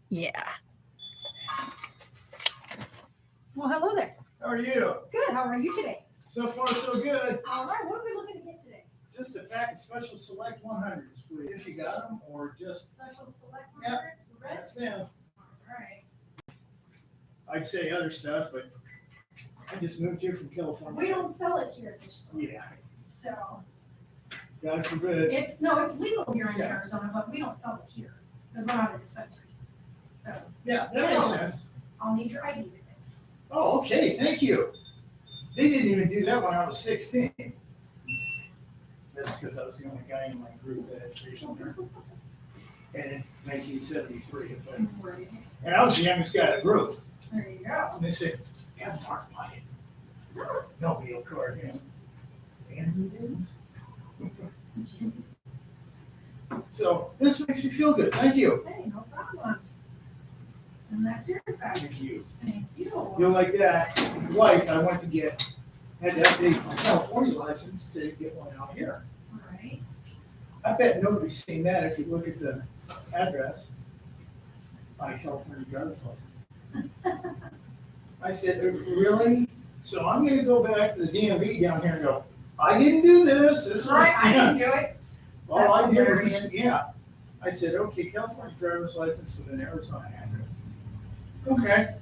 Yeah. Well, hello there. How are you? Good. How are you today? So far, so good. All right. What are we looking to get today? Just a pack of Special Select 100s, please. If you got them, or just Special select Yep. hundreds. Red. that's them. All right. I'd say other stuff, but I just moved here from California. We don't sell it here at this store. Yeah, So God forbid. it's legal here in Arizona, but we don't sell it here because we're not a dispensary. So Yeah, that makes sense. I'll need your ID with it. Oh, okay, thank you. They didn't even do that when I was 16. That's because I was the only guy in my group that had facial hair. And in 1973, it's like, and I was the youngest guy in the group. There you go. And they said, have Mark buy it. Nobody will card him. And we didn't. So this makes me feel good. Thank you. Hey, no problem. And that's your back. Thank you. Thank you. You know, like that, twice I went to had to update my California license to get one out here. Right. I bet nobody's seen that if you look at the address. My California driver's license. I said, really? So I'm gonna go back to the DMV down here and go, I didn't do this. This was, Right, I didn't do it. all I That's did was, hilarious. yeah. I said, okay, California driver's license with an Arizona address. Okay.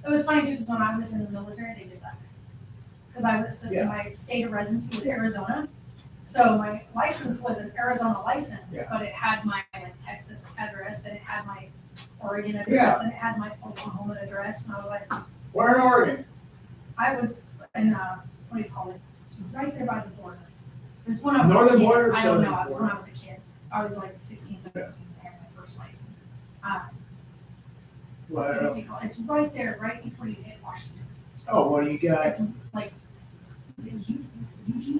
It was funny too, 'cause when I was in the military, they did that. Because I was, Yeah. my state of residency was Arizona. So my license was an Arizona license, Yeah. but it had my Texas address, and it had my Oregon Yeah. address, and it had my Oklahoma address, and I was like, Where in Oregon? I was in, what do you call it? Right there by the border. It was when I was a Northern kid. border or I don't know, southern I was when border? I was a kid. I was like 16, 17, I had my first license. What do you call it? It's right there, right before you hit Washington. Oh, what do you got? It's like, is it Eugene?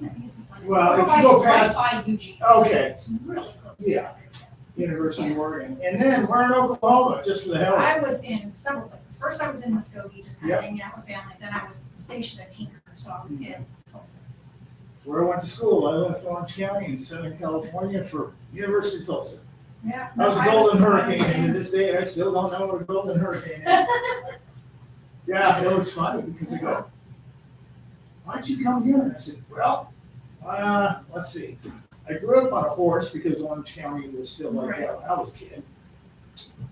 I think it's. Well, if you Right- go it's right past- by Eugene. Okay. It's really close to Yeah. out there. University of Oregon. And then we're in Oklahoma, just for the hell of I it. was in several places. First, I was in Muskogee, just kind Yep. of hanging out with family. Then I was stationed at Tinker, so I was in Tulsa. Where I went to school. I left Orange County in Southern California for University of Tulsa. Yeah. I was a golden hurricane, and to this day, I still don't know what a golden hurricane is. Yeah, it was funny because they go, why'd you come here? And I said, well, let's see. I grew up on a horse because Orange County was still like that when I was a kid.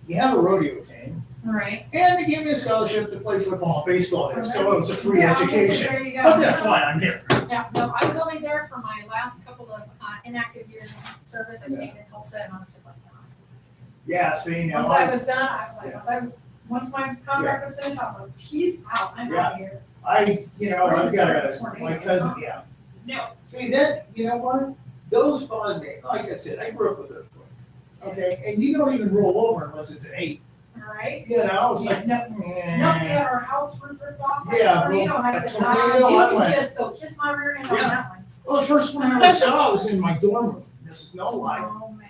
You have a rodeo team, Right. and they gave me a scholarship to play football and baseball there, so it was a free Yeah, I guess education. there you go. But that's why I'm here. Yeah, no, I was only there for my last couple of inactive years of service. I stayed in Tulsa, and I was just like, Yeah, see, now once I was done, I was like, Yeah. once my contract was finished, I was like, peace out, I'm Yeah. out of here. I've got my Tornadoes, cousin, huh? yeah. No. See, that, you know what? Those bother me. Like I said, I grew up with earthquakes. Okay, and you don't even roll over unless it's an 8. All right. You know, it's like, No, we had our house roof ripped off by Yeah, a tornado, and I a said, tornado, I you can went- just go kiss my rear end on Yeah. that one. Well, the first one I ever saw was in my dorm room. There's no light. Oh, man.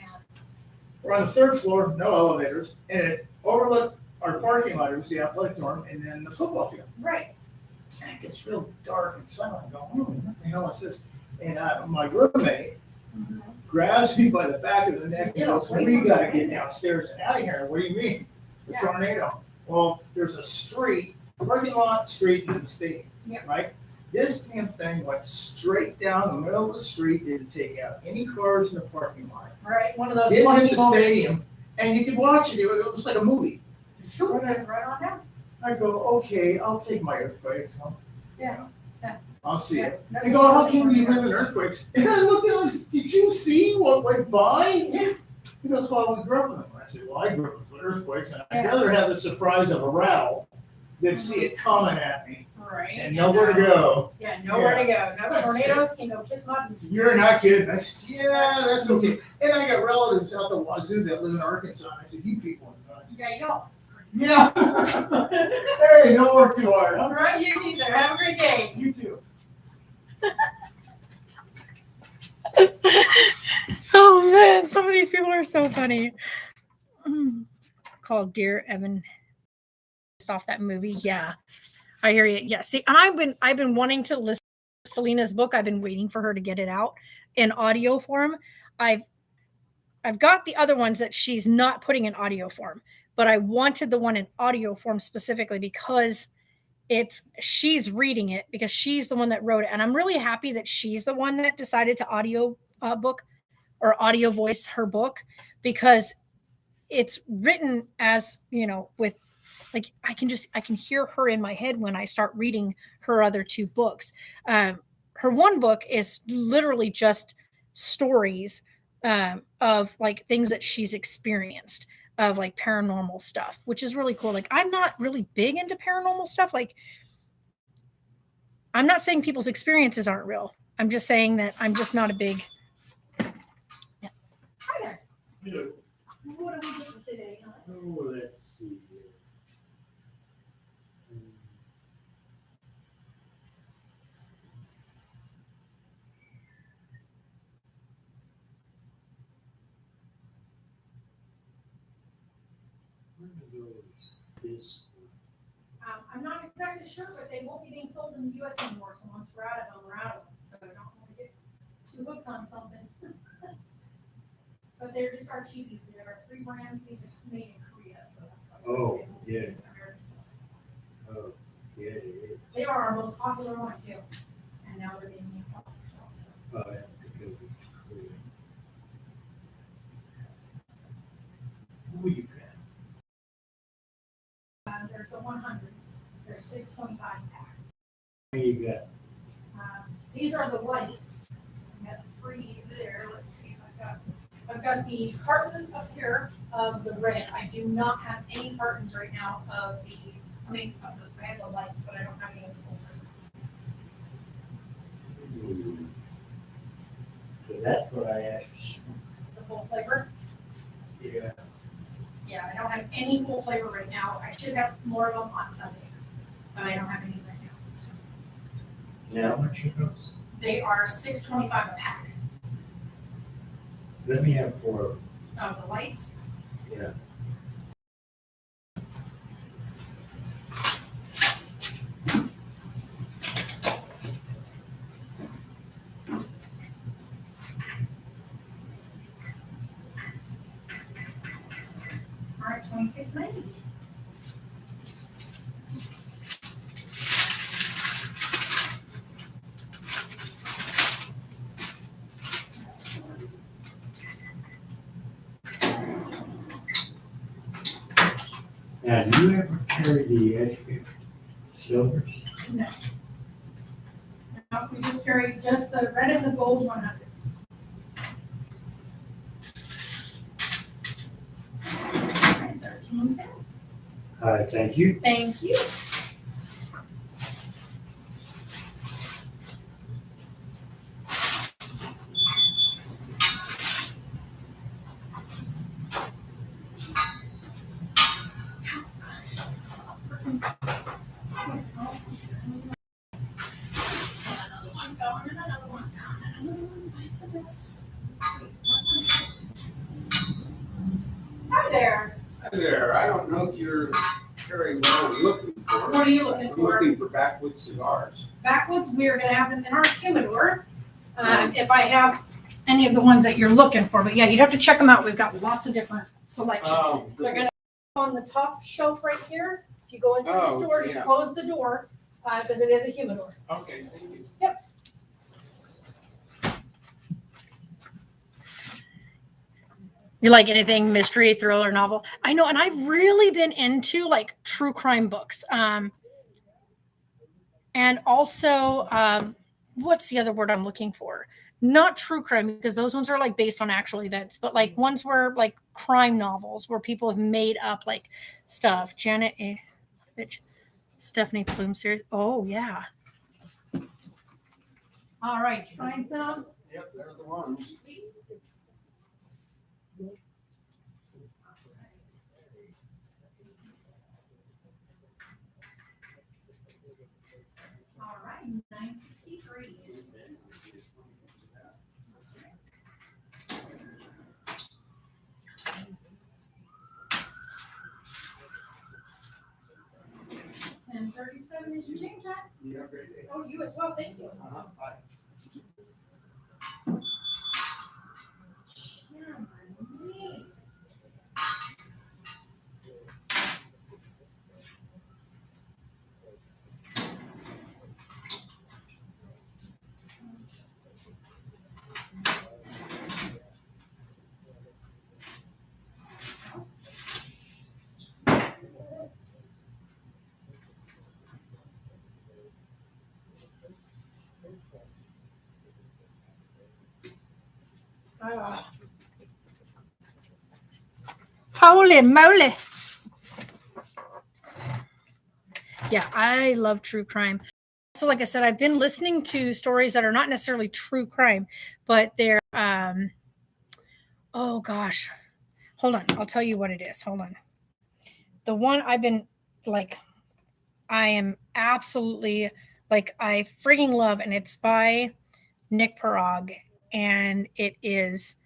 We're on the 3rd floor, no elevators, and it overlooked our parking lot. It was the athletic dorm, and then the football field. Right. And it gets real dark and silent. I go, what the hell is this? And my roommate grabs me by the back of the neck and goes, we gotta get downstairs and out of here. What do you mean? The Yeah. tornado. Well, there's a street, parking lot, street in the stadium, Yep. right? This damn thing went straight down the middle of the street, didn't take out any cars in the parking lot. Right, one of those Didn't lucky hit the moments. stadium, and you could watch it. It was like a movie. Sure, right on down. I go, okay, I'll take my earthquakes. Yeah. Yeah. I'll see it. No, They go, how can you live in earthquakes? And I look at him, did you see what went by? Yeah. He goes, well, we grew up with them. I said, well, I grew up with earthquakes, and I'd Yeah. rather have the surprise of a rattle than see it coming at me Right. and nowhere to go. Yeah, nowhere to go. No That's tornadoes can go kiss my. You're not kidding. I said, yeah, that's okay. And I got relatives out the wazoo that live in Arkansas. And I said, you people are nuts. Yeah, y'all. Yeah. Hey, don't work too hard, All huh? right, you either. Have a great day. You too. Oh man, some of these people are so funny. Called Dear Evan, based off that movie. Yeah, I hear you. Yeah, see, and I've been wanting to listen to Selena's book. I've been waiting for her to get it out in audio form. I've got the other ones that she's not putting in audio form, but I wanted the one in audio form specifically because she's reading it because she's the one that wrote it, and I'm really happy that she's the one that decided to audio book or audio voice her book because it's written as, you know, with like I can hear her in my head when I start reading her other 2 books. Her one book is literally just stories of like things that she's experienced, of like paranormal stuff, which is really cool. Like I'm not really big into paranormal stuff. Like I'm not saying people's experiences aren't real. I'm just saying that I'm just not a big. Hi there. Hello. What are we getting today? Huh? Oh, let's see here. I'm not exactly sure, but they won't be being sold in the US anymore, so once we're out of them, we're out of them, so I don't want to get too hooked on something. But they're just our cheapies, we have our 3 brands, these are made in Korea, so that's why. Oh, they won't be yeah. American stuff. Oh, yeah, yeah. They are our most popular one too, and now they're being made off the shelf, so. Oh, yeah, because it's cool. Who you got? They're the 100s, they're 6.25 pack. Who you got? These are the whites. I got 3 there. Let's see if I've got the carton up here of the red. I do not have any cartons right now of the, I have the lights, but I don't have any of the full flavor. Because that's what I asked. The full flavor? Yeah. Yeah, I don't have any full flavor right now. I should have more of them on Sunday, but I don't have any right now. So. Now, how much are those? They are $6.25 a pack. Let me have 4 of them. Of the lights. Yeah. All right, $26.90. Now, do you ever carry the Edgefield silvers? No. No, we just carry just the red and the gold 100s. All right, 13. Thank you. Thank you. Another one gone, and another one gone, and another one bites the dust. Hi there. Hi there, I don't know if you're carrying what I'm looking for. What are you looking I'm for? looking for backwoods cigars. Backwoods, we're gonna have them in our humidor. If I have any of the ones that you're looking for, but yeah, you'd have to check them out. We've got lots of different selections. They're gonna be on the top shelf right here. If you go into the Oh, store, just yeah. close the door, because it is a humidor. Okay, thank you. You like anything mystery, thriller, novel? I know, and I've really been into like true crime books. And also, what's the other word I'm looking for? Not true crime, because those ones are like based on actual events, but like ones where like crime novels where people have made up like stuff. Janet A. Bitch, Stephanie Plume series. Oh yeah. All right, find some. Yep, they're the ones. All right, 963. $10.37 is your change, Jack? You have a great day. Oh, you as well, thank you. Bye. Holy moly. Yeah, I love true crime. So like I said, I've been listening to stories that are not necessarily true crime, but they're oh gosh. Hold on. I'll tell you what it is. Hold on. The one I've been like I am absolutely like I frigging love, and it's by Nick Parag, and it is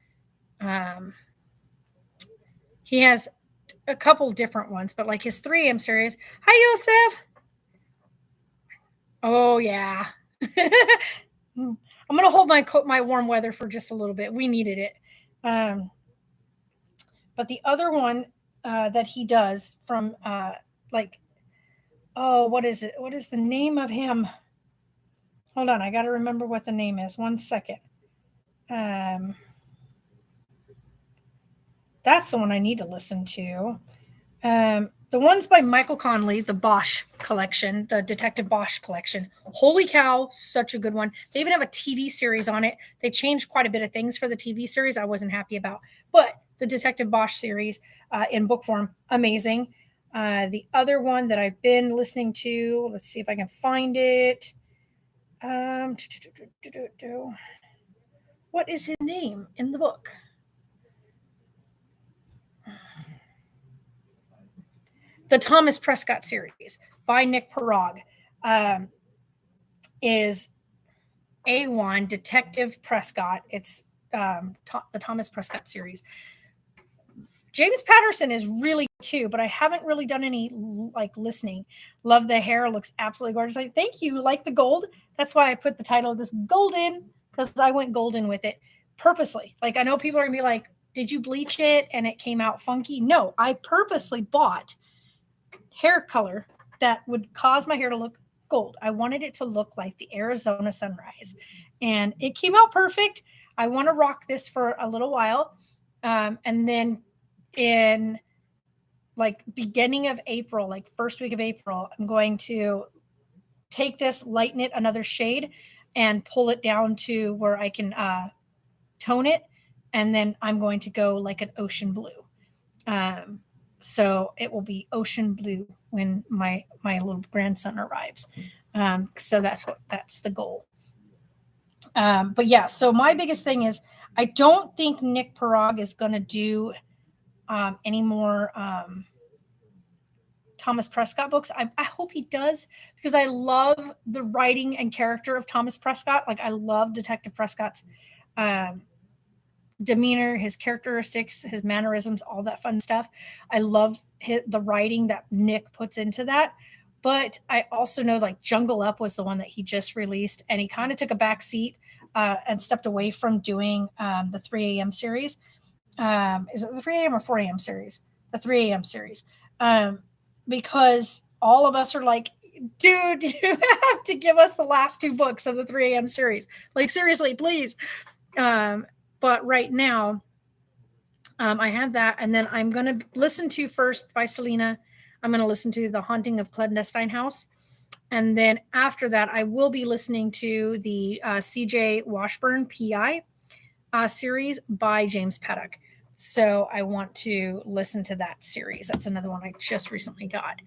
he has a couple different ones, but like his 3 AM series. Hi, Yosef. Oh yeah. I'm gonna hold my warm weather for just a little bit. We needed it. But the other one that he does from what is it? What is the name of him? Hold on, I got to remember what the name is. 1 second. That's the one I need to listen to. The ones by Michael Connelly, the Bosch collection, the Detective Bosch collection. Holy cow, such a good one. They even have a TV series on it. They changed quite a bit of things for the TV series I wasn't happy about. But the Detective Bosch series in book form, amazing. The other one that I've been listening to, let's see if I can find it. What is his name in the book? The Thomas Prescott series by Nick Parag is A1 Detective Prescott. It's the Thomas Prescott series. James Patterson is really too, but I haven't really done any like listening. Love the hair, looks absolutely gorgeous. Like, thank you. Like the gold. That's why I put the title of this golden, because I went golden with it purposely. Like, I know people are gonna be like, did you bleach it and it came out funky? No, I purposely bought hair color that would cause my hair to look gold. I wanted it to look like the Arizona sunrise, and it came out perfect. I want to rock this for a little while, and then in like beginning of April, like first week of April, I'm going to take this, lighten it another shade, and pull it down to where I can tone it, and then I'm going to go like an ocean blue. So it will be ocean blue when my little grandson arrives. So that's the goal. But yeah, so my biggest thing is I don't think Nick Parag is going to do any more Thomas Prescott books. I hope he does, because I love the writing and character of Thomas Prescott. Like, I love Detective Prescott's demeanor, his characteristics, his mannerisms, all that fun stuff. I love the writing that Nick puts into that. But I also know like Jungle Up was the one that he just released, and he kind of took a back seat and stepped away from doing the 3 AM series. Is it the 3 AM or 4 AM series? The 3 AM series. Because all of us are like, dude, you have to give us the last 2 books of the 3 AM series. Like, seriously, please. But right now, I have that. And then I'm going to listen to first by Selena. I'm going to listen to The Haunting of Clandestine House. And then after that, I will be listening to the CJ Washburn PI series by James Paddock. So I want to listen to that series. That's another one I just recently got.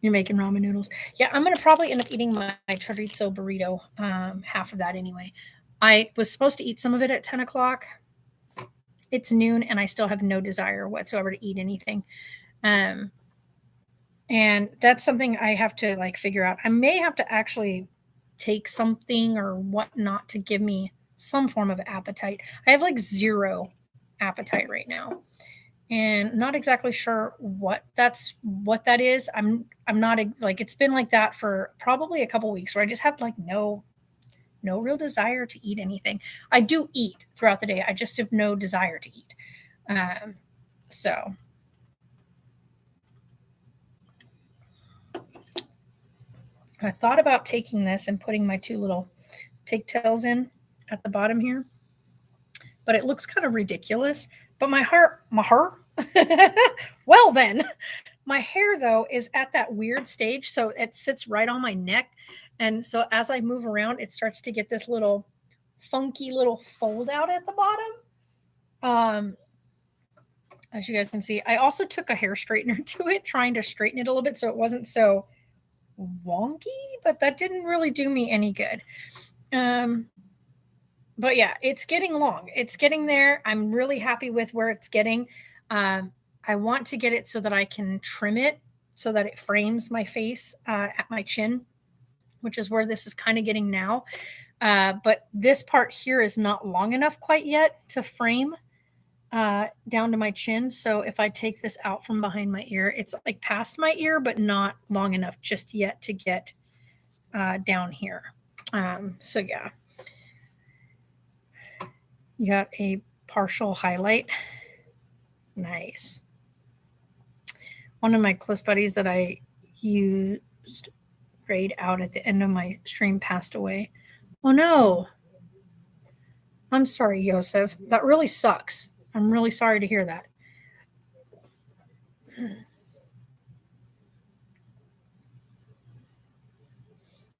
You're making ramen noodles. Yeah, I'm going to probably end up eating my chorizo burrito, half of that anyway. I was supposed to eat some of it at 10 o'clock. It's noon, and I still have no desire whatsoever to eat anything. And that's something I have to like figure out. I may have to actually take something or whatnot to give me some form of appetite. I have like 0 appetite right now, and not exactly sure what that is. I'm not like, it's been like that for probably a couple weeks where I just have like no real desire to eat anything. I do eat throughout the day. I just have no desire to eat. So I thought about taking this and putting my 2 little pigtails in at the bottom here, but it looks kind of ridiculous. But my hair, well then, my hair though is at that weird stage, so it sits right on my neck, and so as I move around, it starts to get this little funky little fold out at the bottom. As you guys can see, I also took a hair straightener to it, trying to straighten it a little bit so it wasn't so wonky, but that didn't really do me any good. But yeah, it's getting long. It's getting there. I'm really happy with where it's getting. I want to get it so that I can trim it so that it frames my face at my chin, which is where this is kind of getting now. But this part here is not long enough quite yet to frame down to my chin. So if I take this out from behind my ear, it's like past my ear, but not long enough just yet to get down here. So yeah, you got a partial highlight. Nice. One of my close buddies that I used grayed out at the end of my stream passed away. Oh no. I'm sorry, Yosef. That really sucks. I'm really sorry to hear that.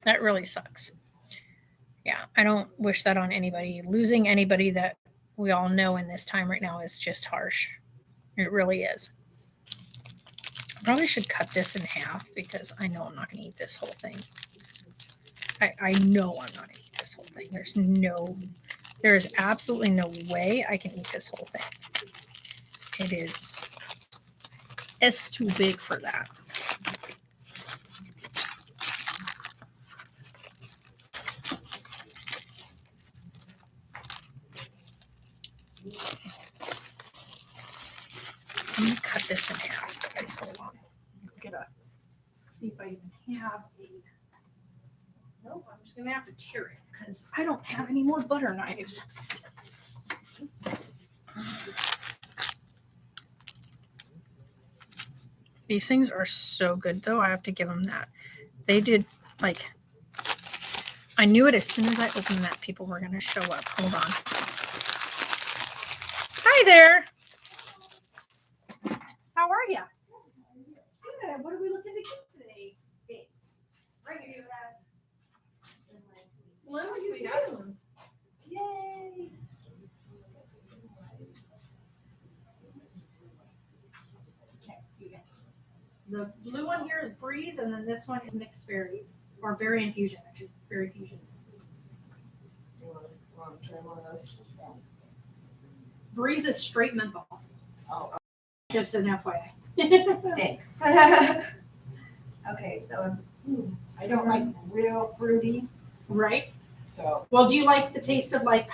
That really sucks. Yeah, I don't wish that on anybody. Losing anybody that we all know in this time right now is just harsh. It really is. I probably should cut this in half because I know I'm not going to eat this whole thing. I know I'm not going to eat this whole thing. There is absolutely no way I can eat this whole thing. It's too big for that. I'm going to cut this in half, guys. Hold on. See if I even have a. Nope, I'm just going to have to tear it because I don't have any more butter knives. These things are so good, though. I have to give them that. They did, like, I knew it as soon as I opened that people were going to show up. Hold on. Hi there. How are you? Good. What are we looking to get today? Right here. Limbs, we have limbs. Yay. The blue one here is Breeze, and then this one is Mixed Berries, or Berry Infusion, actually. Berry Fusion. Do you want to try one of those? Breeze is straight menthol. Oh, Just an FYI. thanks. Okay, so I don't like real fruity, Right? so Well, do you like the taste of like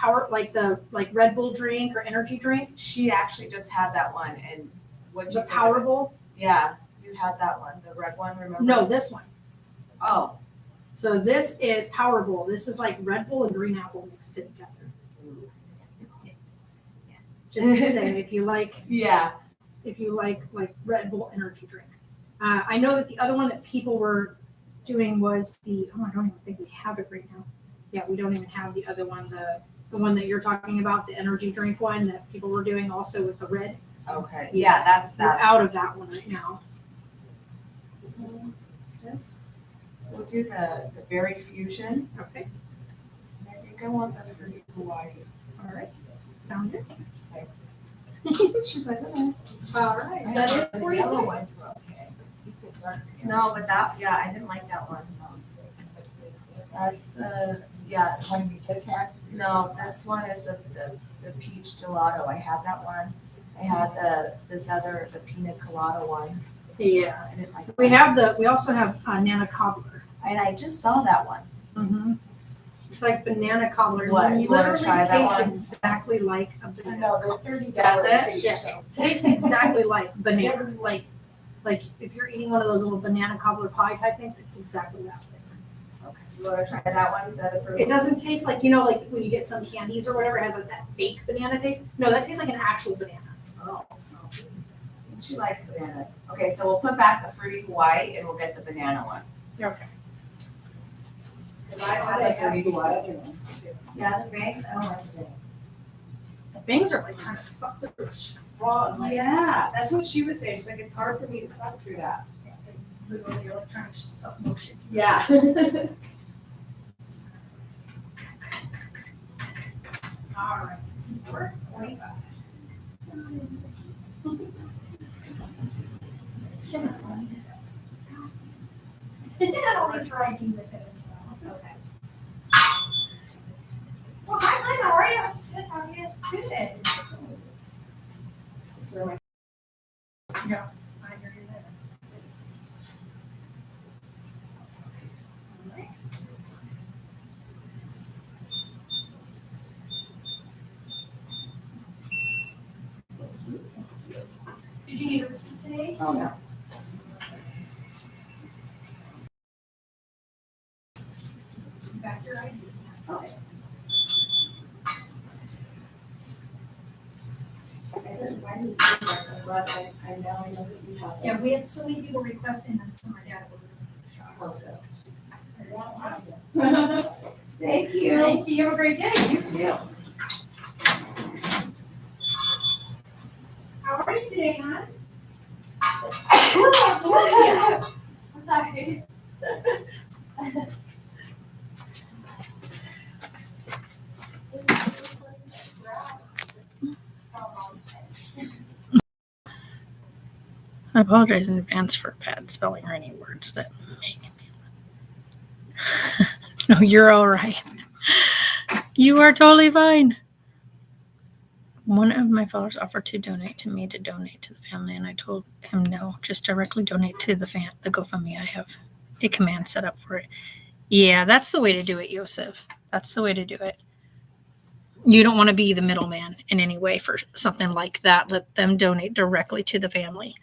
Red Bull drink or energy drink? she actually just had that one, and what The Powerball? Yeah, you had that one, the red one, remember? No, this one. Oh, So this is Powerball. This is like Red Bull and green apple mixed together. Just to say, if you like like Red Bull energy drink. I know that the other one that people were doing was I don't even think we have it right now. Yeah, we don't even have the other one, the one that you're talking about, the energy drink one that people were doing also with the red. okay, yeah, that's We're that. out of that one right now. So this, we'll do the berry fusion. Okay, I think I want the fruity Hawaii. all right. Sound good? She's like, okay. All right. Is that it for you? Okay. No, but that, yeah, I didn't like that one. That's the, yeah. One you just had? No, this one is the peach gelato. I had that one. I had the pina colada one. Yeah. I didn't like that. We also have Nana Cobbler. And I just saw that one. Mm-hmm. It's like banana cobbler. What, You you wanna literally try that taste one? exactly like a banana. No, they're $30. Does it? Yeah. Tastes exactly like banana. Like if you're eating one of those little banana cobbler pie type things, it's exactly that flavor. Okay, you wanna try that one instead of fruity? It doesn't taste like, like when you get some candies or whatever, it has like that fake banana taste. No, that tastes like an actual banana. Oh. She likes banana. Okay, so we'll put back the fruity Hawaii and we'll get the banana one. Okay. Cause I had the fruity Hawaii. Yeah, the bangs, I don't like the bangs. The bangs are like kind of suck through a straw. Like, Yeah, that's what she was saying. She's like, it's hard for me to suck through that. literally you're like trying to suck motion. Yeah. All right, 64, 45. I'll be trying with it as well. Okay. Well, hi, how are you? Good, how are you? Good. Yeah, I hear you there. All right. Did you need a receipt today? Oh, no. Back your ID. Okay. I didn't write these numbers, I'm glad I now know that you have them. Yeah, we had so many people requesting them, so my dad ordered them for the shops. Thank you. Thank you. Have a great day. You too. How are you today, hon? Oh, bless you. I'm sorry. I apologize in advance for bad spelling or any words that make me. No, you're all right. You are totally fine. One of my followers offered to donate to me to donate to the family, and I told him no, just directly donate to the GoFundMe. I have a command set up for it. Yeah, that's the way to do it, Yosef. That's the way to do it. You don't want to be the middleman in any way for something like that. Let them donate directly to the family.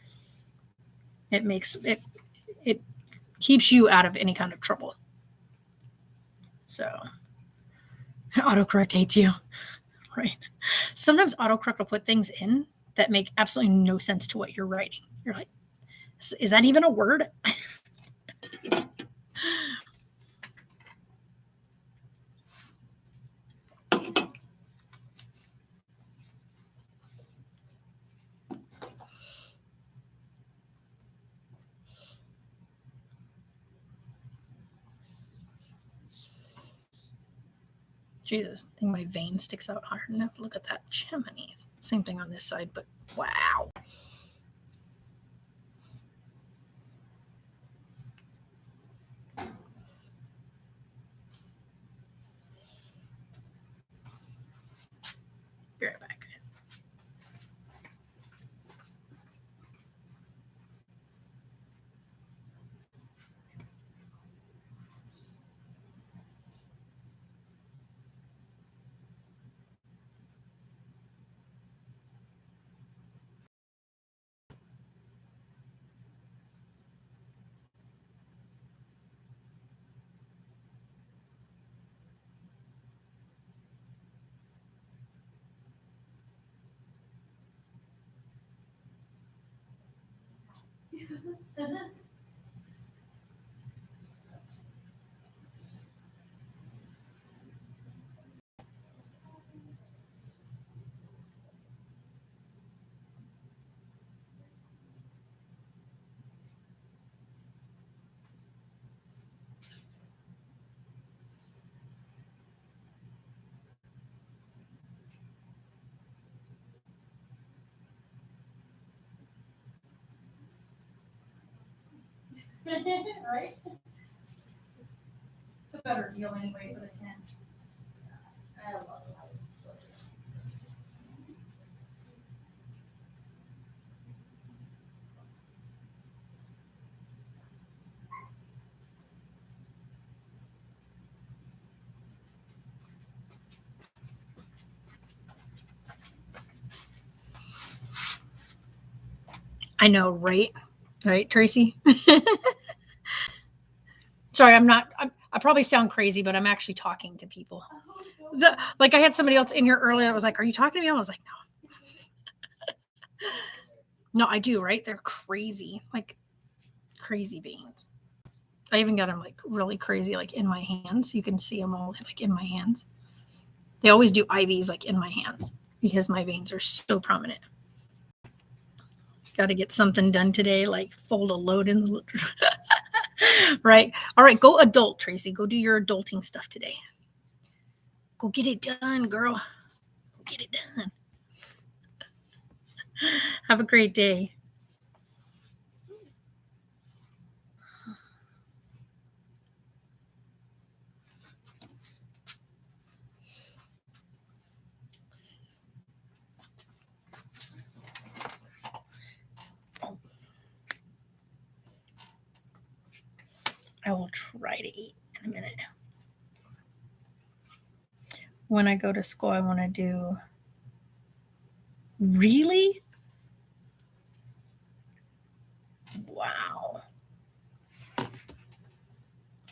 It makes it keeps you out of any kind of trouble. So autocorrect hates you, right? Sometimes autocorrect will put things in that make absolutely no sense to what you're writing. You're like, is that even a word? Jesus, I think my vein sticks out hard enough. Look at that chimney. Same thing on this side, but wow. Be right back, guys. Right? It's a better deal anyway for the 10. I love it. I know, right? Right, Tracy? Sorry, I probably sound crazy, but I'm actually talking to people. So, like I had somebody else in here earlier that was like, "Are you talking to me?" I was like, "No." No, I do, right? They're crazy, like crazy beans. I even got them like really crazy, like in my hands. You can see them all like in my hands. They always do IVs like in my hands because my veins are so prominent. Got to get something done today, like fold a load in the right. All right, go adult, Tracy. Go do your adulting stuff today. Go get it done, girl. Go get it done. Have a great day. I will try to eat in a minute. When I go to school, I want to do. Really? Wow. I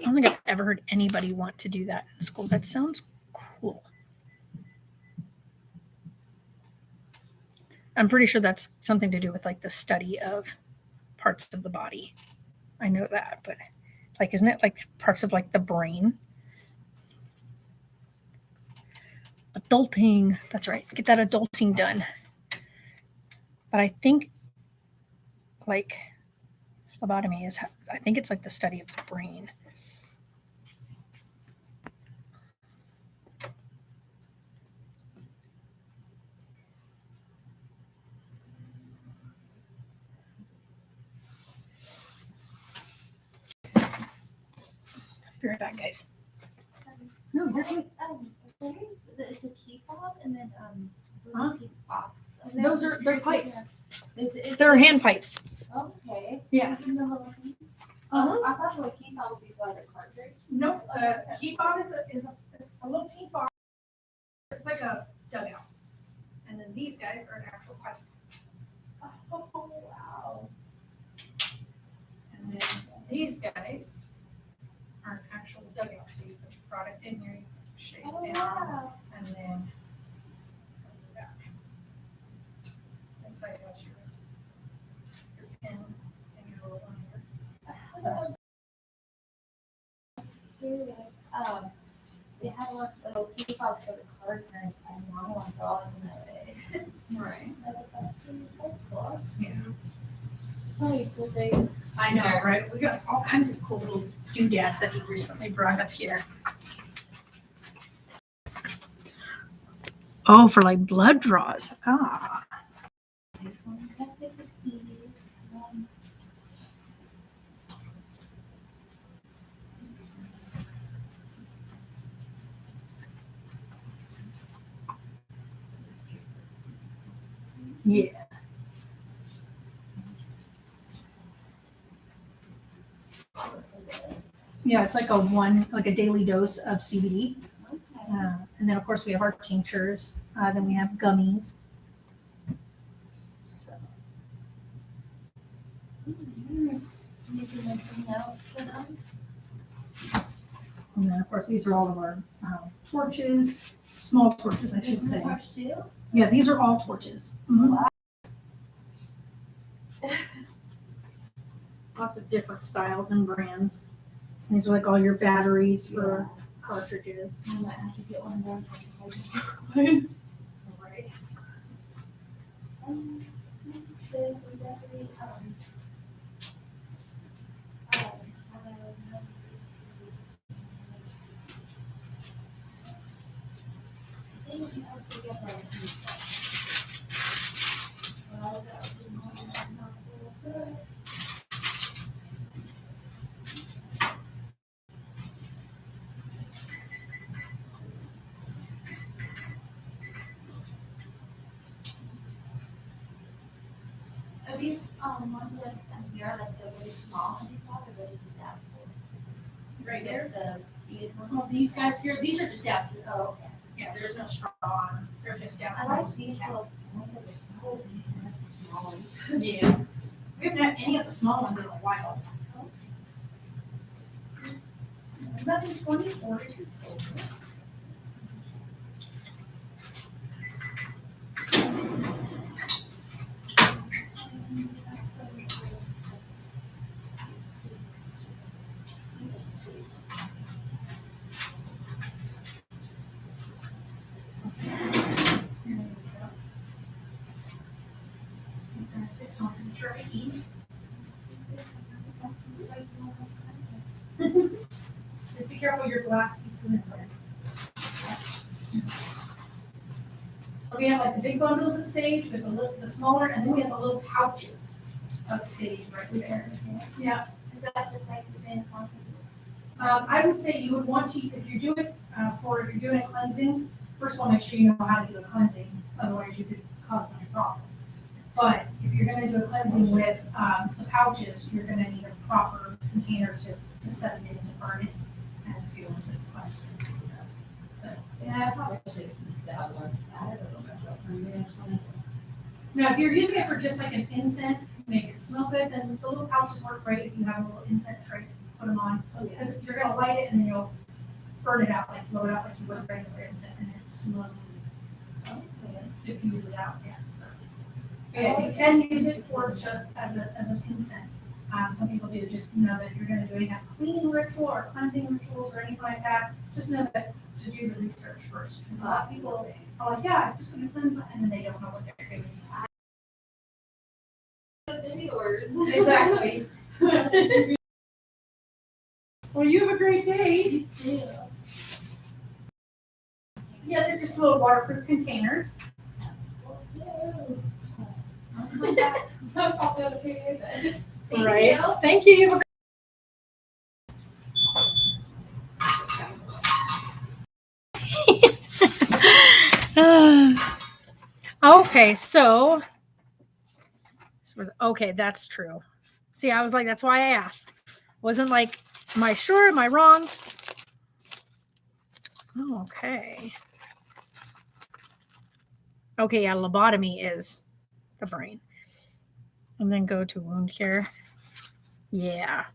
don't think I've ever heard anybody want to do that in school. That sounds cool. I'm pretty sure that's something to do with like the study of parts of the body. I know that, but like, isn't it like parts of like the brain? Adulting. That's right. Get that adulting done. But I think like phlebotomy is, I think it's like the study of the brain. Be right back, guys. No, you're good. It's a key fob and then, Huh? key box. Those are, they're pipes. Is They're hand pipes. Okay. Yeah. I thought the key fob would be like a cartridge. Nope, key fob is a little pink box. It's like a dugout. And then these guys are an actual pipe. Oh, wow. And then these guys are an actual dugout. So you put your product in here, you put your shade Oh, down, wow. and then goes back. Inside has your pin and your little liner. They had one little key fob for the cards and I want one for all of them. Right. That's cool. Yeah. So many cool things. I know, right? We got all kinds of cool little doodads that he recently brought up here. Oh, for like blood draws. Ah. Yeah. Yeah, it's like a daily dose of CBD. And then of course we have our tinctures. Then we have gummies. So, and then of course these are all of our torches, small torches, I should say. Yeah, these are all torches. Mhm. Lots of different styles and brands. These are like all your batteries for cartridges. I might have to get one of those. I just Right. There's some batteries. Are these ones that are like the really small ones you saw, or really just that? Right there. The beaded ones? Well, these guys here, these are just adapters. Oh, okay. Yeah, there's no straw on them. They're just adapters. I like these little ones that are so big, I like the small ones. Yeah. We haven't had any of the small ones in a while. Nothing 24 is your Just be careful your glass pieces and threads. So we have like the big bundles of sage with the smaller, and then we have the little pouches of sage right there. Yeah. Is that just like the same quantity? I would say you would want to, if you're doing if you're doing a cleansing, first of all, make sure you know how to do a cleansing, otherwise you could cause a bunch of problems. But if you're gonna do a cleansing with the pouches, you're gonna need a proper container to set it in, to burn it, and to be able to cleanse it. So, Yeah, I probably should that one. I don't know. now if you're using it for just like an incense, make it smell good, then the little pouches work great if you have a little incense tray to put them on. Because you're gonna light it and then you'll burn it out, like blow it out like you would regular incense, and it's slowly diffuse it out. Yeah, so. Yeah, you can use it for just as a incense. Some people do, just know that you're gonna do any kind of cleaning ritual or cleansing rituals or anything like that. Just know that to do the research first. Because a lot of people are like, yeah, I'm just gonna cleanse, and then they don't know what they're doing. Exactly. Well, you have a great day. Yeah, they're just little waterproof containers. Right. Thank you. You have a okay, so okay, that's true. See, I was like, that's why I asked. Wasn't like, am I sure? Am I wrong? Okay. Okay, yeah, lobotomy is the brain. And then go to wound care. Yeah.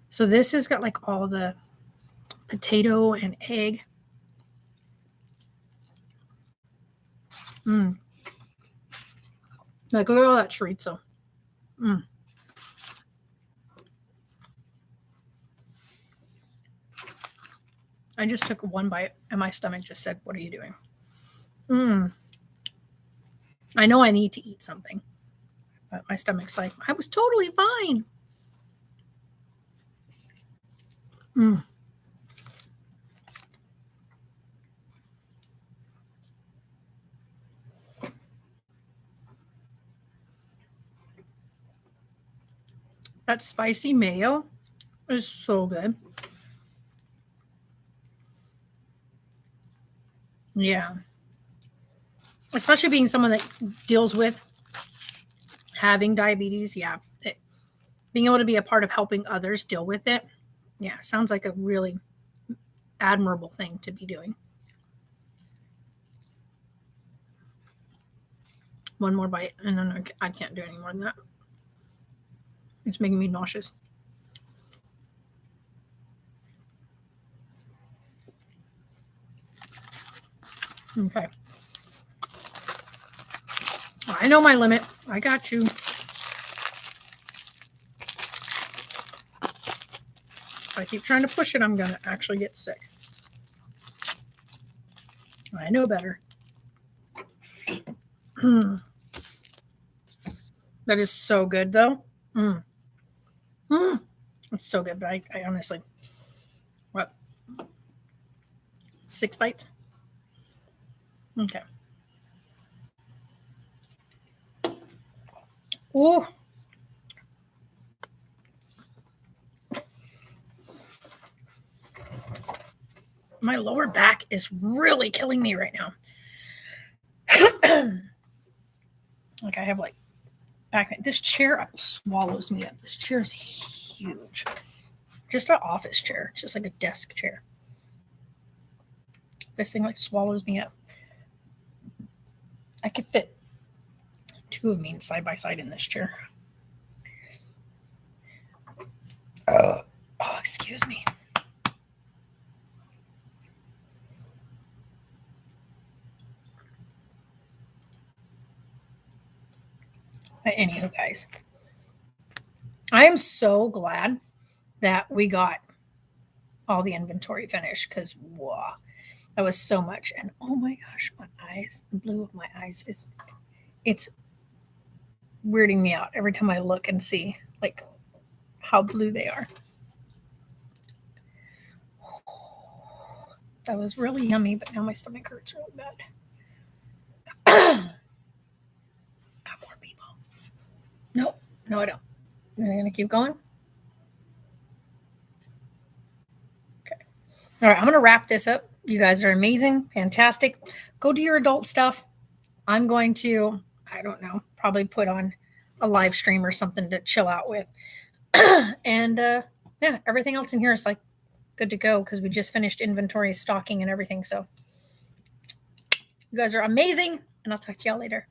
So this has got like all the potato and egg. Like, look at all that chorizo. I just took one bite and my stomach just said, what are you doing? I know I need to eat something, but my stomach's like, I was totally fine. That spicy mayo is so good. Yeah. Especially being someone that deals with having diabetes. Yeah. Being able to be a part of helping others deal with it. Yeah. Sounds like a really admirable thing to be doing. One more bite and then I can't do any more than that. It's making me nauseous. Okay. I know my limit. I got you. If I keep trying to push it, I'm going to actually get sick. I know better. That is so good, though. It's so good, but I honestly, what? 6 bites? Okay. Ooh. My lower back is really killing me right now. Like I have like back. This chair swallows me up. This chair is huge. Just an office chair. It's just like a desk chair. This thing like swallows me up. I could fit 2 of me side by side in this chair. Oh, excuse me. But anywho, guys, I am so glad that we got all the inventory finished because, wow, that was so much. And oh my gosh, my eyes, the blue of my eyes it's weirding me out every time I look and see like how blue they are. That was really yummy, but now my stomach hurts really bad. Got more people. Nope. No, I don't. Am I going to keep going? Okay. All right. I'm going to wrap this up. You guys are amazing. Fantastic. Go do your adult stuff. I'm going to, I don't know, probably put on a live stream or something to chill out with. And yeah, everything else in here is like good to go because we just finished inventory, stocking, and everything. So you guys are amazing. And I'll talk to y'all later.